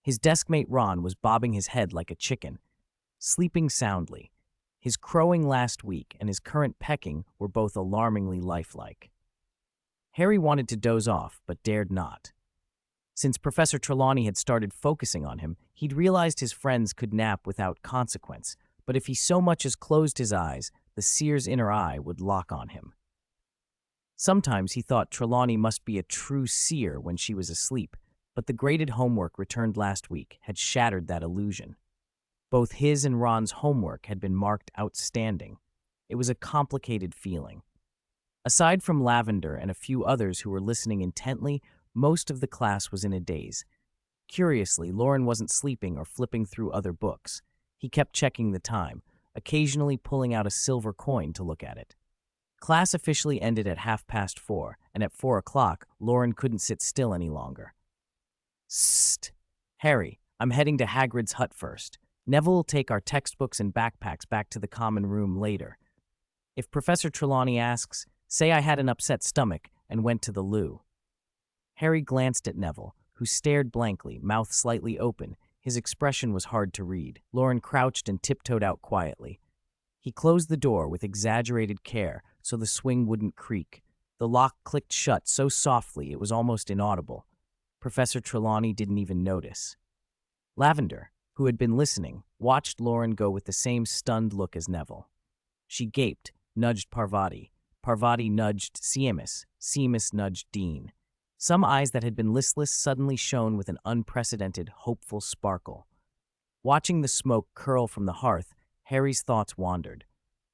His deskmate Ron was bobbing his head like a chicken, sleeping soundly. His crowing last week and his current pecking were both alarmingly lifelike. Harry wanted to doze off, but dared not. Since Professor Trelawney had started focusing on him, he'd realized his friends could nap without consequence, but if he so much as closed his eyes, the seer's inner eye would lock on him. Sometimes he thought Trelawney must be a true seer when she was asleep, but the graded homework returned last week had shattered that illusion. Both his and Ron's homework had been marked outstanding. It was a complicated feeling. Aside from Lavender and a few others who were listening intently, most of the class was in a daze. Curiously, Loren wasn't sleeping or flipping through other books. He kept checking the time, occasionally pulling out a silver coin to look at it. Class officially ended at 4:30, and at 4 o'clock, Loren couldn't sit still any longer. "Sst! Harry, I'm heading to Hagrid's hut first. Neville will take our textbooks and backpacks back to the common room later. If Professor Trelawney asks, say I had an upset stomach and went to the loo." Harry glanced at Neville, who stared blankly, mouth slightly open. His expression was hard to read. Loren crouched and tiptoed out quietly. He closed the door with exaggerated care so the swing wouldn't creak. The lock clicked shut so softly it was almost inaudible. Professor Trelawney didn't even notice. Lavender, who had been listening, watched Loren go with the same stunned look as Neville. She gaped, nudged Parvati. Parvati nudged Seamus. Seamus nudged Dean. Some eyes that had been listless suddenly shone with an unprecedented, hopeful sparkle. Watching the smoke curl from the hearth, Harry's thoughts wandered.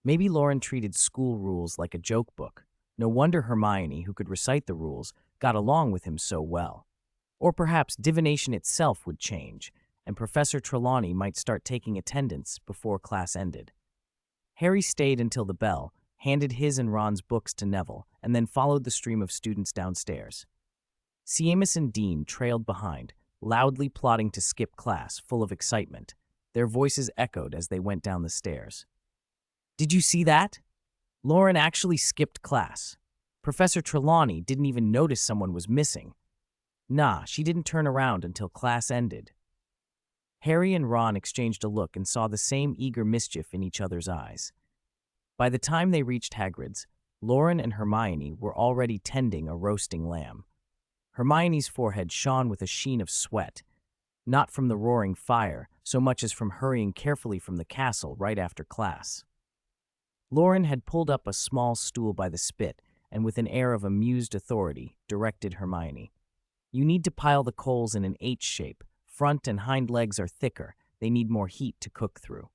Maybe Loren treated school rules like a joke book. No wonder Hermione, who could recite the rules, got along with him so well. Or perhaps divination itself would change, and Professor Trelawney might start taking attendance before class ended. Harry stayed until the bell, handed his and Ron's books to Neville, and then followed the stream of students downstairs. Seamus and Dean trailed behind, loudly plotting to skip class, full of excitement. Their voices echoed as they went down the stairs. "Did you see that? Loren actually skipped class. Professor Trelawney didn't even notice someone was missing. Nah, she didn't turn around until class ended." Harry and Ron exchanged a look and saw the same eager mischief in each other's eyes. By the time they reached Hagrid's, Loren and Hermione were already tending a roasting lamb. Hermione's forehead shone with a sheen of sweat, not from the roaring fire so much as from hurrying carefully from the castle right after class. Loren had pulled up a small stool by the spit and with an air of amused authority directed Hermione. "You need to pile the coals in an H shape. Front and hind legs are thicker. They need more heat to cook through.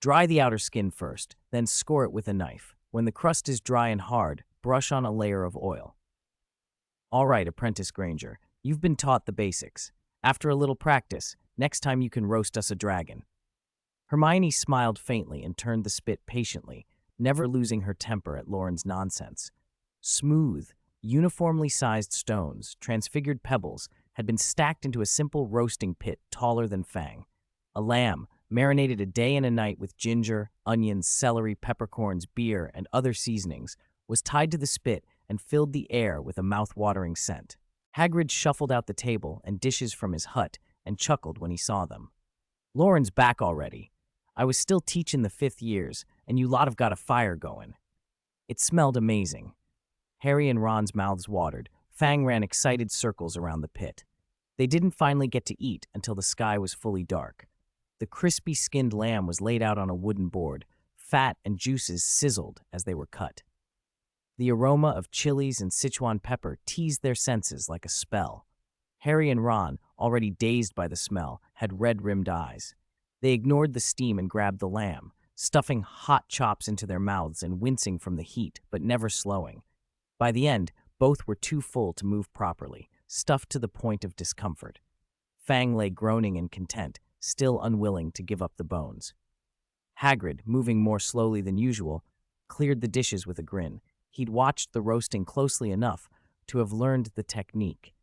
Dry the outer skin first, then score it with a knife. When the crust is dry and hard, brush on a layer of oil." "All right, Apprentice Granger, you've been taught the basics. After a little practice, next time you can roast us a dragon." Hermione smiled faintly and turned the spit patiently, never losing her temper at Loren's nonsense. Smooth, uniformly sized stones, transfigured pebbles, had been stacked into a simple roasting pit taller than Fang. A lamb, marinated a day and a night with ginger, onions, celery, peppercorns, beer, and other seasonings, was tied to the spit and filled the air with a mouth-watering scent. Hagrid shuffled out the table and dishes from his hut and chuckled when he saw them. "Loren's back already. I was still teaching the 5th years, and you lot have got a fire going." It smelled amazing. Harry and Ron's mouths watered. Fang ran excited circles around the pit. They didn't finally get to eat until the sky was fully dark. The crispy skinned lamb was laid out on a wooden board. Fat and juices sizzled as they were cut. The aroma of chilies and Sichuan pepper teased their senses like a spell. Harry and Ron, already dazed by the smell, had red-rimmed eyes. They ignored the steam and grabbed the lamb, stuffing hot chops into their mouths and wincing from the heat, but never slowing. By the end, both were too full to move properly, stuffed to the point of discomfort. Fang lay groaning in content, still unwilling to give up the bones. Hagrid, moving more slowly than usual, cleared the dishes with a grin. He'd watched the roasting closely enough to have learned the technique.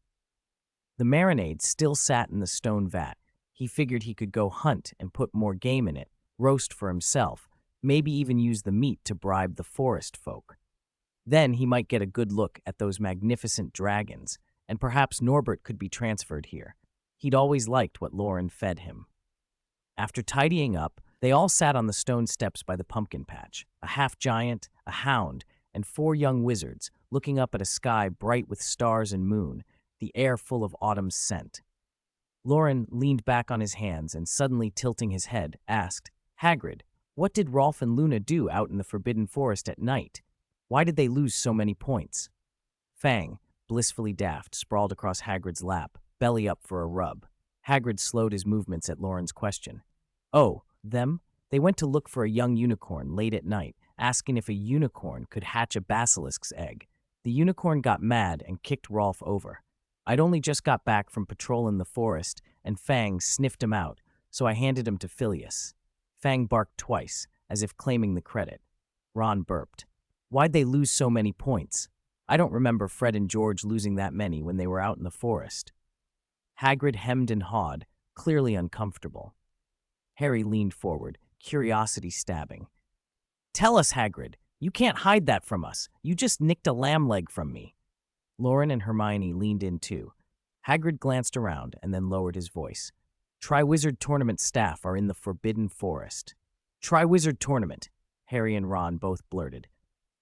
The marinade still sat in the stone vat. He figured he could go hunt and put more game in it, roast for himself, maybe even use the meat to bribe the forest folk. Then he might get a good look at those magnificent dragons, and perhaps Norbert could be transferred here. He'd always liked what Loren fed him. After tidying up, they all sat on the stone steps by the pumpkin patch, a half-giant, a hound, and 4 young wizards, looking up at a sky bright with stars and moon, the air full of autumn's scent. Loren leaned back on his hands and, suddenly tilting his head, asked, "Hagrid, what did Rolf and Luna do out in the Forbidden Forest at night? Why did they lose so many points?" Fang, blissfully daft, sprawled across Hagrid's lap, belly up for a rub. Hagrid slowed his movements at Loren's question. "Oh, them? They went to look for a young unicorn late at night, asking if a unicorn could hatch a basilisk's egg. The unicorn got mad and kicked Rolf over. I'd only just got back from patrolling the forest, and Fang sniffed him out, so I handed him to Phileas." Fang barked twice, as if claiming the credit. Ron burped. "Why'd they lose so many points? I don't remember Fred and George losing that many when they were out in the forest." Hagrid hemmed and hawed, clearly uncomfortable. Harry leaned forward, curiosity stabbing. "Tell us, Hagrid. You can't hide that from us. You just nicked a lamb leg from me." Loren and Hermione leaned in too. Hagrid glanced around and then lowered his voice. "Triwizard Tournament staff are in the Forbidden Forest." "Triwizard Tournament," Harry and Ron both blurted.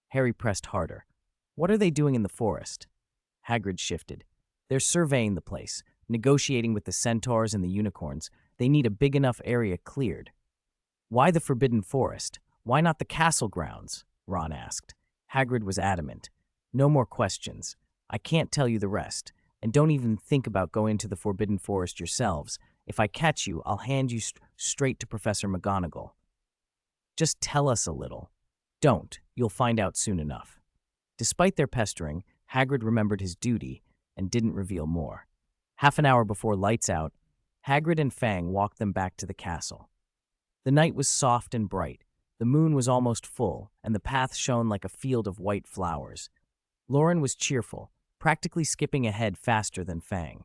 Harry pressed harder. "What are they doing in the forest?" Hagrid shifted. "They're surveying the place, negotiating with the centaurs and the unicorns. They need a big enough area cleared." "Why the Forbidden Forest? Why not the castle grounds?" Ron asked. Hagrid was adamant. "No more questions. I can't tell you the rest, and don't even think about going to the Forbidden Forest yourselves. If I catch you, I'll hand you straight to Professor McGonagall. Just tell us a little." "Don't. You'll find out soon enough." Despite their pestering, Hagrid remembered his duty and didn't reveal more. Half an hour before lights out, Hagrid and Fang walked them back to the castle. The night was soft and bright. The moon was almost full, and the path shone like a field of white flowers. Loren was cheerful, practically skipping ahead faster than Fang.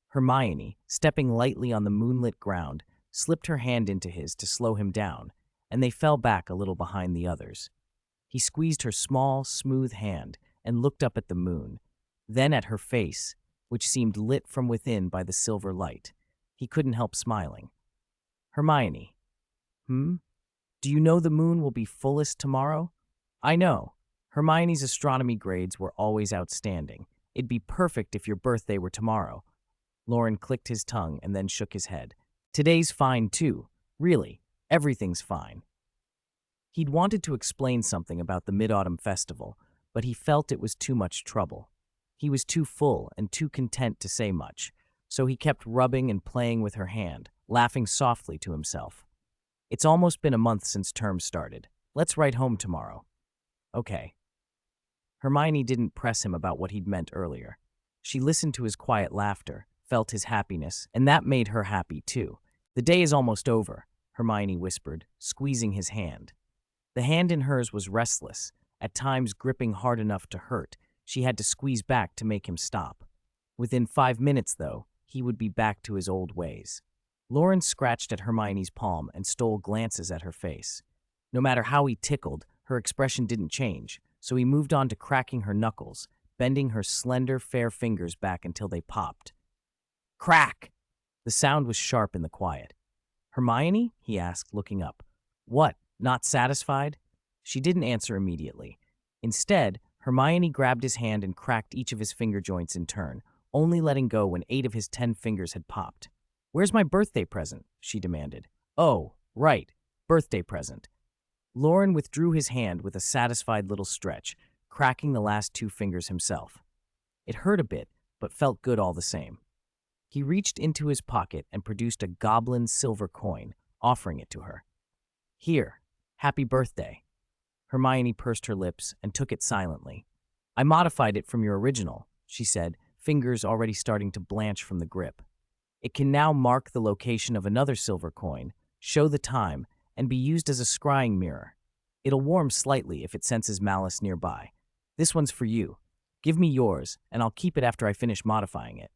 Hermione, stepping lightly on the moonlit ground, slipped her hand into his to slow him down, and they fell back a little behind the others. He squeezed her small, smooth hand and looked up at the moon, then at her face, which seemed lit from within by the silver light. He couldn't help smiling. Hermione, do you know the moon will be fullest tomorrow? I know. Hermione's astronomy grades were always outstanding. It'd be perfect if your birthday were tomorrow. Loren clicked his tongue and then shook his head. Today's fine too. Really, everything's fine. He'd wanted to explain something about the Mid-Autumn Festival, but he felt it was too much trouble. He was too full and too content to say much, so he kept rubbing and playing with her hand, laughing softly to himself. It's almost been a month since term started. Let's write home tomorrow. Okay. Hermione didn't press him about what he'd meant earlier. She listened to his quiet laughter, felt his happiness, and that made her happy too. The day is almost over, Hermione whispered, squeezing his hand. The hand in hers was restless, at times gripping hard enough to hurt. She had to squeeze back to make him stop. Within 5 minutes, though, he would be back to his old ways. Loren scratched at Hermione's palm and stole glances at her face. No matter how he tickled, her expression didn't change, so he moved on to cracking her knuckles, bending her slender, fair fingers back until they popped. Crack! The sound was sharp in the quiet. Hermione? He asked, looking up. What? Not satisfied? She didn't answer immediately. Instead, Hermione grabbed his hand and cracked each of his finger joints in turn, only letting go when 8 of his 10 fingers had popped. Where's my birthday present? She demanded. Oh, right, birthday present. Loren withdrew his hand with a satisfied little stretch, cracking the last 2 fingers himself. It hurt a bit, but felt good all the same. He reached into his pocket and produced a goblin silver coin, offering it to her. Here, happy birthday. Hermione pursed her lips and took it silently. I modified it from your original, she said, fingers already starting to blanch from the grip. It can now mark the location of another silver coin, show the time, and be used as a scrying mirror. It'll warm slightly if it senses malice nearby. This one's for you. Give me yours, and I'll keep it after I finish modifying it.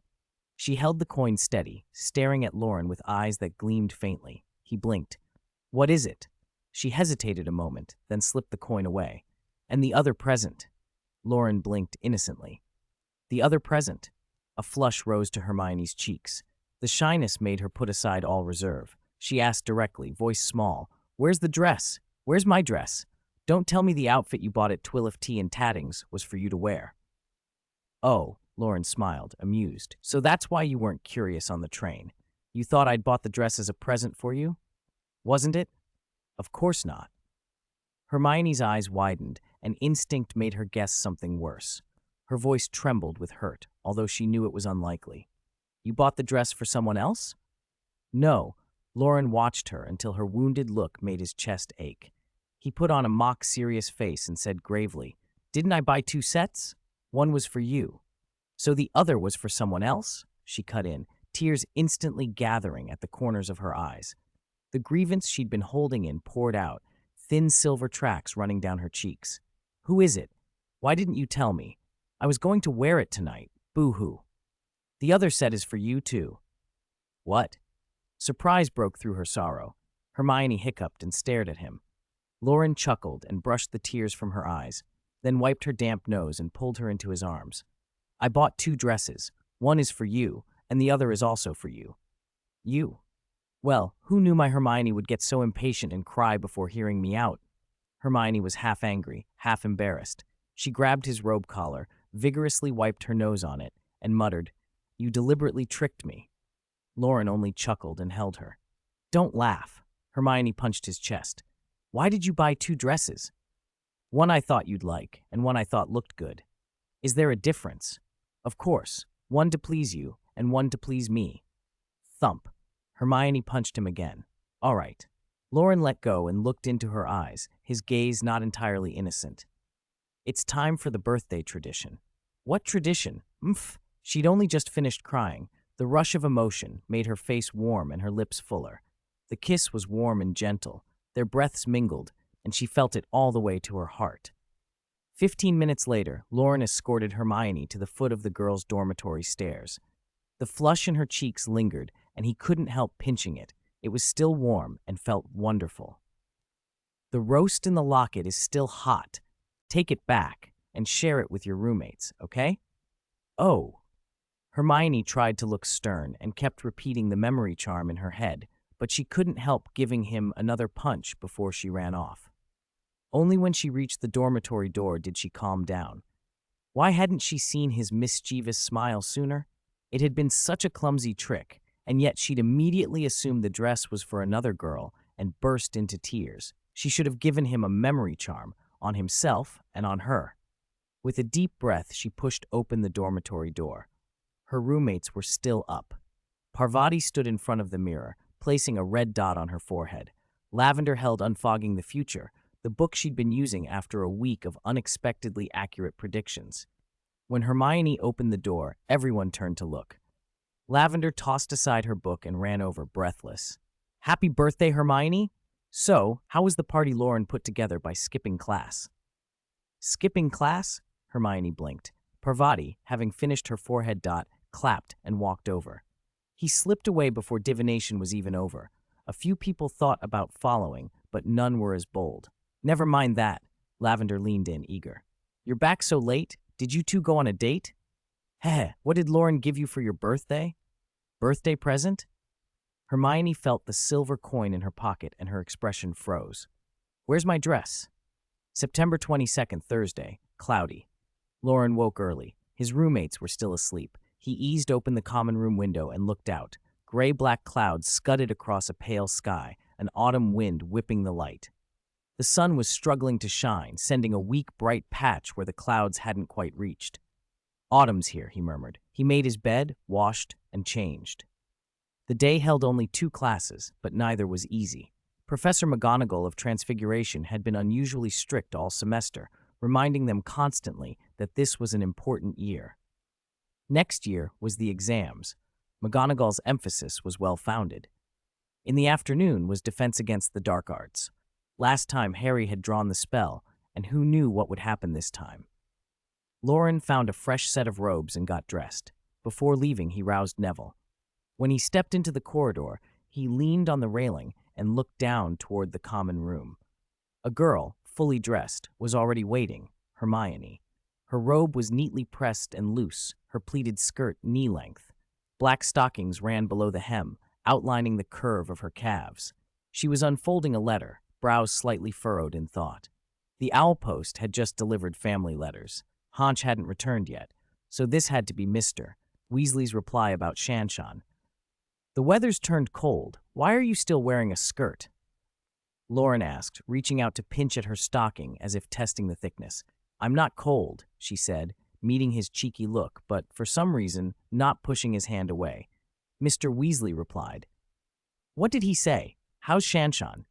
She held the coin steady, staring at Loren with eyes that gleamed faintly. He blinked. What is it? She hesitated a moment, then slipped the coin away. And the other present. Loren blinked innocently. The other present. A flush rose to Hermione's cheeks. The shyness made her put aside all reserve. She asked directly, voice small, Where's the dress? Where's my dress? Don't tell me the outfit you bought at Twilight Tea and Tattings was for you to wear. Oh, Loren smiled, amused. So that's why you weren't curious on the train. You thought I'd bought the dress as a present for you? Wasn't it? Of course not. Hermione's eyes widened, and instinct made her guess something worse. Her voice trembled with hurt, although she knew it was unlikely. You bought the dress for someone else? No. Loren watched her until her wounded look made his chest ache. He put on a mock-serious face and said gravely, Didn't I buy 2 sets? One was for you. So the other was for someone else? She cut in, tears instantly gathering at the corners of her eyes. The grievance she'd been holding in poured out, thin silver tracks running down her cheeks. Who is it? Why didn't you tell me? I was going to wear it tonight. Boo-hoo. The other set is for you, too. What? Surprise broke through her sorrow. Hermione hiccuped and stared at him. Loren chuckled and brushed the tears from her eyes, then wiped her damp nose and pulled her into his arms. I bought 2 dresses. One is for you, and the other is also for you. You? Well, who knew my Hermione would get so impatient and cry before hearing me out? Hermione was half angry, half embarrassed. She grabbed his robe collar, vigorously wiped her nose on it, and muttered, You deliberately tricked me. Loren only chuckled and held her. Don't laugh. Hermione punched his chest. Why did you buy 2 dresses? One I thought you'd like, and one I thought looked good. Is there a difference? Of course, one to please you, and one to please me. Thump. Hermione punched him again. All right. Loren let go and looked into her eyes, his gaze not entirely innocent. It's time for the birthday tradition. What tradition? Mph. She'd only just finished crying. The rush of emotion made her face warm and her lips fuller. The kiss was warm and gentle. Their breaths mingled, and she felt it all the way to her heart. 15 minutes later, Loren escorted Hermione to the foot of the girls' dormitory stairs. The flush in her cheeks lingered, and he couldn't help pinching it. It was still warm and felt wonderful. The roast in the locket is still hot. Take it back and share it with your roommates, okay? Oh. Hermione tried to look stern and kept repeating the memory charm in her head, but she couldn't help giving him another punch before she ran off. Only when she reached the dormitory door did she calm down. Why hadn't she seen his mischievous smile sooner? It had been such a clumsy trick, and yet she'd immediately assumed the dress was for another girl and burst into tears. She should have given him a memory charm on himself and on her. With a deep breath, she pushed open the dormitory door. Her roommates were still up. Parvati stood in front of the mirror, placing a red dot on her forehead. Lavender held Unfogging the Future, the book she'd been using after a week of unexpectedly accurate predictions. When Hermione opened the door, everyone turned to look. Lavender tossed aside her book and ran over, breathless. "Happy birthday, Hermione! So, how was the party Loren put together by skipping class?" "Skipping class?" Hermione blinked. Parvati, having finished her forehead dot, clapped and walked over. He slipped away before divination was even over. A few people thought about following, but none were as bold. "Never mind that." Lavender leaned in, eager. "You're back so late? Did you two go on a date?" "Heh, what did Loren give you for your birthday?" "Birthday present?" Hermione felt the silver coin in her pocket and her expression froze. "Where's my dress?" September 22nd, Thursday, cloudy. Loren woke early. His roommates were still asleep. He eased open the common room window and looked out. Gray-black clouds scudded across a pale sky, an autumn wind whipping the light. The sun was struggling to shine, sending a weak, bright patch where the clouds hadn't quite reached. "Autumn's here," he murmured. He made his bed, washed, and changed. The day held only 2 classes, but neither was easy. Professor McGonagall of Transfiguration had been unusually strict all semester, reminding them constantly that this was an important year. Next year was the exams. McGonagall's emphasis was well-founded. In the afternoon was Defense Against the Dark Arts. Last time Harry had drawn the spell, and who knew what would happen this time. Loren found a fresh set of robes and got dressed. Before leaving, he roused Neville. When he stepped into the corridor, he leaned on the railing and looked down toward the common room. A girl, fully dressed, was already waiting, Hermione. Her robe was neatly pressed and loose, her pleated skirt knee-length. Black stockings ran below the hem, outlining the curve of her calves. She was unfolding a letter, brows slightly furrowed in thought. The owl post had just delivered family letters. Haunch hadn't returned yet, so this had to be Mr. Weasley's reply about Shanshan. "The weather's turned cold. Why are you still wearing a skirt?" Loren asked, reaching out to pinch at her stocking as if testing the thickness. "I'm not cold," she said, meeting his cheeky look, but for some reason not pushing his hand away. Mr. Weasley replied. "What did he say? How's Shanshan?"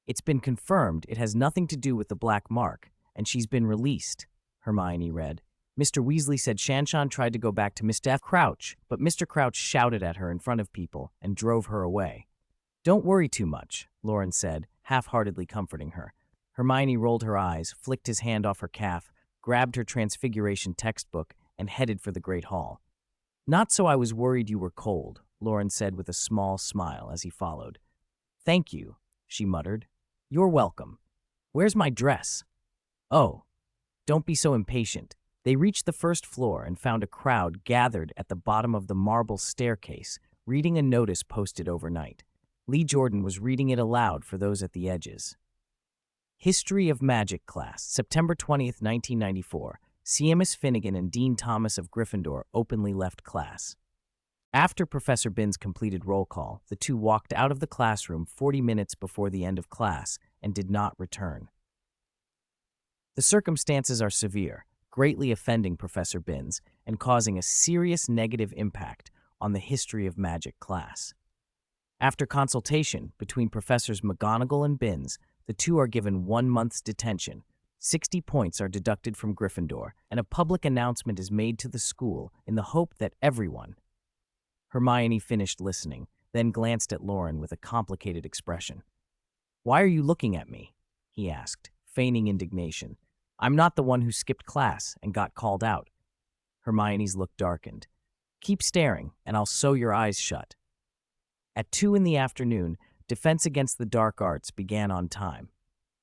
"It's been confirmed it has nothing to do with the Black Mark, and she's been released," Hermione read. Mr. Weasley said Shanshan tried to go back to Mr. Crouch, but Mr. Crouch shouted at her in front of people and drove her away. "Don't worry too much," Loren said, half-heartedly comforting her. Hermione rolled her eyes, flicked his hand off her calf, grabbed her Transfiguration textbook, and headed for the Great Hall. "Not so I was worried you were cold," Loren said with a small smile as he followed. "Thank you," she muttered. "You're welcome. Where's my dress?" "Oh, don't be so impatient." They reached the first floor and found a crowd gathered at the bottom of the marble staircase, reading a notice posted overnight. Lee Jordan was reading it aloud for those at the edges. History of Magic class, September 20th, 1994. Seamus Finnegan and Dean Thomas of Gryffindor openly left class. After Professor Binns completed roll call, the two walked out of the classroom 40 minutes before the end of class and did not return. The circumstances are severe, greatly offending Professor Binns and causing a serious negative impact on the History of Magic class. After consultation between Professors McGonagall and Binns, the two are given 1 month's detention. 60 points are deducted from Gryffindor, and a public announcement is made to the school in the hope that everyone. Hermione finished listening, then glanced at Loren with a complicated expression. "Why are you looking at me?" he asked, feigning indignation. I'm not the one who skipped class and got called out. Hermione's look darkened. Keep staring, and I'll sew your eyes shut. At 2 in the afternoon, Defense Against the Dark Arts began on time.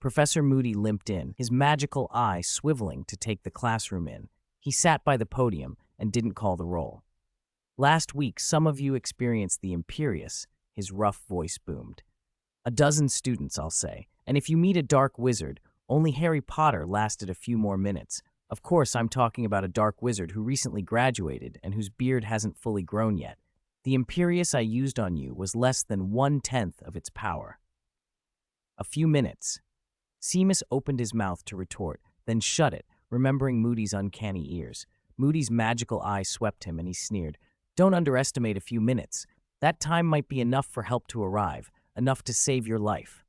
Professor Moody limped in, his magical eye swiveling to take the classroom in. He sat by the podium and didn't call the roll. Last week, some of you experienced the Imperious, his rough voice boomed. A dozen students, I'll say, and if you meet a dark wizard, only Harry Potter lasted a few more minutes. Of course, I'm talking about a dark wizard who recently graduated and whose beard hasn't fully grown yet. The Imperious I used on you was less than 1/10 of its power. A few minutes. Seamus opened his mouth to retort, then shut it, remembering Moody's uncanny ears. Moody's magical eye swept him, and he sneered. Don't underestimate a few minutes. That time might be enough for help to arrive, enough to save your life.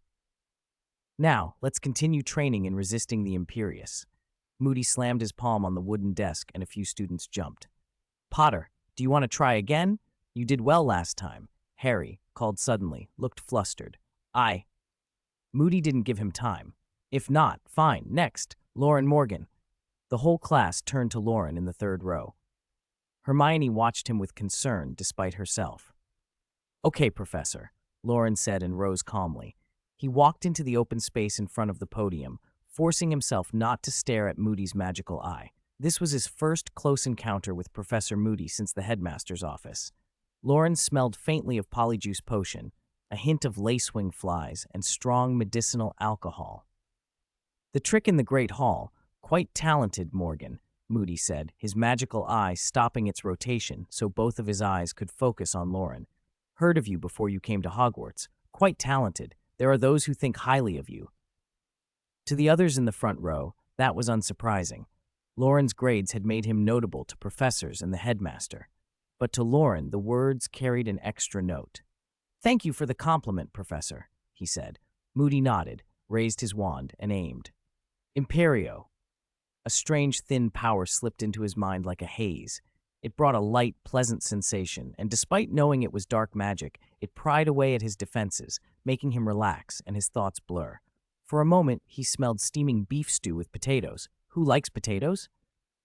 Now, let's continue training in resisting the Imperious. Moody slammed his palm on the wooden desk, and a few students jumped. Potter, do you want to try again? You did well last time. Harry, called suddenly, looked flustered. Moody didn't give him time. If not, fine. Next, Loren Morgan. The whole class turned to Loren in the 3rd row. Hermione watched him with concern, despite herself. Okay, Professor, Loren said and rose calmly. He walked into the open space in front of the podium, forcing himself not to stare at Moody's magical eye. This was his first close encounter with Professor Moody since the headmaster's office. Loren smelled faintly of polyjuice potion, a hint of lacewing flies, and strong medicinal alcohol. The trick in the Great Hall, quite talented, Morgan, Moody said, his magical eye stopping its rotation so both of his eyes could focus on Loren. Heard of you before you came to Hogwarts. Quite talented. There are those who think highly of you. To the others in the front row, that was unsurprising. Loren's grades had made him notable to professors and the headmaster. But to Loren, the words carried an extra note. Thank you for the compliment, Professor, he said. Moody nodded, raised his wand, and aimed. Imperio. A strange, thin power slipped into his mind like a haze. It brought a light, pleasant sensation, and despite knowing it was dark magic, it pried away at his defenses, making him relax and his thoughts blur. For a moment, he smelled steaming beef stew with potatoes. Who likes potatoes?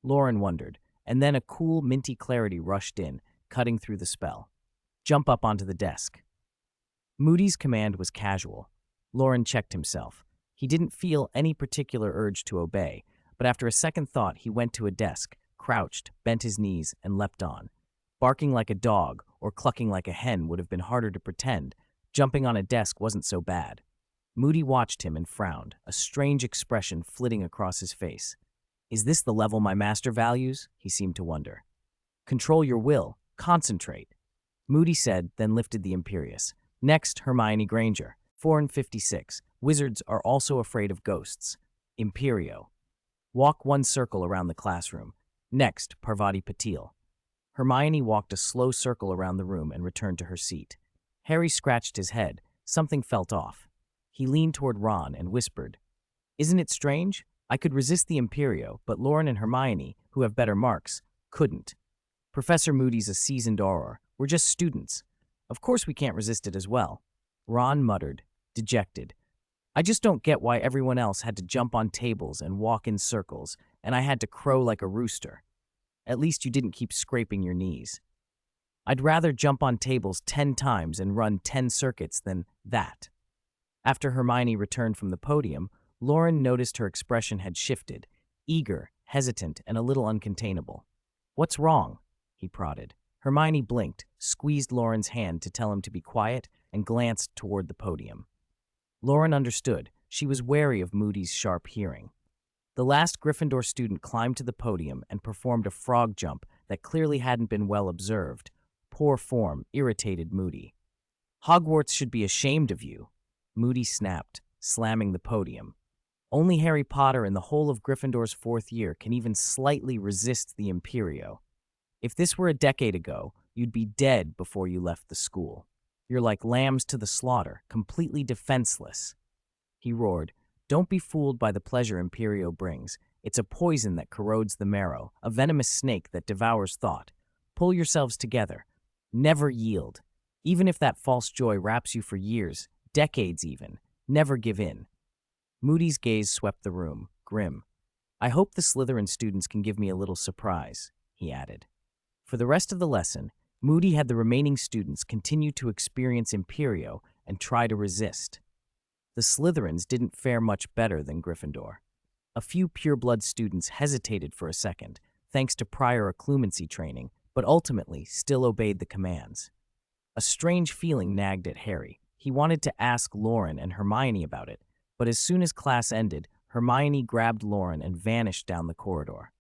Loren wondered, and then a cool, minty clarity rushed in, cutting through the spell. Jump up onto the desk. Moody's command was casual. Loren checked himself. He didn't feel any particular urge to obey, but after a second thought, he went to a desk, crouched, bent his knees, and leapt on. Barking like a dog or clucking like a hen would have been harder to pretend. Jumping on a desk wasn't so bad. Moody watched him and frowned, a strange expression flitting across his face. Is this the level my master values? He seemed to wonder. Control your will. Concentrate. Moody said, then lifted the Imperious. Next, Hermione Granger. 456. Wizards are also afraid of ghosts. Imperio. Walk 1 circle around the classroom. Next, Parvati Patil. Hermione walked a slow circle around the room and returned to her seat. Harry scratched his head. Something felt off. He leaned toward Ron and whispered, Isn't it strange? I could resist the Imperio, but Loren and Hermione, who have better marks, couldn't. Professor Moody's a seasoned auror. We're just students. Of course we can't resist it as well. Ron muttered, dejected. I just don't get why everyone else had to jump on tables and walk in circles, and I had to crow like a rooster. At least you didn't keep scraping your knees. I'd rather jump on tables 10 times and run 10 circuits than that. After Hermione returned from the podium, Loren noticed her expression had shifted, eager, hesitant, and a little uncontainable. What's wrong? He prodded. Hermione blinked, squeezed Loren's hand to tell him to be quiet, and glanced toward the podium. Loren understood. She was wary of Moody's sharp hearing. The last Gryffindor student climbed to the podium and performed a frog jump that clearly hadn't been well observed. Poor form irritated Moody. Hogwarts should be ashamed of you, Moody snapped, slamming the podium. Only Harry Potter in the whole of Gryffindor's 4th year can even slightly resist the Imperio. If this were a decade ago, you'd be dead before you left the school. You're like lambs to the slaughter, completely defenseless. He roared, Don't be fooled by the pleasure Imperio brings. It's a poison that corrodes the marrow, a venomous snake that devours thought. Pull yourselves together. Never yield. Even if that false joy wraps you for years, decades even, never give in. Moody's gaze swept the room, grim. I hope the Slytherin students can give me a little surprise, he added. For the rest of the lesson, Moody had the remaining students continue to experience Imperio and try to resist. The Slytherins didn't fare much better than Gryffindor. A few pureblood students hesitated for a second, thanks to prior occlumency training, but ultimately still obeyed the commands. A strange feeling nagged at Harry. He wanted to ask Loren and Hermione about it, but as soon as class ended, Hermione grabbed Loren and vanished down the corridor.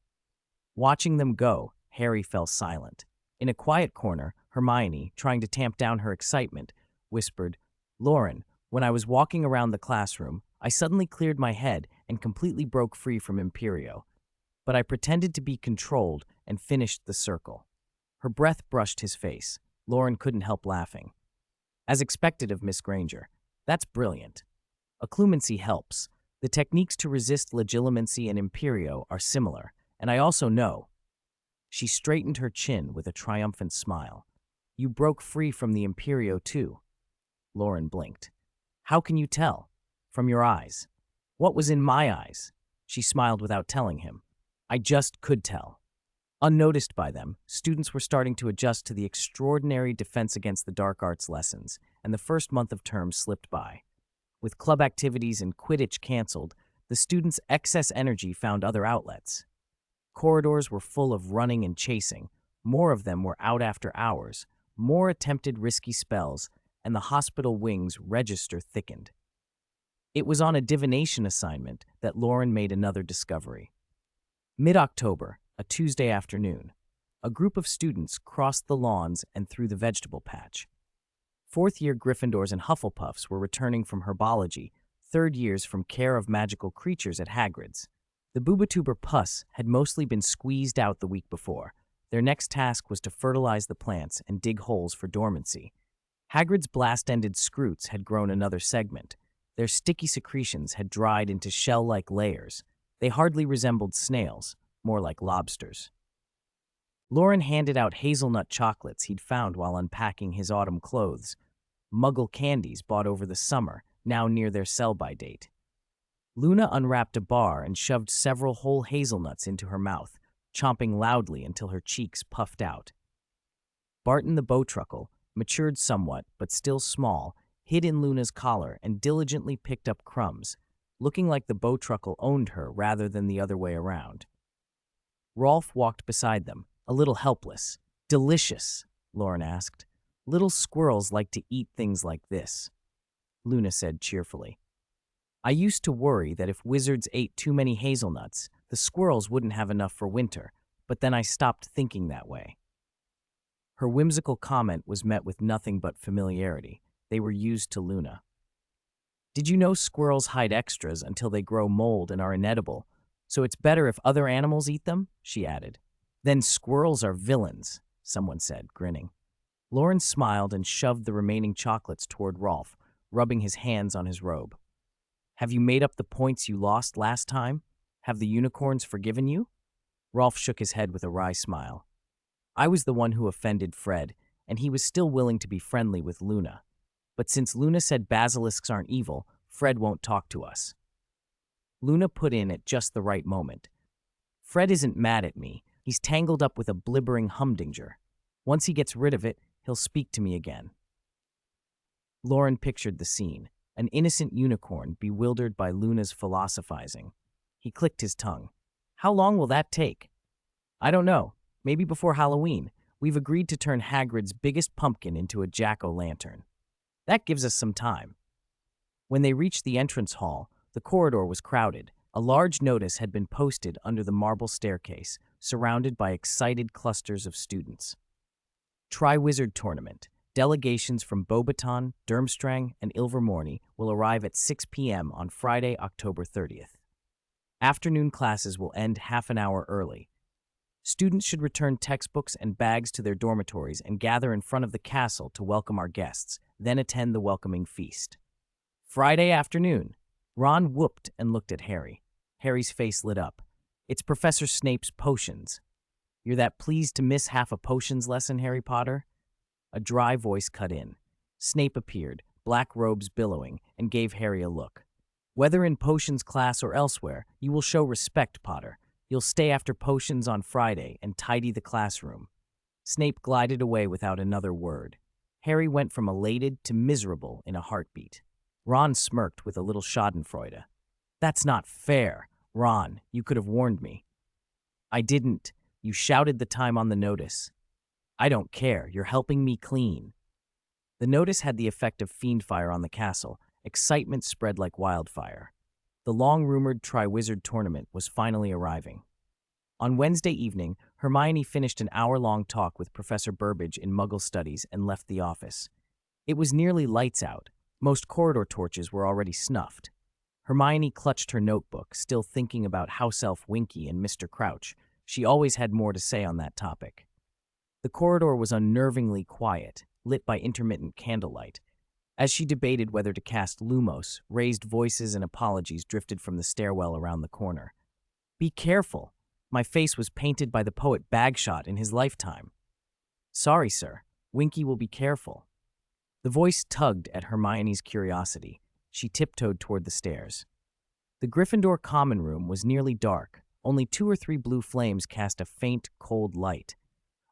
Watching them go, Harry fell silent. In a quiet corner, Hermione, trying to tamp down her excitement, whispered, "Loren, when I was walking around the classroom, I suddenly cleared my head and completely broke free from Imperio. But I pretended to be controlled and finished the circle." Her breath brushed his face. Loren couldn't help laughing. As expected of Miss Granger. That's brilliant. Occlumency helps. The techniques to resist legilimency and Imperio are similar, and I also know. She straightened her chin with a triumphant smile. You broke free from the Imperio too. Loren blinked. How can you tell? From your eyes. What was in my eyes? She smiled without telling him. I just could tell. Unnoticed by them, students were starting to adjust to the extraordinary Defense Against the Dark Arts lessons, and the first month of term slipped by. With club activities and Quidditch canceled, the students' excess energy found other outlets. Corridors were full of running and chasing, more of them were out after hours, more attempted risky spells, and the hospital wing's register thickened. It was on a divination assignment that Loren made another discovery. Mid-October, a Tuesday afternoon, a group of students crossed the lawns and through the vegetable patch. Fourth-year Gryffindors and Hufflepuffs were returning from herbology, third years from care of magical creatures at Hagrid's. The Boobatuber pus had mostly been squeezed out the week before. Their next task was to fertilize the plants and dig holes for dormancy. Hagrid's blast-ended scroots had grown another segment. Their sticky secretions had dried into shell-like layers. They hardly resembled snails, more like lobsters. Loren handed out hazelnut chocolates he'd found while unpacking his autumn clothes, muggle candies bought over the summer, now near their sell-by date. Luna unwrapped a bar and shoved several whole hazelnuts into her mouth, chomping loudly until her cheeks puffed out. Barton the bowtruckle, matured somewhat but still small, hid in Luna's collar and diligently picked up crumbs, looking like the bowtruckle owned her rather than the other way around. Rolf walked beside them, a little helpless. Delicious, Loren asked. Little squirrels like to eat things like this, Luna said cheerfully. I used to worry that if wizards ate too many hazelnuts, the squirrels wouldn't have enough for winter, but then I stopped thinking that way. Her whimsical comment was met with nothing but familiarity. They were used to Luna. Did you know squirrels hide extras until they grow mold and are inedible, so it's better if other animals eat them? She added. Then squirrels are villains, someone said, grinning. Loren smiled and shoved the remaining chocolates toward Rolf, rubbing his hands on his robe. Have you made up the points you lost last time? Have the unicorns forgiven you? Rolf shook his head with a wry smile. I was the one who offended Fred, and he was still willing to be friendly with Luna. But since Luna said basilisks aren't evil, Fred won't talk to us. Luna put in at just the right moment. Fred isn't mad at me. He's tangled up with a blibbering humdinger. Once he gets rid of it, he'll speak to me again. Loren pictured the scene, an innocent unicorn bewildered by Luna's philosophizing. He clicked his tongue. How long will that take? I don't know. Maybe before Halloween. We've agreed to turn Hagrid's biggest pumpkin into a jack-o'-lantern. That gives us some time. When they reached the entrance hall, the corridor was crowded. A large notice had been posted under the marble staircase, surrounded by excited clusters of students. Tri-Wizard Tournament. Delegations from Beauxbaton, Durmstrang, and Ilvermorny will arrive at 6 p.m. on Friday, October 30th. Afternoon classes will end half an hour early. Students should return textbooks and bags to their dormitories and gather in front of the castle to welcome our guests, then attend the welcoming feast. Friday afternoon. Ron whooped and looked at Harry. Harry's face lit up. It's Professor Snape's potions. You're that pleased to miss half a potions lesson, Harry Potter? A dry voice cut in. Snape appeared, black robes billowing, and gave Harry a look. Whether in potions class or elsewhere, you will show respect, Potter. You'll stay after potions on Friday and tidy the classroom." Snape glided away without another word. Harry went from elated to miserable in a heartbeat. Ron smirked with a little schadenfreude. "That's not fair. Ron, you could have warned me." "I didn't. You shouted the time on the notice." "I don't care. You're helping me clean." The notice had the effect of fiend fire on the castle. Excitement spread like wildfire. The long-rumored Triwizard Tournament was finally arriving. On Wednesday evening, Hermione finished an hour-long talk with Professor Burbage in Muggle Studies and left the office. It was nearly lights out. Most corridor torches were already snuffed. Hermione clutched her notebook, still thinking about House Elf Winky and Mr. Crouch. She always had more to say on that topic. The corridor was unnervingly quiet, lit by intermittent candlelight. As she debated whether to cast Lumos, raised voices and apologies drifted from the stairwell around the corner. "Be careful. My face was painted by the poet Bagshot in his lifetime." "Sorry, sir. Winky will be careful." The voice tugged at Hermione's curiosity. She tiptoed toward the stairs. The Gryffindor common room was nearly dark. Only 2 or 3 blue flames cast a faint, cold light.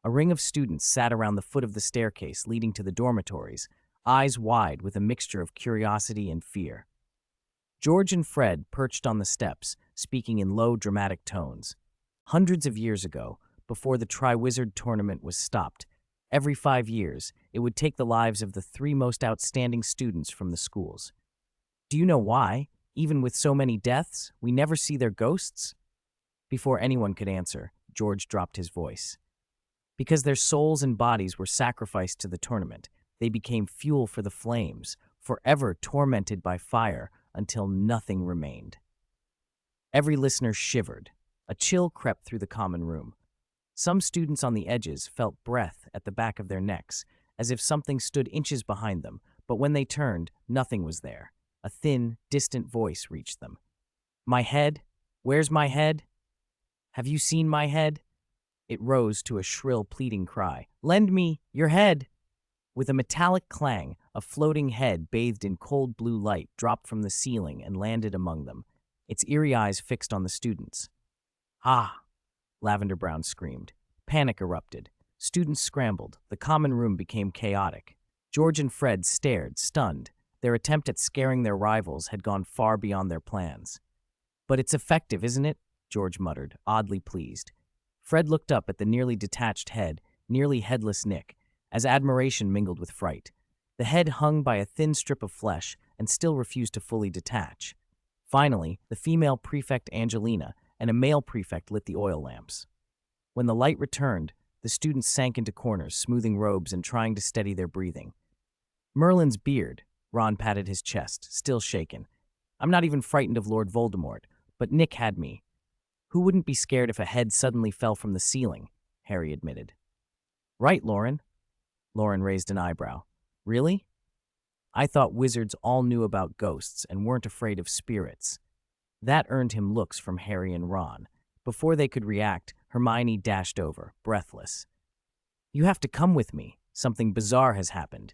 A ring of students sat around the foot of the staircase leading to the dormitories, eyes wide with a mixture of curiosity and fear. George and Fred perched on the steps, speaking in low, dramatic tones. Hundreds of years ago, before the Triwizard Tournament was stopped, every 5 years, it would take the lives of the 3 most outstanding students from the schools. "Do you know why, even with so many deaths, we never see their ghosts?" Before anyone could answer, George dropped his voice. "Because their souls and bodies were sacrificed to the tournament. They became fuel for the flames, forever tormented by fire until nothing remained." Every listener shivered. A chill crept through the common room. Some students on the edges felt breath at the back of their necks, as if something stood inches behind them, but when they turned, nothing was there. A thin, distant voice reached them. "My head? Where's my head? Have you seen my head?" It rose to a shrill, pleading cry. "Lend me your head!" With a metallic clang, a floating head bathed in cold blue light dropped from the ceiling and landed among them, its eerie eyes fixed on the students. "Ah!" Lavender Brown screamed. Panic erupted. Students scrambled. The common room became chaotic. George and Fred stared, stunned. Their attempt at scaring their rivals had gone far beyond their plans. "But it's effective, isn't it?" George muttered, oddly pleased. Fred looked up at the nearly detached head, nearly headless Nick, as admiration mingled with fright. The head hung by a thin strip of flesh and still refused to fully detach. Finally, the female prefect Angelina and a male prefect lit the oil lamps. When the light returned, the students sank into corners, smoothing robes and trying to steady their breathing. "Merlin's beard," Ron patted his chest, still shaken. "I'm not even frightened of Lord Voldemort, but Nick had me." "Who wouldn't be scared if a head suddenly fell from the ceiling?" Harry admitted. "Right, Loren." Loren raised an eyebrow. "Really? I thought wizards all knew about ghosts and weren't afraid of spirits." That earned him looks from Harry and Ron. Before they could react, Hermione dashed over, breathless. "You have to come with me. Something bizarre has happened."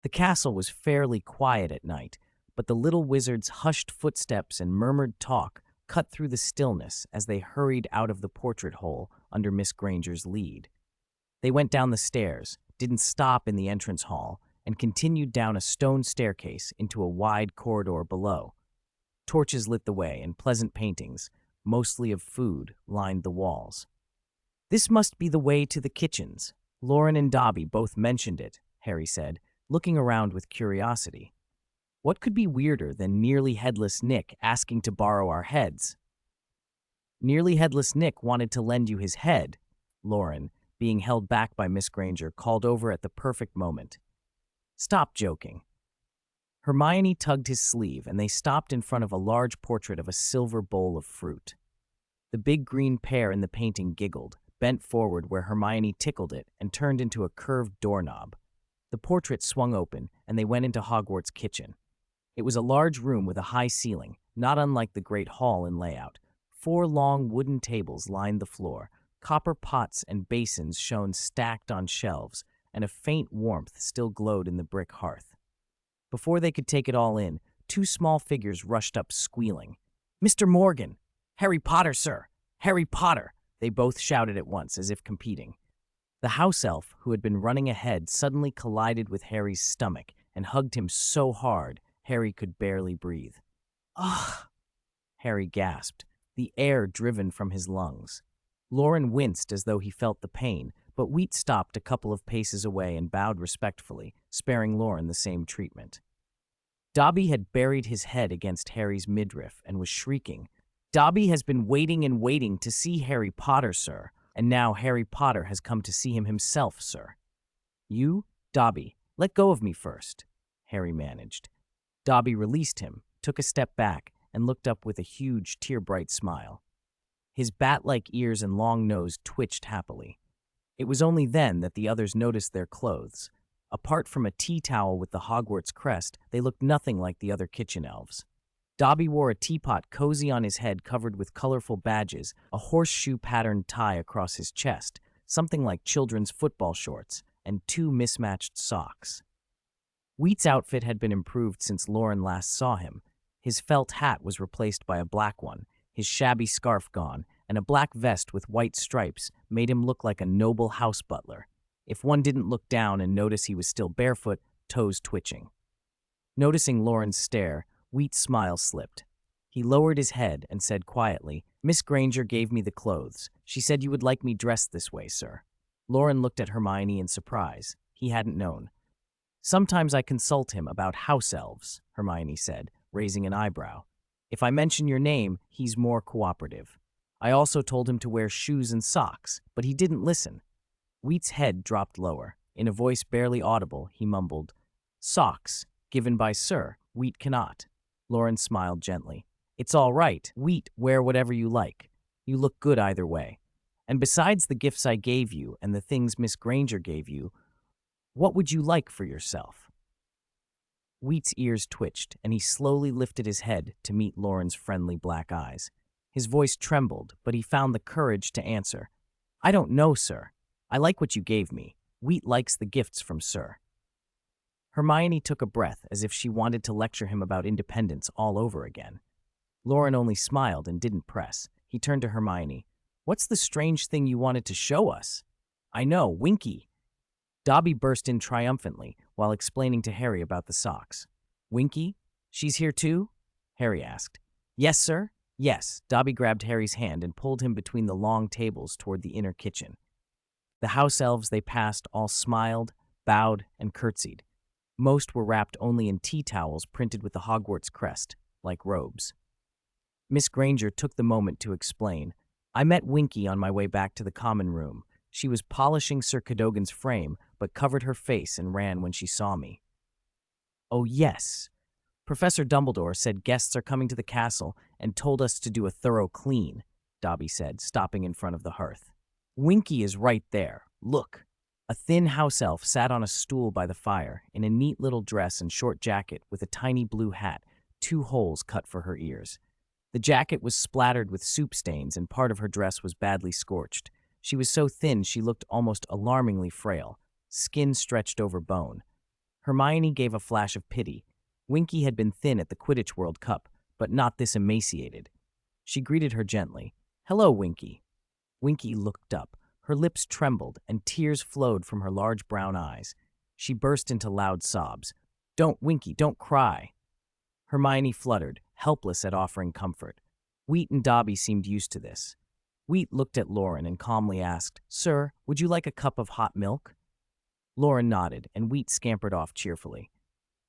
The castle was fairly quiet at night, but the little wizard's hushed footsteps and murmured talk cut through the stillness as they hurried out of the portrait hole under Miss Granger's lead. They went down the stairs, didn't stop in the entrance hall, and continued down a stone staircase into a wide corridor below. Torches lit the way, and pleasant paintings, mostly of food, lined the walls. "This must be the way to the kitchens. Loren and Dobby both mentioned it," Harry said, looking around with curiosity. "What could be weirder than nearly headless Nick asking to borrow our heads?" "Nearly headless Nick wanted to lend you his head," Loren, being held back by Miss Granger, called over at the perfect moment. "Stop joking." Hermione tugged his sleeve, and they stopped in front of a large portrait of a silver bowl of fruit. The big green pear in the painting giggled, bent forward where Hermione tickled it, and turned into a curved doorknob. The portrait swung open, and they went into Hogwarts' kitchen. It was a large room with a high ceiling, not unlike the Great Hall in layout. 4 long wooden tables lined the floor. Copper pots and basins shone stacked on shelves, and a faint warmth still glowed in the brick hearth. Before they could take it all in, two small figures rushed up squealing. "Mr. Morgan! Harry Potter, sir! Harry Potter!" They both shouted at once, as if competing. The house elf, who had been running ahead, suddenly collided with Harry's stomach and hugged him so hard Harry could barely breathe. "Ugh!" Harry gasped, the air driven from his lungs. Loren winced as though he felt the pain, but Wheat stopped a couple of paces away and bowed respectfully, sparing Loren the same treatment. Dobby had buried his head against Harry's midriff and was shrieking, "Dobby has been waiting and waiting to see Harry Potter, sir, and now Harry Potter has come to see him himself, sir." "You, Dobby, let go of me first," Harry managed. Dobby released him, took a step back, and looked up with a huge, tear-bright smile. His bat-like ears and long nose twitched happily. It was only then that the others noticed their clothes. Apart from a tea towel with the Hogwarts crest, they looked nothing like the other kitchen elves. Dobby wore a teapot cozy on his head covered with colorful badges, a horseshoe-patterned tie across his chest, something like children's football shorts, and two mismatched socks. Wheat's outfit had been improved since Loren last saw him. His felt hat was replaced by a black one, his shabby scarf gone, and a black vest with white stripes made him look like a noble house butler. If one didn't look down and notice he was still barefoot, toes twitching. Noticing Loren's stare, Wheat's smile slipped. He lowered his head and said quietly, "Miss Granger gave me the clothes. She said you would like me dressed this way, sir." Loren looked at Hermione in surprise. He hadn't known. "Sometimes I consult him about house elves," Hermione said, raising an eyebrow. "If I mention your name, he's more cooperative. I also told him to wear shoes and socks, but he didn't listen." Wheat's head dropped lower. In a voice barely audible, he mumbled, "Socks, given by Sir, Wheat cannot." Loren smiled gently. "It's all right, Wheat, wear whatever you like. You look good either way. And besides the gifts I gave you and the things Miss Granger gave you, what would you like for yourself?" Wheat's ears twitched, and he slowly lifted his head to meet Loren's friendly black eyes. His voice trembled, but he found the courage to answer, "I don't know, sir. I like what you gave me. Wheat likes the gifts from Sir." Hermione took a breath as if she wanted to lecture him about independence all over again. Loren only smiled and didn't press. He turned to Hermione. "What's the strange thing you wanted to show us?" "I know, Winky." Dobby burst in triumphantly while explaining to Harry about the socks. "Winky? She's here too?" Harry asked. "Yes, sir." "Yes." Dobby grabbed Harry's hand and pulled him between the long tables toward the inner kitchen. The house elves they passed all smiled, bowed, and curtsied. Most were wrapped only in tea towels printed with the Hogwarts crest, like robes. Miss Granger took the moment to explain. "I met Winky on my way back to the common room. She was polishing Sir Cadogan's frame, but covered her face and ran when she saw me." "Oh, yes. Professor Dumbledore said guests are coming to the castle and told us to do a thorough clean," Dobby said, stopping in front of the hearth. "Winky is right there. Look." A thin house elf sat on a stool by the fire, in a neat little dress and short jacket with a tiny blue hat, 2 holes cut for her ears. The jacket was splattered with soup stains and part of her dress was badly scorched. She was so thin she looked almost alarmingly frail, skin stretched over bone. Hermione gave a flash of pity. Winky had been thin at the Quidditch World Cup, but not this emaciated. She greeted her gently. "Hello, Winky." Winky looked up. Her lips trembled, and tears flowed from her large brown eyes. She burst into loud sobs. "Don't, Winky, don't cry." Hermione fluttered, helpless at offering comfort. Wheat and Dobby seemed used to this. Wheat looked at Loren and calmly asked, "Sir, would you like a cup of hot milk?" Loren nodded, and Wheat scampered off cheerfully.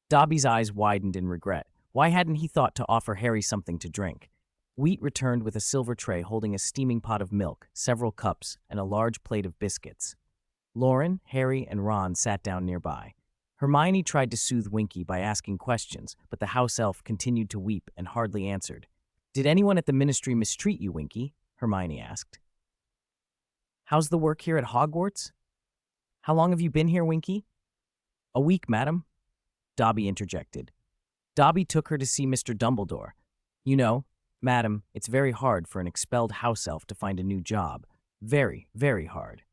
Dobby's eyes widened in regret. Why hadn't he thought to offer Harry something to drink? Wheat returned with a silver tray holding a steaming pot of milk, several cups, and a large plate of biscuits. Loren, Harry, and Ron sat down nearby. Hermione tried to soothe Winky by asking questions, but the house elf continued to weep and hardly answered. "Did anyone at the ministry mistreat you, Winky?" Hermione asked. "How's the work here at Hogwarts?" "How long have you been here, Winky?" "A week, madam," Dobby interjected. Dobby took her to see Mr. Dumbledore. "You know, madam, it's very hard for an expelled house elf to find a new job. Very, very hard."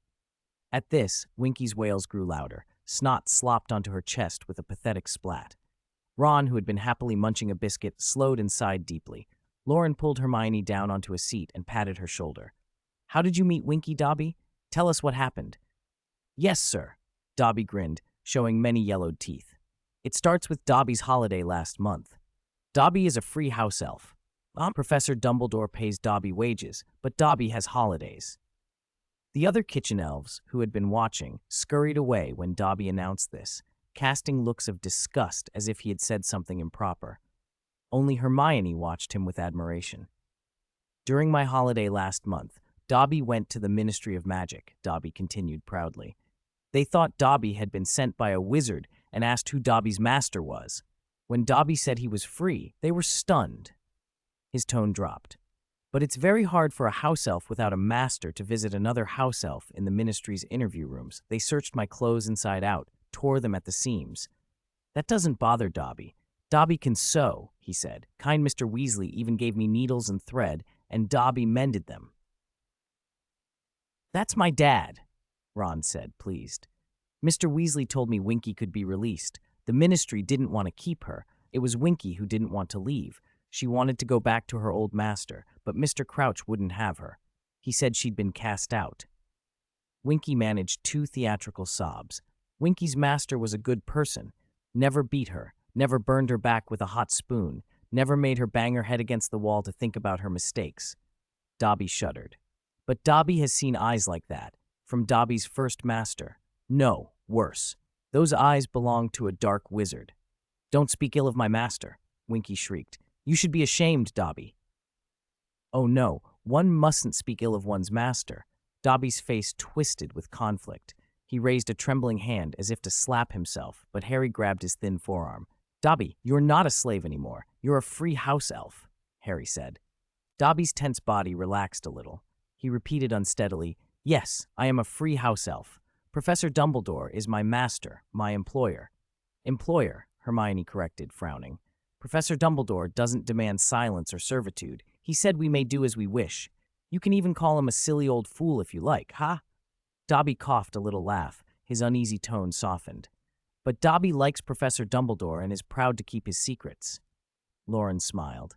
At this, Winky's wails grew louder. Snot slopped onto her chest with a pathetic splat. Ron, who had been happily munching a biscuit, slowed and sighed deeply. Loren pulled Hermione down onto a seat and patted her shoulder. "How did you meet Winky, Dobby? Tell us what happened." "Yes, sir," Dobby grinned, showing many yellowed teeth. "It starts with Dobby's holiday last month. Dobby is a free house elf. Professor Dumbledore pays Dobby wages, but Dobby has holidays." The other kitchen elves, who had been watching, scurried away when Dobby announced this, casting looks of disgust as if he had said something improper. Only Hermione watched him with admiration. "During my holiday last month, Dobby went to the Ministry of Magic," Dobby continued proudly. "They thought Dobby had been sent by a wizard and asked who Dobby's master was. When Dobby said he was free, they were stunned." His tone dropped. "But it's very hard for a house elf without a master to visit another house elf in the ministry's interview rooms. They searched my clothes inside out, tore them at the seams. That doesn't bother Dobby. Dobby can sew," he said. "Kind Mr. Weasley even gave me needles and thread, and Dobby mended them." "That's my dad," Ron said, pleased. "Mr. Weasley told me Winky could be released. The ministry didn't want to keep her. It was Winky who didn't want to leave. She wanted to go back to her old master, but Mr. Crouch wouldn't have her. He said she'd been cast out." Winky managed 2 theatrical sobs. Winky's master was a good person. Never beat her, never burned her back with a hot spoon, never made her bang her head against the wall to think about her mistakes. Dobby shuddered. But Dobby has seen eyes like that, from Dobby's first master. No, worse. Those eyes belonged to a dark wizard. "Don't speak ill of my master," Winky shrieked. "You should be ashamed, Dobby." "Oh no, one mustn't speak ill of one's master." Dobby's face twisted with conflict. He raised a trembling hand as if to slap himself, but Harry grabbed his thin forearm. "Dobby, you're not a slave anymore. You're a free house elf," Harry said. Dobby's tense body relaxed a little. He repeated unsteadily, "Yes, I am a free house elf. Professor Dumbledore is my master, my employer." "Employer," Hermione corrected, frowning. "Professor Dumbledore doesn't demand silence or servitude. He said we may do as we wish. You can even call him a silly old fool if you like, huh?" Dobby coughed a little laugh. His uneasy tone softened. "But Dobby likes Professor Dumbledore and is proud to keep his secrets." Loren smiled.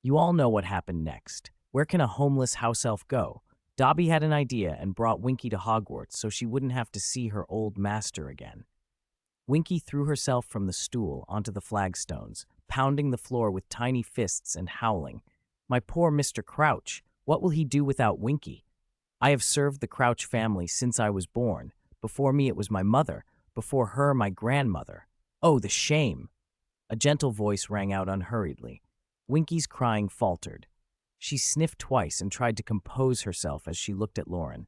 "You all know what happened next. Where can a homeless house elf go? Dobby had an idea and brought Winky to Hogwarts so she wouldn't have to see her old master again." Winky threw herself from the stool onto the flagstones, pounding the floor with tiny fists and howling. "My poor Mr. Crouch, what will he do without Winky? I have served the Crouch family since I was born. Before me it was my mother, before her my grandmother. Oh, the shame!" A gentle voice rang out unhurriedly. Winky's crying faltered. She sniffed twice and tried to compose herself as she looked at Loren.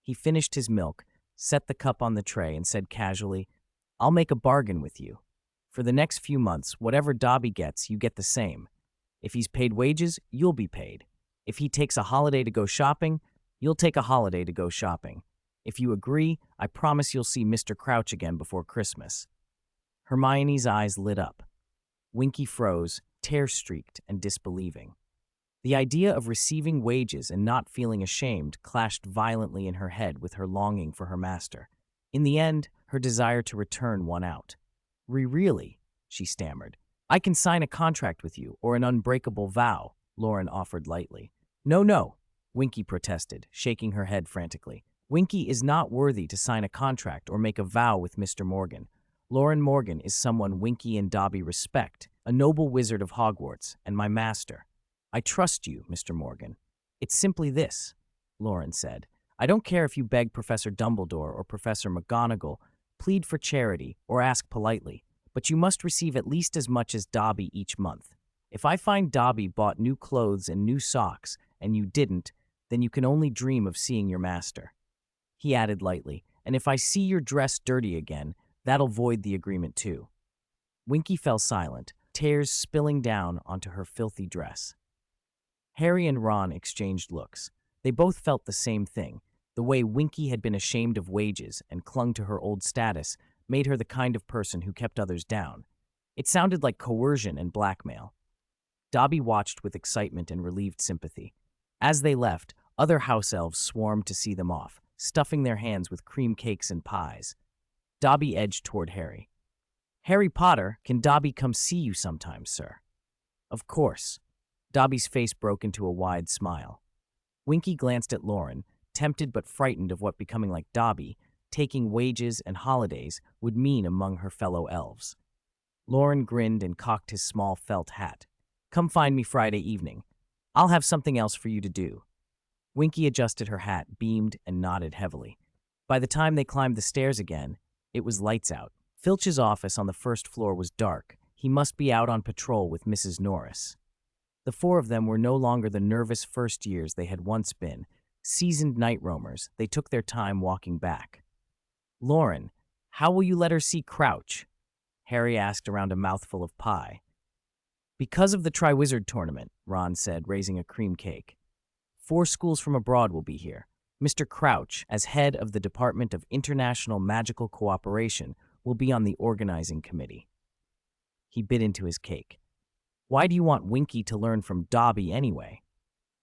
He finished his milk, set the cup on the tray, and said casually, "I'll make a bargain with you. For the next few months, whatever Dobby gets, you get the same. If he's paid wages, you'll be paid. If he takes a holiday to go shopping, you'll take a holiday to go shopping. If you agree, I promise you'll see Mr. Crouch again before Christmas." Hermione's eyes lit up. Winky froze, tear-streaked and disbelieving. The idea of receiving wages and not feeling ashamed clashed violently in her head with her longing for her master. In the end, her desire to return won out. Really," she stammered. "I can sign a contract with you, or an unbreakable vow," Loren offered lightly. No, Winky protested, shaking her head frantically. "Winky is not worthy to sign a contract or make a vow with Mr. Morgan. Loren Morgan is someone Winky and Dobby respect, a noble wizard of Hogwarts, and my master. I trust you, Mr. Morgan. It's simply this," Loren said. "I don't care if you beg Professor Dumbledore or Professor McGonagall, plead for charity, or ask politely, but you must receive at least as much as Dobby each month. If I find Dobby bought new clothes and new socks, and you didn't, then you can only dream of seeing your master." He added lightly, "And if I see your dress dirty again, that'll void the agreement too." Winky fell silent, tears spilling down onto her filthy dress. Harry and Ron exchanged looks. They both felt the same thing. The way Winky had been ashamed of wages and clung to her old status made her the kind of person who kept others down. It sounded like coercion and blackmail. Dobby watched with excitement and relieved sympathy. As they left, other house elves swarmed to see them off, stuffing their hands with cream cakes and pies. Dobby edged toward Harry. Harry Potter, can Dobby come see you sometime, sir? Of course. Dobby's face broke into a wide smile. Winky glanced at Loren, tempted but frightened of what becoming like Dobby, taking wages and holidays, would mean among her fellow elves. Loren grinned and cocked his small felt hat. Come find me Friday evening. I'll have something else for you to do. Winky adjusted her hat, beamed, and nodded heavily. By the time they climbed the stairs again, it was lights out. Filch's office on the first floor was dark. He must be out on patrol with Mrs. Norris. The four of them were no longer the nervous first years they had once been. Seasoned night roamers, they took their time walking back. Loren, how will you let her see Crouch? Harry asked around a mouthful of pie. Because of the Triwizard Tournament, Ron said, raising a cream cake. 4 schools from abroad will be here. Mr. Crouch, as head of the Department of International Magical Cooperation, will be on the organizing committee. He bit into his cake. Why do you want Winky to learn from Dobby anyway?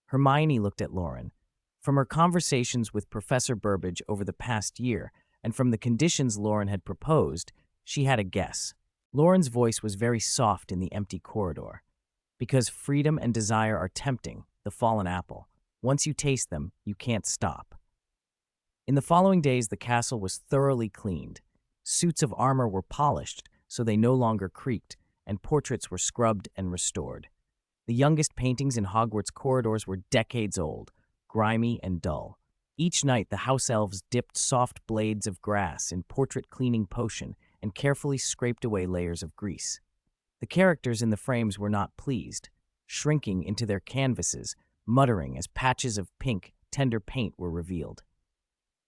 Hermione looked at Loren. From her conversations with Professor Burbage over the past year, and from the conditions Loren had proposed, she had a guess. Loren's voice was very soft in the empty corridor. Because freedom and desire are tempting, the fallen apple. Once you taste them, you can't stop. In the following days, the castle was thoroughly cleaned. Suits of armor were polished so they no longer creaked, and portraits were scrubbed and restored. The youngest paintings in Hogwarts corridors were decades old, grimy and dull. Each night, the house elves dipped soft blades of grass in portrait cleaning potion and carefully scraped away layers of grease. The characters in the frames were not pleased, shrinking into their canvases, muttering as patches of pink, tender paint were revealed.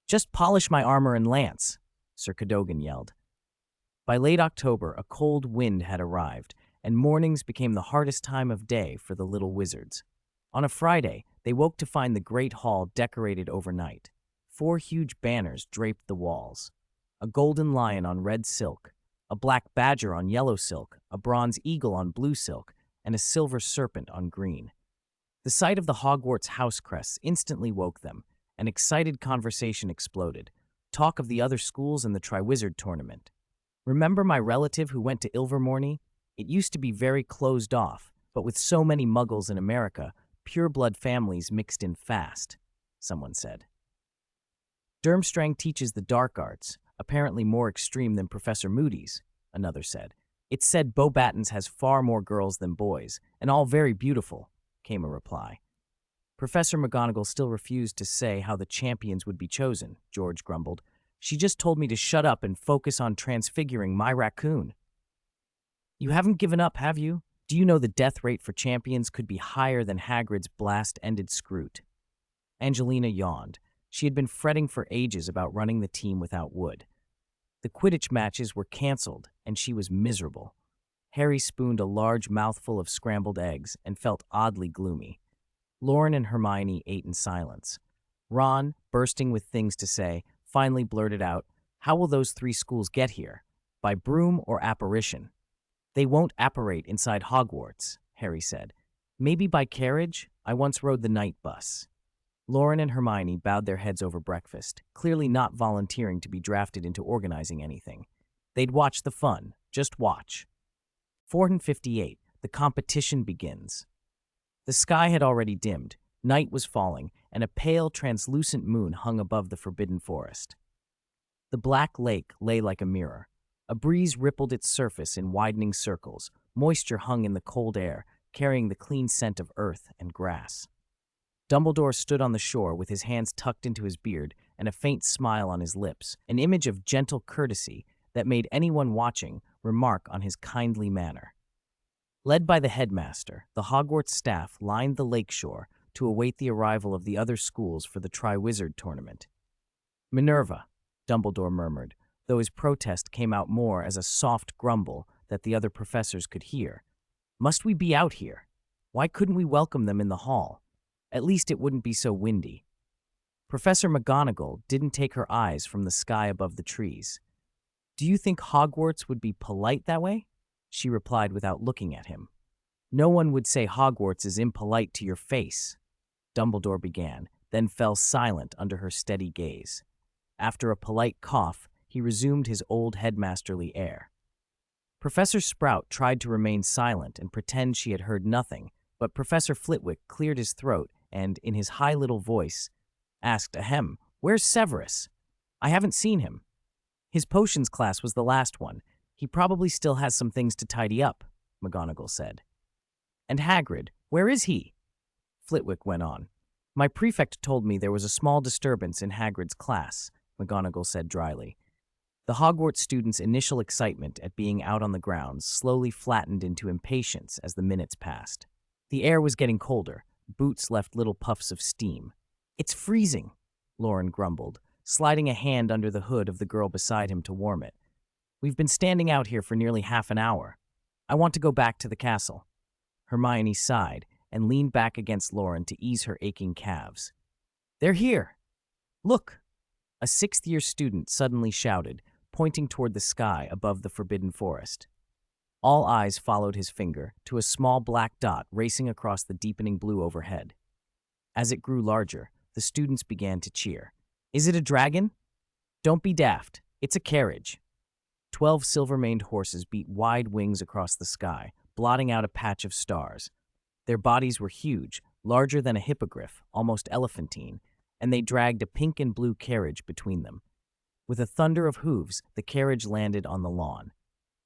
Just polish my armor and lance, Sir Cadogan yelled. By late October, a cold wind had arrived, and mornings became the hardest time of day for the little wizards. On a Friday, they woke to find the Great Hall decorated overnight. 4 huge banners draped the walls. A golden lion on red silk, a black badger on yellow silk, a bronze eagle on blue silk, and a silver serpent on green. The sight of the Hogwarts house crests instantly woke them. An excited conversation exploded. Talk of the other schools and the Triwizard Tournament. Remember my relative who went to Ilvermorny? It used to be very closed off, but with so many muggles in America, pure-blood families mixed in fast, someone said. Durmstrang teaches the dark arts, apparently more extreme than Professor Moody's, another said. It's said Beauxbatons has far more girls than boys, and all very beautiful, came a reply. Professor McGonagall still refused to say how the champions would be chosen, George grumbled. She just told me to shut up and focus on transfiguring my raccoon. You haven't given up, have you? Do you know the death rate for champions could be higher than Hagrid's blast-ended Scroot? Angelina yawned. She had been fretting for ages about running the team without Wood. The Quidditch matches were cancelled, and she was miserable. Harry spooned a large mouthful of scrambled eggs and felt oddly gloomy. Loren and Hermione ate in silence. Ron, bursting with things to say, finally blurted out, How will those 3 schools get here? By broom or apparition? They won't apparate inside Hogwarts, Harry said. Maybe by carriage? I once rode the night bus. Loren and Hermione bowed their heads over breakfast, clearly not volunteering to be drafted into organizing anything. They'd watch the fun, just watch. 4:58, the competition begins. The sky had already dimmed, night was falling, and a pale, translucent moon hung above the forbidden forest. The black lake lay like a mirror. A breeze rippled its surface in widening circles. Moisture hung in the cold air, carrying the clean scent of earth and grass. Dumbledore stood on the shore with his hands tucked into his beard and a faint smile on his lips, an image of gentle courtesy that made anyone watching remark on his kindly manner. Led by the headmaster, the Hogwarts staff lined the lakeshore to await the arrival of the other schools for the Triwizard Tournament. Minerva, Dumbledore murmured, though his protest came out more as a soft grumble that the other professors could hear. Must we be out here? Why couldn't we welcome them in the hall? At least it wouldn't be so windy. Professor McGonagall didn't take her eyes from the sky above the trees. Do you think Hogwarts would be polite that way? She replied without looking at him. No one would say Hogwarts is impolite to your face, Dumbledore began, then fell silent under her steady gaze. After a polite cough, he resumed his old headmasterly air. Professor Sprout tried to remain silent and pretend she had heard nothing, but Professor Flitwick cleared his throat and, in his high little voice, asked, "Ahem, where's Severus? I haven't seen him. His potions class was the last one. He probably still has some things to tidy up," McGonagall said. "And Hagrid, where is he?" Flitwick went on. "My prefect told me there was a small disturbance in Hagrid's class," McGonagall said dryly. The Hogwarts students' initial excitement at being out on the grounds slowly flattened into impatience as the minutes passed. The air was getting colder. Boots left little puffs of steam. "It's freezing," Loren grumbled, sliding a hand under the hood of the girl beside him to warm it. "We've been standing out here for nearly half an hour. I want to go back to the castle." Hermione sighed and leaned back against Loren to ease her aching calves. "They're here! Look!" A sixth-year student suddenly shouted, pointing toward the sky above the forbidden forest. All eyes followed his finger to a small black dot racing across the deepening blue overhead. As it grew larger, the students began to cheer. "Is it a dragon? Don't be daft. It's a carriage." 12 silver-maned horses beat wide wings across the sky, blotting out a patch of stars. Their bodies were huge, larger than a hippogriff, almost elephantine, and they dragged a pink and blue carriage between them. With a thunder of hooves, the carriage landed on the lawn.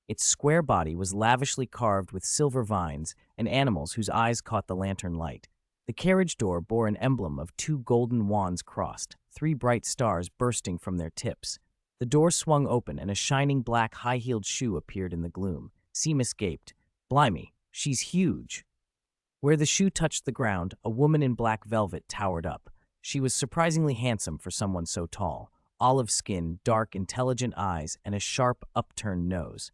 Its square body was lavishly carved with silver vines and animals whose eyes caught the lantern light. The carriage door bore an emblem of 2 golden wands crossed, 3 bright stars bursting from their tips. The door swung open and a shining black high-heeled shoe appeared in the gloom. Seamus gaped. "Blimey, she's huge." Where the shoe touched the ground, a woman in black velvet towered up. She was surprisingly handsome for someone so tall. Olive skin, dark, intelligent eyes, and a sharp, upturned nose.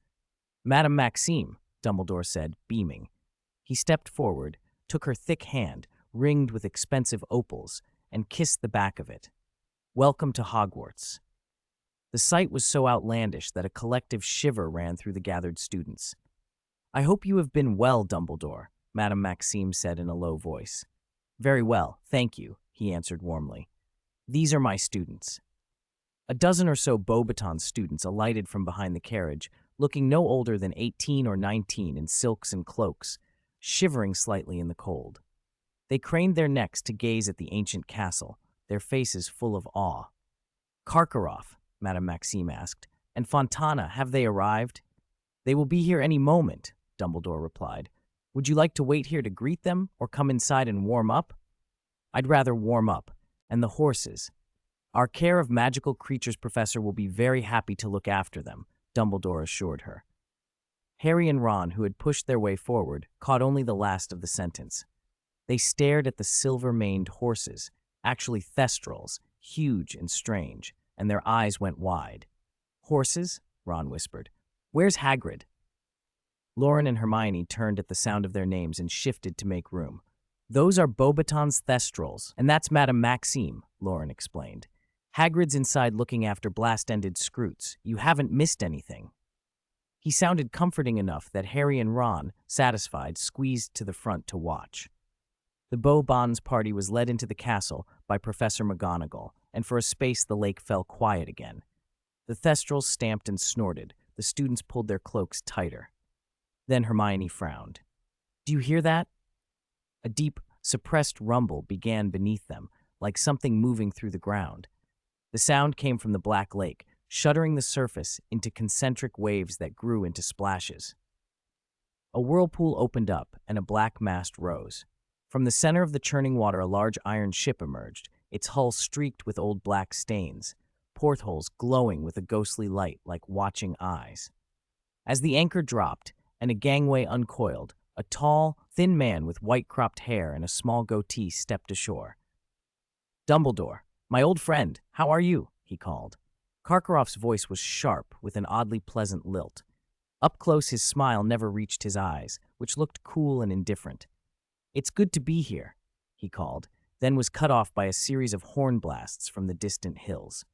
"Madame Maxime," Dumbledore said, beaming. He stepped forward, took her thick hand, ringed with expensive opals, and kissed the back of it. "Welcome to Hogwarts." The sight was so outlandish that a collective shiver ran through the gathered students. "I hope you have been well, Dumbledore," Madame Maxime said in a low voice. "Very well, thank you," he answered warmly. "These are my students." A dozen or so Beauxbatons students alighted from behind the carriage, looking no older than 18 or 19 in silks and cloaks, shivering slightly in the cold. They craned their necks to gaze at the ancient castle, their faces full of awe. "Karkaroff," Madame Maxime asked, "and Fontana, have they arrived?" "They will be here any moment," Dumbledore replied. "Would you like to wait here to greet them, or come inside and warm up?" "I'd rather warm up. And the horses. Our care of magical creatures professor will be very happy to look after them," Dumbledore assured her. Harry and Ron, who had pushed their way forward, caught only the last of the sentence. They stared at the silver-maned horses, actually thestrals, huge and strange, and their eyes went wide. "Horses?" Ron whispered. "Where's Hagrid?" Loren and Hermione turned at the sound of their names and shifted to make room. "Those are Beauxbatons thestrals, and that's Madame Maxime," Loren explained. "Hagrid's inside looking after blast-ended Scroots. You haven't missed anything." He sounded comforting enough that Harry and Ron, satisfied, squeezed to the front to watch. The Beauxbatons party was led into the castle by Professor McGonagall, and for a space the lake fell quiet again. The thestrals stamped and snorted. The students pulled their cloaks tighter. Then Hermione frowned. "Do you hear that?" A deep, suppressed rumble began beneath them, like something moving through the ground. The sound came from the Black Lake, shuddering the surface into concentric waves that grew into splashes. A whirlpool opened up, and a black mast rose. From the center of the churning water, a large iron ship emerged, its hull streaked with old black stains, portholes glowing with a ghostly light like watching eyes. As the anchor dropped and a gangway uncoiled, a tall, thin man with white-cropped hair and a small goatee stepped ashore. "Dumbledore, my old friend, how are you?" he called. Karkaroff's voice was sharp, with an oddly pleasant lilt. Up close, his smile never reached his eyes, which looked cool and indifferent. "It's good to be here," he called, then was cut off by a series of horn blasts from the distant hills.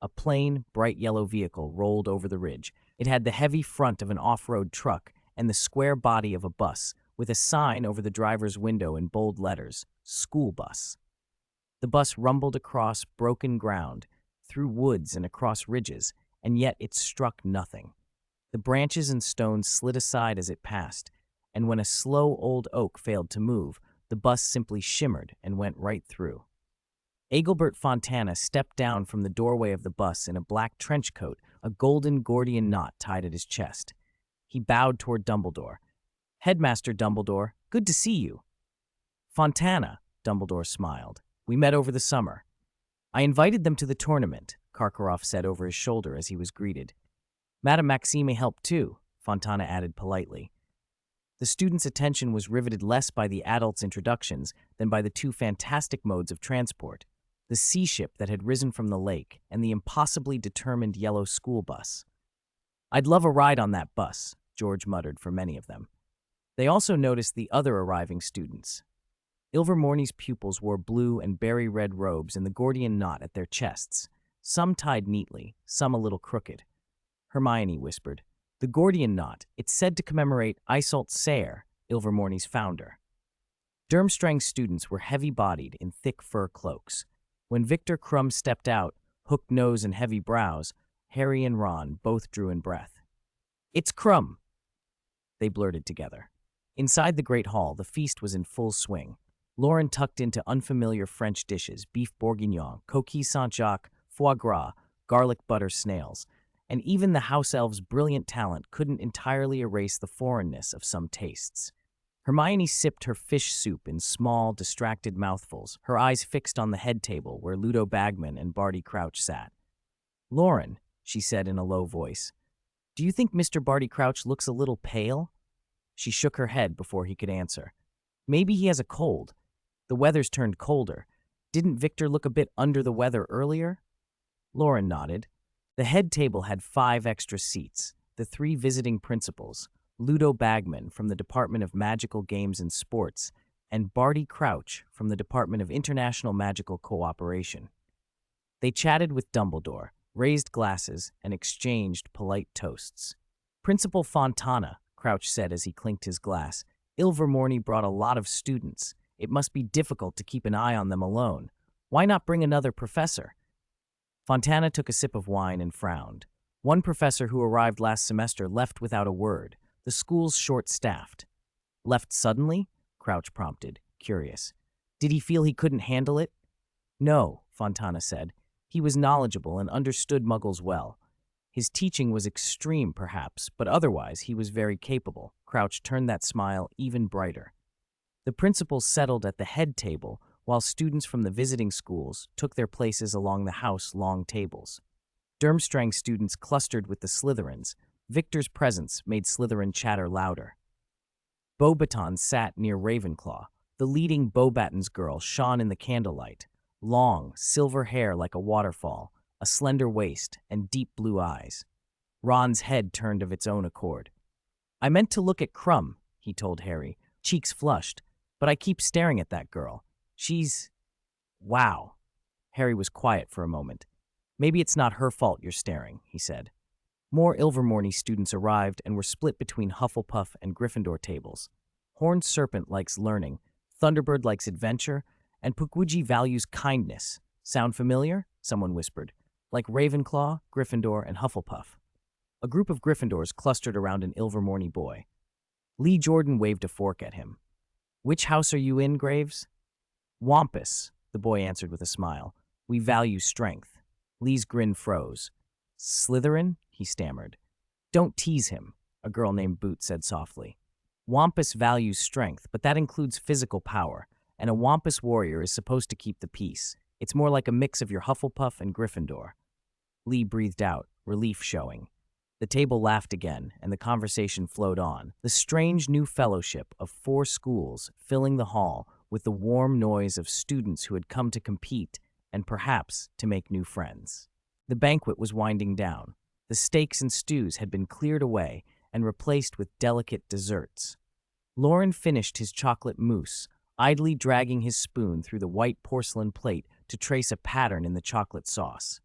A plain, bright yellow vehicle rolled over the ridge. It had the heavy front of an off-road truck and the square body of a bus, with a sign over the driver's window in bold letters, "School Bus." The bus rumbled across broken ground, through woods and across ridges, and yet it struck nothing. The branches and stones slid aside as it passed, and when a slow old oak failed to move, the bus simply shimmered and went right through. Agilbert Fontana stepped down from the doorway of the bus in a black trench coat, a golden Gordian knot tied at his chest. He bowed toward Dumbledore. "Headmaster Dumbledore, good to see you." "Fontana," Dumbledore smiled. "We met over the summer." "I invited them to the tournament," Karkaroff said over his shoulder as he was greeted. "Madame Maxime helped too," Fontana added politely. The students' attention was riveted less by the adults' introductions than by the two fantastic modes of transport, the sea ship that had risen from the lake and the impossibly determined yellow school bus. "I'd love a ride on that bus," George muttered for many of them. They also noticed the other arriving students. Ilvermorny's pupils wore blue and berry-red robes and the Gordian knot at their chests, some tied neatly, some a little crooked. Hermione whispered, "The Gordian knot, it's said to commemorate Iseult Sayre, Ilvermorny's founder." Durmstrang's students were heavy-bodied in thick fur cloaks. When Victor Krum stepped out, hooked nose and heavy brows, Harry and Ron both drew in breath. "It's Krum," they blurted together. Inside the great hall, the feast was in full swing. Loren tucked into unfamiliar French dishes, beef bourguignon, coquille Saint-Jacques, foie gras, garlic butter snails, and even the house elf's brilliant talent couldn't entirely erase the foreignness of some tastes. Hermione sipped her fish soup in small, distracted mouthfuls, her eyes fixed on the head table where Ludo Bagman and Barty Crouch sat. "Loren," she said in a low voice, "do you think Mr. Barty Crouch looks a little pale?" She shook her head before he could answer. "Maybe he has a cold. The weather's turned colder. Didn't Victor look a bit under the weather earlier?" Loren nodded. The head table had 5 extra seats, the 3 visiting principals, Ludo Bagman from the Department of Magical Games and Sports, and Barty Crouch from the Department of International Magical Cooperation. They chatted with Dumbledore, raised glasses, and exchanged polite toasts. "Principal Fontana," Crouch said as he clinked his glass, "Ilvermorny brought a lot of students. It must be difficult to keep an eye on them alone. Why not bring another professor?" Fontana took a sip of wine and frowned. One professor who arrived last semester left without a word. The school's short-staffed. "Left suddenly?" Crouch prompted, curious. "Did he feel he couldn't handle it?" "No," Fontana said. "He was knowledgeable and understood Muggles well. His teaching was extreme, perhaps, but otherwise he was very capable." Crouch turned that smile even brighter. The principals settled at the head table, while students from the visiting schools took their places along the house long tables. Durmstrang students clustered with the Slytherins. Victor's presence made Slytherin chatter louder. Beauxbaton sat near Ravenclaw. The leading Beauxbaton's girl shone in the candlelight. Long, silver hair like a waterfall, a slender waist, and deep blue eyes. Ron's head turned of its own accord. "I meant to look at Krum," he told Harry, cheeks flushed, "but I keep staring at that girl. She's... wow." Harry was quiet for a moment. "Maybe it's not her fault you're staring," he said. More Ilvermorny students arrived and were split between Hufflepuff and Gryffindor tables. Horned Serpent likes learning, Thunderbird likes adventure, and Pukwudgie values kindness. "Sound familiar?" someone whispered. "Like Ravenclaw, Gryffindor, and Hufflepuff." A group of Gryffindors clustered around an Ilvermorny boy. Lee Jordan waved a fork at him. "Which house are you in, Graves?" "Wampus," the boy answered with a smile. "We value strength." Lee's grin froze. "Slytherin?" he stammered. "Don't tease him," a girl named Boot said softly. "Wampus values strength, but that includes physical power, and a Wampus warrior is supposed to keep the peace. It's more like a mix of your Hufflepuff and Gryffindor." Lee breathed out, relief showing. The table laughed again, and the conversation flowed on, the strange new fellowship of 4 schools filling the hall with the warm noise of students who had come to compete and perhaps to make new friends. The banquet was winding down. The steaks and stews had been cleared away and replaced with delicate desserts. Loren finished his chocolate mousse, idly dragging his spoon through the white porcelain plate to trace a pattern in the chocolate sauce.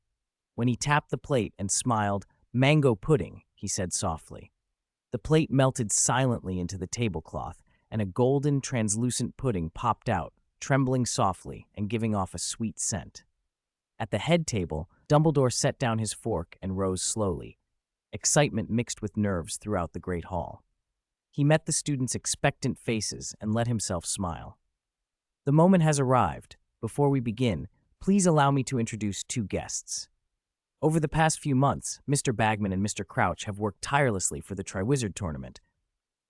When he tapped the plate and smiled, "Mango pudding," he said softly. The plate melted silently into the tablecloth, and a golden, translucent pudding popped out, trembling softly and giving off a sweet scent. At the head table, Dumbledore set down his fork and rose slowly. excitement mixed with nerves throughout the great hall. He met the students' expectant faces and let himself smile. The moment has arrived. Before we begin, please allow me to introduce two guests. Over the past few months, Mr. Bagman and Mr. Crouch have worked tirelessly for the Triwizard Tournament.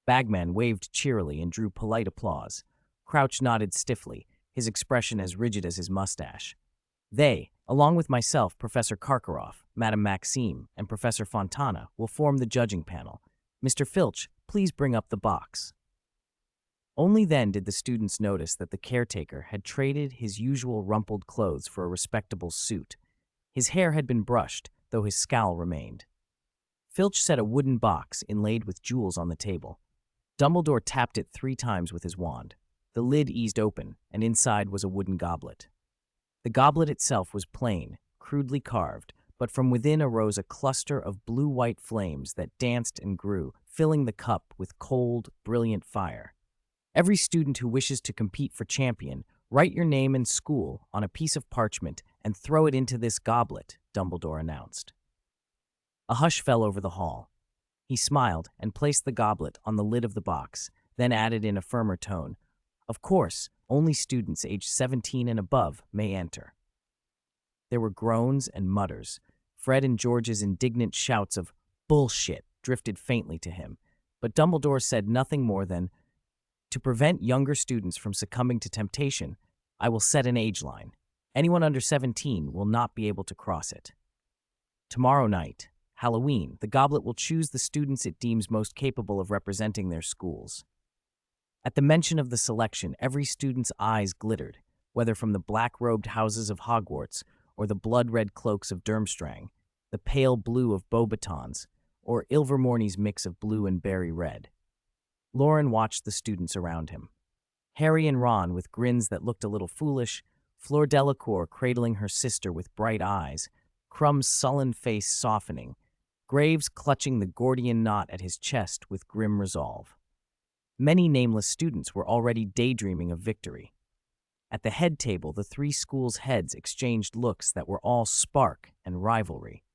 Bagman waved cheerily and drew polite applause. Crouch nodded stiffly, his expression as rigid as his mustache. They, along with myself, Professor Karkaroff, Madame Maxime, and Professor Fontana, will form the judging panel. Mr. Filch, please bring up the box. Only then did the students notice that the caretaker had traded his usual rumpled clothes for a respectable suit. His hair had been brushed, though his scowl remained. Filch set a wooden box inlaid with jewels on the table. Dumbledore tapped it 3 times with his wand. The lid eased open, and inside was a wooden goblet. The goblet itself was plain, crudely carved, but from within arose a cluster of blue-white flames that danced and grew, filling the cup with cold, brilliant fire. Every student who wishes to compete for champion, write your name and school on a piece of parchment and throw it into this goblet, Dumbledore announced. A hush fell over the hall. He smiled and placed the goblet on the lid of the box, then added in a firmer tone, "Of course, only students aged 17 and above may enter." There were groans and mutters. Fred and George's indignant shouts of "bullshit" drifted faintly to him, but Dumbledore said nothing more than, "To prevent younger students from succumbing to temptation, I will set an age line. Anyone under 17 will not be able to cross it. Tomorrow night, Halloween, the goblet will choose the students it deems most capable of representing their schools." At the mention of the selection, every student's eyes glittered, whether from the black-robed houses of Hogwarts or the blood-red cloaks of Durmstrang, the pale blue of Beauxbatons, or Ilvermorny's mix of blue and berry red. Loren watched the students around him. Harry and Ron with grins that looked a little foolish, Fleur Delacour cradling her sister with bright eyes, Crumb's sullen face softening, Graves clutching the Gordian knot at his chest with grim resolve. Many nameless students were already daydreaming of victory. At the head table, the 3 schools' heads exchanged looks that were all spark and rivalry.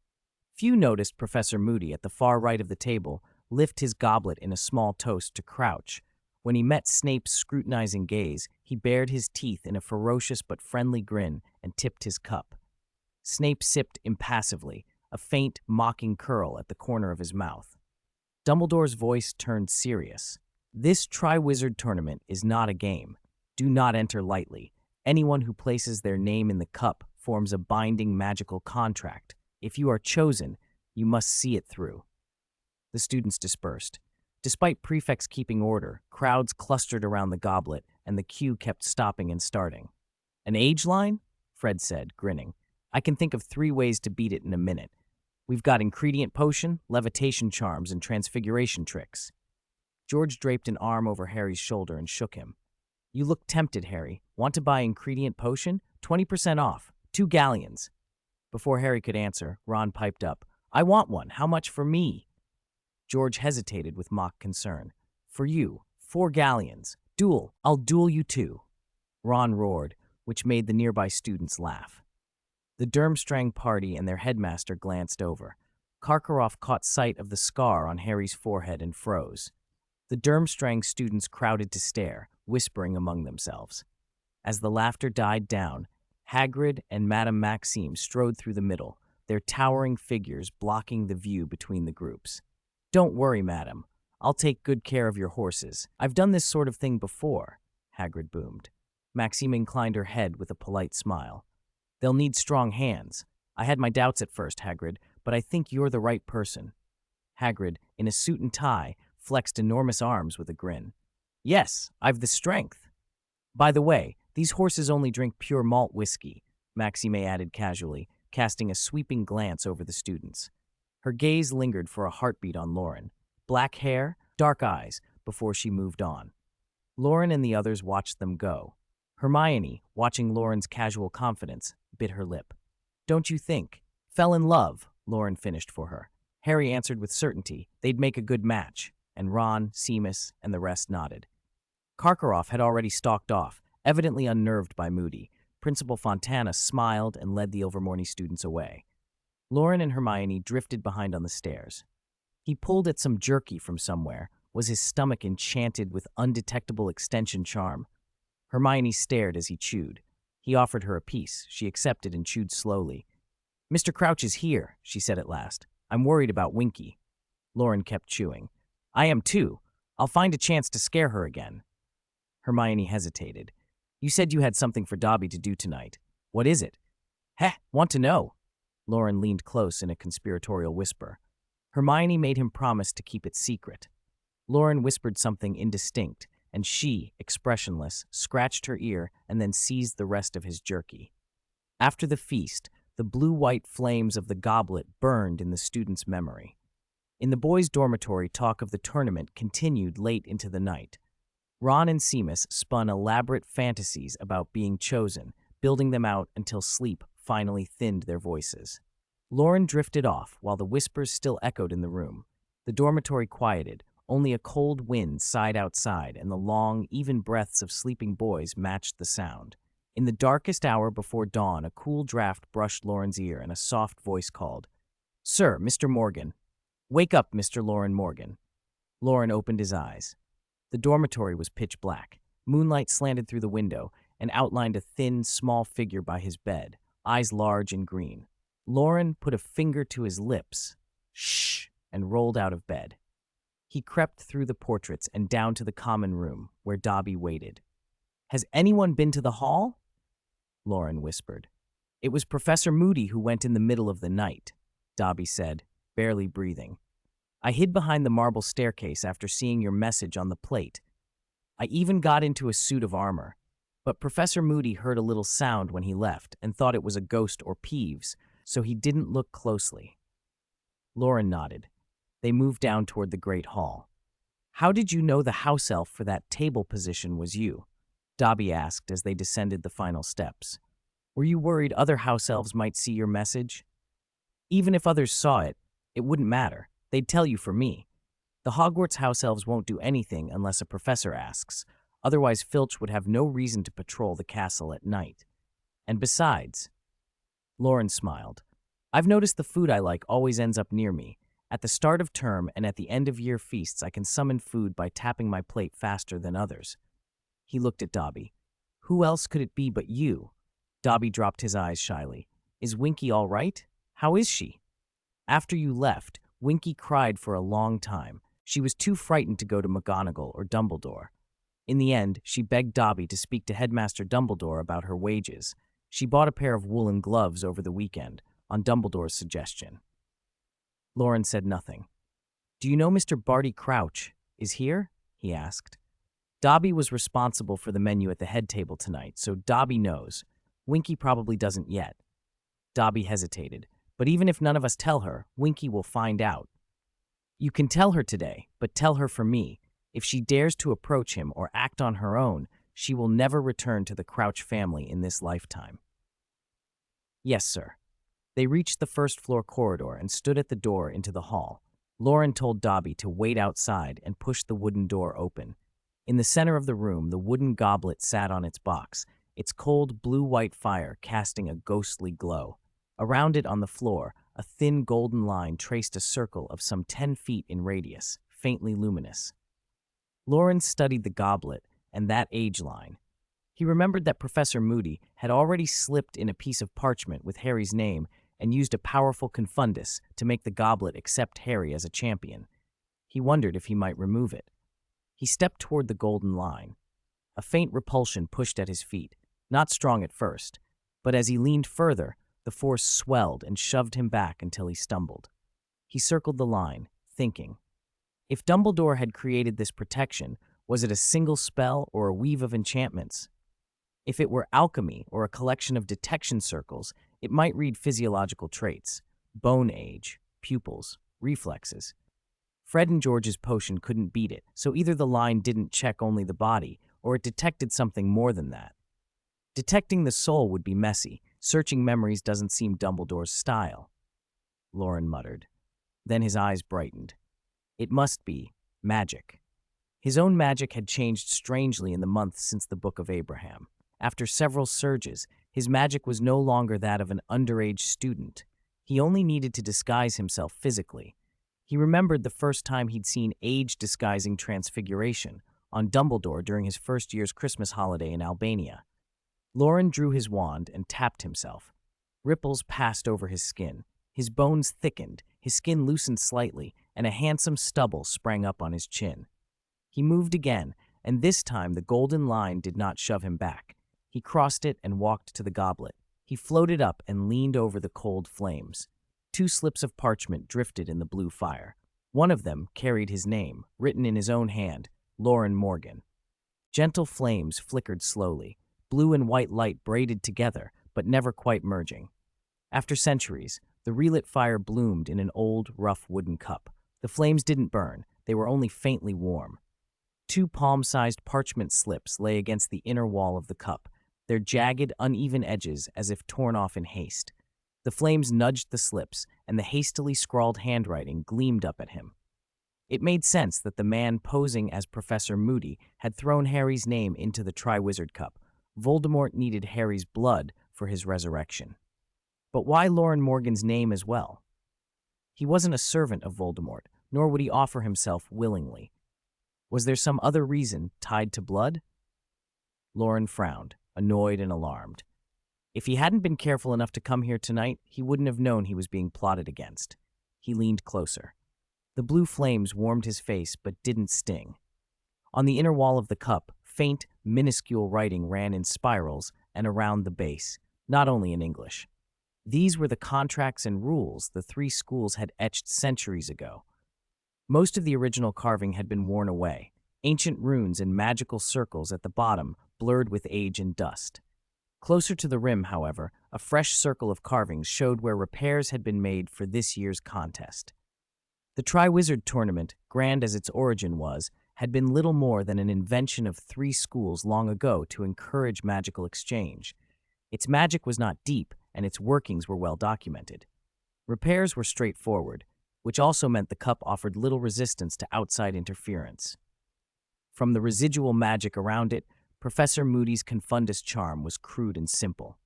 Few noticed Professor Moody at the far right of the table lift his goblet in a small toast to Crouch. When he met Snape's scrutinizing gaze, he bared his teeth in a ferocious but friendly grin and tipped his cup. Snape sipped impassively, a faint, mocking curl at the corner of his mouth. Dumbledore's voice turned serious. "This Triwizard Tournament is not a game. Do not enter lightly. Anyone who places their name in the cup forms a binding magical contract. If you are chosen, you must see it through." The students dispersed. Despite prefects keeping order, crowds clustered around the goblet, and the queue kept stopping and starting. "An age line?" Fred said, grinning. "I can think of 3 ways to beat it in a minute. We've got ingredient potion, levitation charms, and transfiguration tricks." George draped an arm over Harry's shoulder and shook him. "You look tempted, Harry. Want to buy ingredient potion? 20% off. 2 galleons." Before Harry could answer, Ron piped up, "I want one. How much for me?" George hesitated with mock concern. "For you, 4 galleons. Duel. I'll duel you too." Ron roared, which made the nearby students laugh. The Durmstrang party and their headmaster glanced over. Karkaroff caught sight of the scar on Harry's forehead and froze. The Durmstrang students crowded to stare, whispering among themselves. As the laughter died down, Hagrid and Madame Maxime strode through the middle, their towering figures blocking the view between the groups. "Don't worry, madam. I'll take good care of your horses. I've done this sort of thing before," Hagrid boomed. Maxime inclined her head with a polite smile. "They'll need strong hands. I had my doubts at first, Hagrid, but I think you're the right person." Hagrid, in a suit and tie, flexed enormous arms with a grin. "Yes, I've the strength. By the way, these horses only drink pure malt whiskey," Maxime added casually, casting a sweeping glance over the students. Her gaze lingered for a heartbeat on Loren. Black hair, dark eyes, before she moved on. Loren and the others watched them go. Hermione, watching Loren's casual confidence, bit her lip. "Don't you think?" "Fell in love," Loren finished for her. Harry answered with certainty they'd make a good match, and Ron, Seamus, and the rest nodded. Karkaroff had already stalked off, evidently unnerved by Moody. Principal Fontana smiled and led the Ilvermorny students away. Loren and Hermione drifted behind on the stairs. He pulled at some jerky from somewhere. Was his stomach enchanted with undetectable extension charm? Hermione stared as he chewed. He offered her a piece. She accepted and chewed slowly. "Mr. Crouch is here," she said at last. "I'm worried about Winky." Loren kept chewing. "I am too. I'll find a chance to scare her again." Hermione hesitated. "You said you had something for Dobby to do tonight. What is it?" "Heh, want to know?" Loren leaned close in a conspiratorial whisper. Hermione made him promise to keep it secret. Loren whispered something indistinct, and she, expressionless, scratched her ear and then seized the rest of his jerky. After the feast, the blue-white flames of the goblet burned in the student's memory. In the boys' dormitory, talk of the tournament continued late into the night. Ron and Seamus spun elaborate fantasies about being chosen, building them out until sleep finally thinned their voices. Loren drifted off while the whispers still echoed in the room. The dormitory quieted. Only a cold wind sighed outside, and the long, even breaths of sleeping boys matched the sound. In the darkest hour before dawn, a cool draft brushed Loren's ear, and a soft voice called, "Sir, Mr. Morgan." "Wake up, Mr. Loren Morgan." Loren opened his eyes. The dormitory was pitch black. Moonlight slanted through the window and outlined a thin, small figure by his bed, eyes large and green. Loren put a finger to his lips, "Shh," and rolled out of bed. He crept through the portraits and down to the common room, where Dobby waited. "Has anyone been to the hall?" Loren whispered. "It was Professor Moody who went in the middle of the night," Dobby said, barely breathing. "I hid behind the marble staircase after seeing your message on the plate. I even got into a suit of armor. But Professor Moody heard a little sound when he left and thought it was a ghost or Peeves, so he didn't look closely." Loren nodded. They moved down toward the great hall. "How did you know the house elf for that table position was you?" Dobby asked as they descended the final steps. "Were you worried other house elves might see your message?" "Even if others saw it, it wouldn't matter. They'd tell you for me. The Hogwarts house elves won't do anything unless a professor asks. Otherwise, Filch would have no reason to patrol the castle at night. And besides," Loren smiled, "I've noticed the food I like always ends up near me. At the start of term and at the end of year feasts, I can summon food by tapping my plate faster than others." He looked at Dobby. "Who else could it be but you?" Dobby dropped his eyes shyly. "Is Winky all right? How is she?" "After you left, Winky cried for a long time. She was too frightened to go to McGonagall or Dumbledore. In the end, she begged Dobby to speak to Headmaster Dumbledore about her wages. She bought a pair of woolen gloves over the weekend, on Dumbledore's suggestion." Loren said nothing. "Do you know Mr. Barty Crouch is here?" he asked. "Dobby was responsible for the menu at the head table tonight, so Dobby knows. Winky probably doesn't yet." Dobby hesitated. "But even if none of us tell her, Winky will find out." "You can tell her today, but tell her for me. If she dares to approach him or act on her own, she will never return to the Crouch family in this lifetime." "Yes, sir." They reached the first-floor corridor and stood at the door into the hall. Loren told Dobby to wait outside and pushed the wooden door open. In the center of the room, the wooden goblet sat on its box, its cold blue-white fire casting a ghostly glow. Around it on the floor, a thin golden line traced a circle of some 10 feet in radius, faintly luminous. Loren studied the goblet and that age line. He remembered that Professor Moody had already slipped in a piece of parchment with Harry's name and used a powerful confundus to make the goblet accept Harry as a champion. He wondered if he might remove it. He stepped toward the golden line. A faint repulsion pushed at his feet, not strong at first, but as he leaned further, the force swelled and shoved him back until he stumbled. He circled the line, thinking. If Dumbledore had created this protection, was it a single spell or a weave of enchantments? If it were alchemy or a collection of detection circles, it might read physiological traits, bone age, pupils, reflexes. Fred and George's potion couldn't beat it, so either the line didn't check only the body, or it detected something more than that. Detecting the soul would be messy. Searching memories doesn't seem Dumbledore's style. Loren muttered. Then his eyes brightened. It must be magic. His own magic had changed strangely in the months since the Book of Abraham. After several surges, his magic was no longer that of an underage student. He only needed to disguise himself physically. He remembered the first time he'd seen age-disguising Transfiguration on Dumbledore during his first year's Christmas holiday in Albania. Loren drew his wand and tapped himself. Ripples passed over his skin. His bones thickened, his skin loosened slightly, and a handsome stubble sprang up on his chin. He moved again, and this time the golden line did not shove him back. He crossed it and walked to the goblet. He floated up and leaned over the cold flames. 2 slips of parchment drifted in the blue fire. One of them carried his name, written in his own hand, Loren Morgan. Gentle flames flickered slowly. Blue and white light braided together, but never quite merging. After centuries, the relit fire bloomed in an old, rough wooden cup. The flames didn't burn, they were only faintly warm. 2 palm-sized parchment slips lay against the inner wall of the cup, their jagged, uneven edges as if torn off in haste. The flames nudged the slips, and the hastily scrawled handwriting gleamed up at him. It made sense that the man posing as Professor Moody had thrown Harry's name into the Triwizard Cup. Voldemort needed Harry's blood for his resurrection. But why Loren Morgan's name as well? He wasn't a servant of Voldemort, nor would he offer himself willingly. Was there some other reason tied to blood? Loren frowned, annoyed and alarmed. If he hadn't been careful enough to come here tonight, he wouldn't have known he was being plotted against. He leaned closer. The blue flames warmed his face but didn't sting. On the inner wall of the cup, faint, minuscule writing ran in spirals and around the base, not only in English. These were the contracts and rules the 3 schools had etched centuries ago. Most of the original carving had been worn away, ancient runes and magical circles at the bottom blurred with age and dust. Closer to the rim, however, a fresh circle of carvings showed where repairs had been made for this year's contest. The Triwizard Tournament, grand as its origin was, had been little more than an invention of 3 schools long ago to encourage magical exchange. Its magic was not deep, and its workings were well documented. Repairs were straightforward, which also meant the cup offered little resistance to outside interference. From the residual magic around it, Professor Moody's Confundus charm was crude and simple.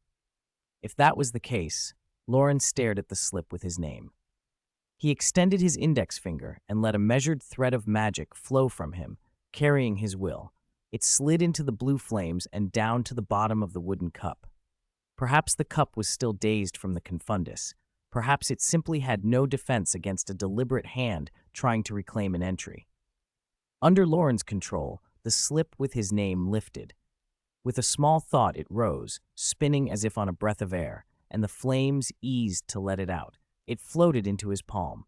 If that was the case, Loren stared at the slip with his name. He extended his index finger and let a measured thread of magic flow from him, carrying his will. It slid into the blue flames and down to the bottom of the wooden cup. Perhaps the cup was still dazed from the Confundus. Perhaps it simply had no defense against a deliberate hand trying to reclaim an entry. Under Loren's control, the slip with his name lifted. With a small thought, it rose, spinning as if on a breath of air, and the flames eased to let it out. It floated into his palm.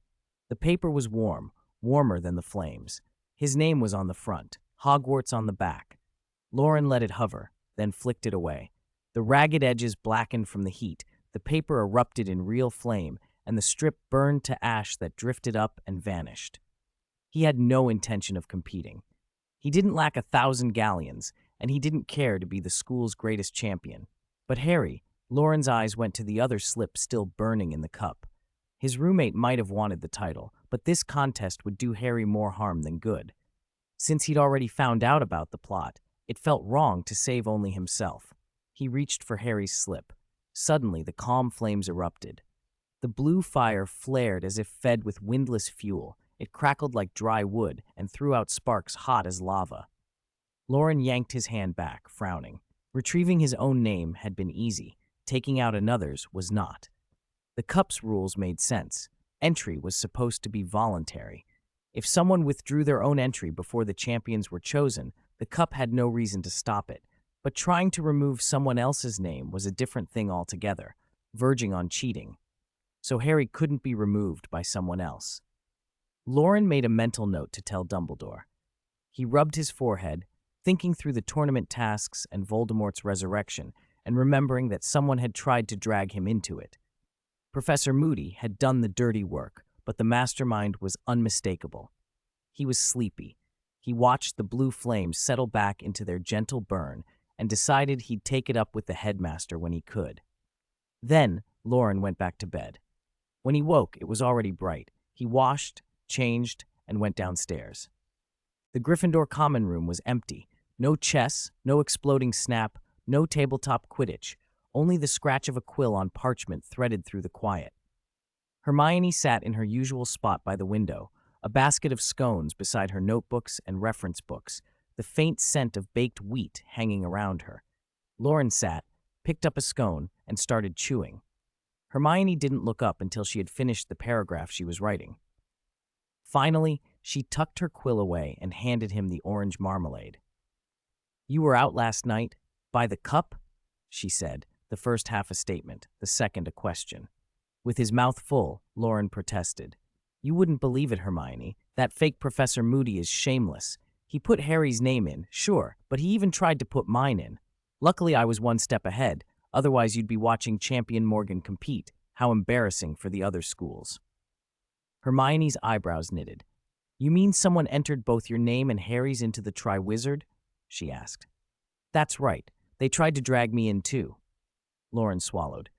The paper was warm, warmer than the flames. His name was on the front, Hogwarts on the back. Loren let it hover, then flicked it away. The ragged edges blackened from the heat, the paper erupted in real flame, and the strip burned to ash that drifted up and vanished. He had no intention of competing. He didn't lack 1,000 galleons, and he didn't care to be the school's greatest champion. But Harry, Loren's eyes went to the other slip still burning in the cup. His roommate might have wanted the title, but this contest would do Harry more harm than good. Since he'd already found out about the plot, it felt wrong to save only himself. He reached for Harry's slip. Suddenly, the calm flames erupted. The blue fire flared as if fed with windless fuel. It crackled like dry wood and threw out sparks hot as lava. Loren yanked his hand back, frowning. Retrieving his own name had been easy. Taking out another's was not. The cup's rules made sense. Entry was supposed to be voluntary. If someone withdrew their own entry before the champions were chosen, the cup had no reason to stop it. But trying to remove someone else's name was a different thing altogether, verging on cheating. So Harry couldn't be removed by someone else. Loren made a mental note to tell Dumbledore. He rubbed his forehead, thinking through the tournament tasks and Voldemort's resurrection, and remembering that someone had tried to drag him into it. Professor Moody had done the dirty work, but the mastermind was unmistakable. He was sleepy. He watched the blue flames settle back into their gentle burn and decided he'd take it up with the headmaster when he could. Then, Loren went back to bed. When he woke, it was already bright. He washed, changed, and went downstairs. The Gryffindor common room was empty. No chess, no exploding snap, no tabletop Quidditch, only the scratch of a quill on parchment threaded through the quiet. Hermione sat in her usual spot by the window, a basket of scones beside her notebooks and reference books, the faint scent of baked wheat hanging around her. Loren sat, picked up a scone, and started chewing. Hermione didn't look up until she had finished the paragraph she was writing. Finally, she tucked her quill away and handed him the orange marmalade. "You were out last night? By the cup?" she said, the first half a statement, the second a question. With his mouth full, Loren protested. "You wouldn't believe it, Hermione. That fake Professor Moody is shameless. He put Harry's name in, sure, but he even tried to put mine in. Luckily, I was one step ahead. Otherwise, you'd be watching Champion Morgan compete. How embarrassing for the other schools." Hermione's eyebrows knitted. "You mean someone entered both your name and Harry's into the Triwizard?" she asked. "That's right. They tried to drag me in too." Loren swallowed.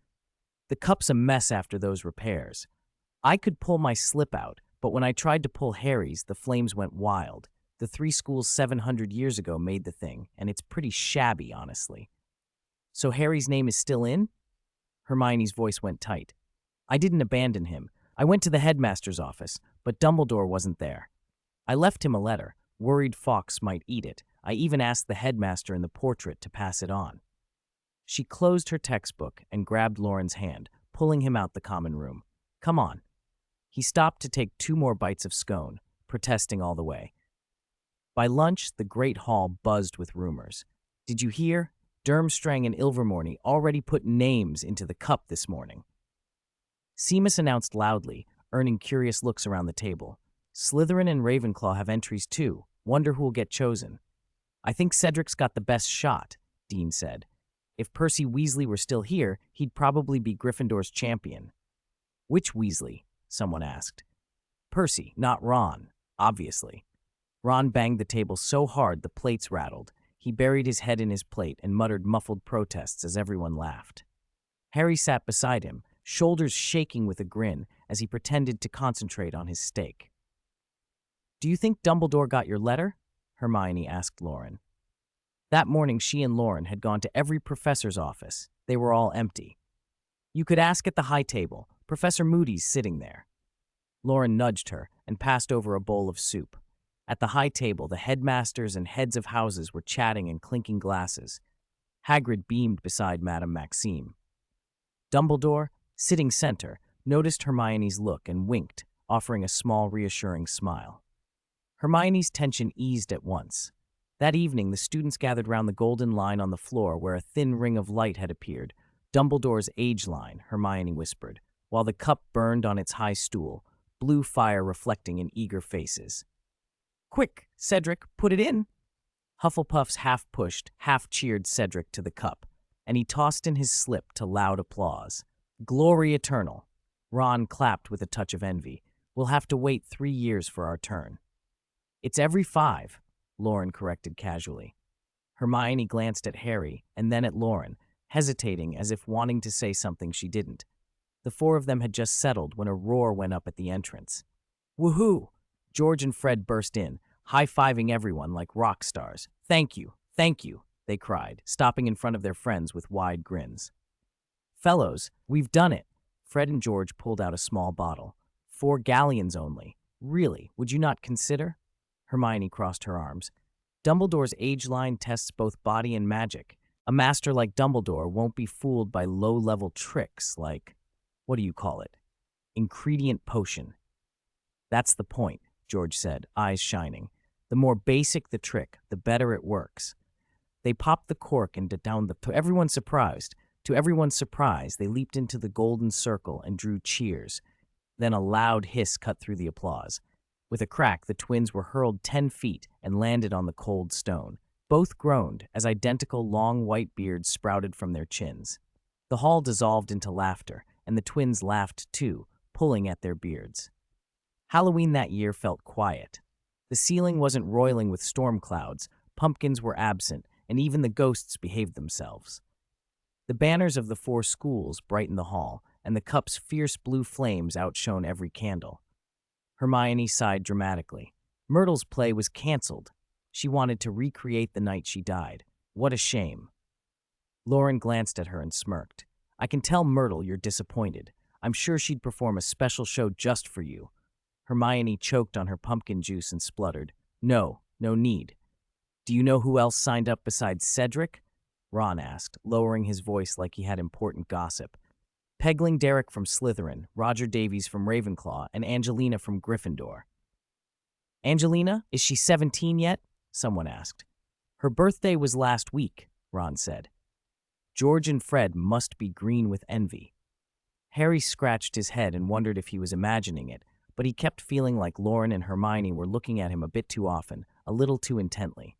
"The cup's a mess after those repairs. I could pull my slip out, but when I tried to pull Harry's, the flames went wild. The 3 schools 700 years ago made the thing, and it's pretty shabby, honestly." "So Harry's name is still in?" Hermione's voice went tight. "I didn't abandon him. I went to the headmaster's office, but Dumbledore wasn't there. I left him a letter, worried Fawkes might eat it. I even asked the headmaster in the portrait to pass it on." She closed her textbook and grabbed Loren's hand, pulling him out the common room. "Come on." He stopped to take 2 more bites of scone, protesting all the way. By lunch, the great hall buzzed with rumors. "Did you hear? Durmstrang and Ilvermorny already put names into the cup this morning." Seamus announced loudly, earning curious looks around the table. "Slytherin and Ravenclaw have entries too. Wonder who'll get chosen." "I think Cedric's got the best shot," Dean said. "If Percy Weasley were still here, he'd probably be Gryffindor's champion." "Which Weasley?" someone asked. "Percy, not Ron, obviously." Ron banged the table so hard the plates rattled. He buried his head in his plate and muttered muffled protests as everyone laughed. Harry sat beside him, shoulders shaking with a grin as he pretended to concentrate on his steak. "Do you think Dumbledore got your letter?" Hermione asked Loren. That morning, she and Loren had gone to every professor's office. They were all empty. "You could ask at the high table. Professor Moody's sitting there." Loren nudged her and passed over a bowl of soup. At the high table, the headmasters and heads of houses were chatting and clinking glasses. Hagrid beamed beside Madame Maxime. Dumbledore, sitting center, noticed Hermione's look and winked, offering a small, reassuring smile. Hermione's tension eased at once. That evening, the students gathered round the golden line on the floor where a thin ring of light had appeared. "Dumbledore's age line," Hermione whispered, while the cup burned on its high stool, blue fire reflecting in eager faces. "Quick, Cedric, put it in!" Hufflepuffs half pushed, half cheered Cedric to the cup, and he tossed in his slip to loud applause. "Glory eternal!" Ron clapped with a touch of envy. "We'll have to wait 3 years for our turn." "It's every 5, Loren corrected casually. Hermione glanced at Harry and then at Loren, hesitating as if wanting to say something she didn't. The 4 of them had just settled when a roar went up at the entrance. "Woohoo!" George and Fred burst in, high-fiving everyone like rock stars. Thank you, they cried, stopping in front of their friends with wide grins. "Fellows, we've done it." Fred and George pulled out a small bottle. 4 galleons only. Really, would you not consider? Hermione crossed her arms. "Dumbledore's age line tests both body and magic. A master like Dumbledore won't be fooled by low-level tricks like, what do you call it? Ingredient potion." "That's the point," George said, eyes shining. "The more basic the trick, the better it works." They popped the cork and down the... To everyone's surprise, they leaped into the golden circle and drew cheers. Then a loud hiss cut through the applause. With a crack, the twins were hurled 10 feet and landed on the cold stone. Both groaned as identical long white beards sprouted from their chins. The hall dissolved into laughter, and the twins laughed too, pulling at their beards. Halloween that year felt quiet. The ceiling wasn't roiling with storm clouds, pumpkins were absent, and even the ghosts behaved themselves. The banners of the 4 schools brightened the hall, and the cup's fierce blue flames outshone every candle. Hermione sighed dramatically. Myrtle's play was canceled. She wanted to recreate the night she died. What a shame. Loren glanced at her and smirked. "I can tell, Myrtle, you're disappointed. I'm sure she'd perform a special show just for you." Hermione choked on her pumpkin juice and spluttered, "No, no need." "Do you know who else signed up besides Cedric?" Ron asked, lowering his voice like he had important gossip. "Pegling Derek from Slytherin, Roger Davies from Ravenclaw, and Angelina from Gryffindor." "Angelina? Is she 17 yet?" someone asked. "Her birthday was last week," Ron said. George and Fred must be green with envy. Harry scratched his head and wondered if he was imagining it, but he kept feeling like Loren and Hermione were looking at him a bit too often, a little too intently.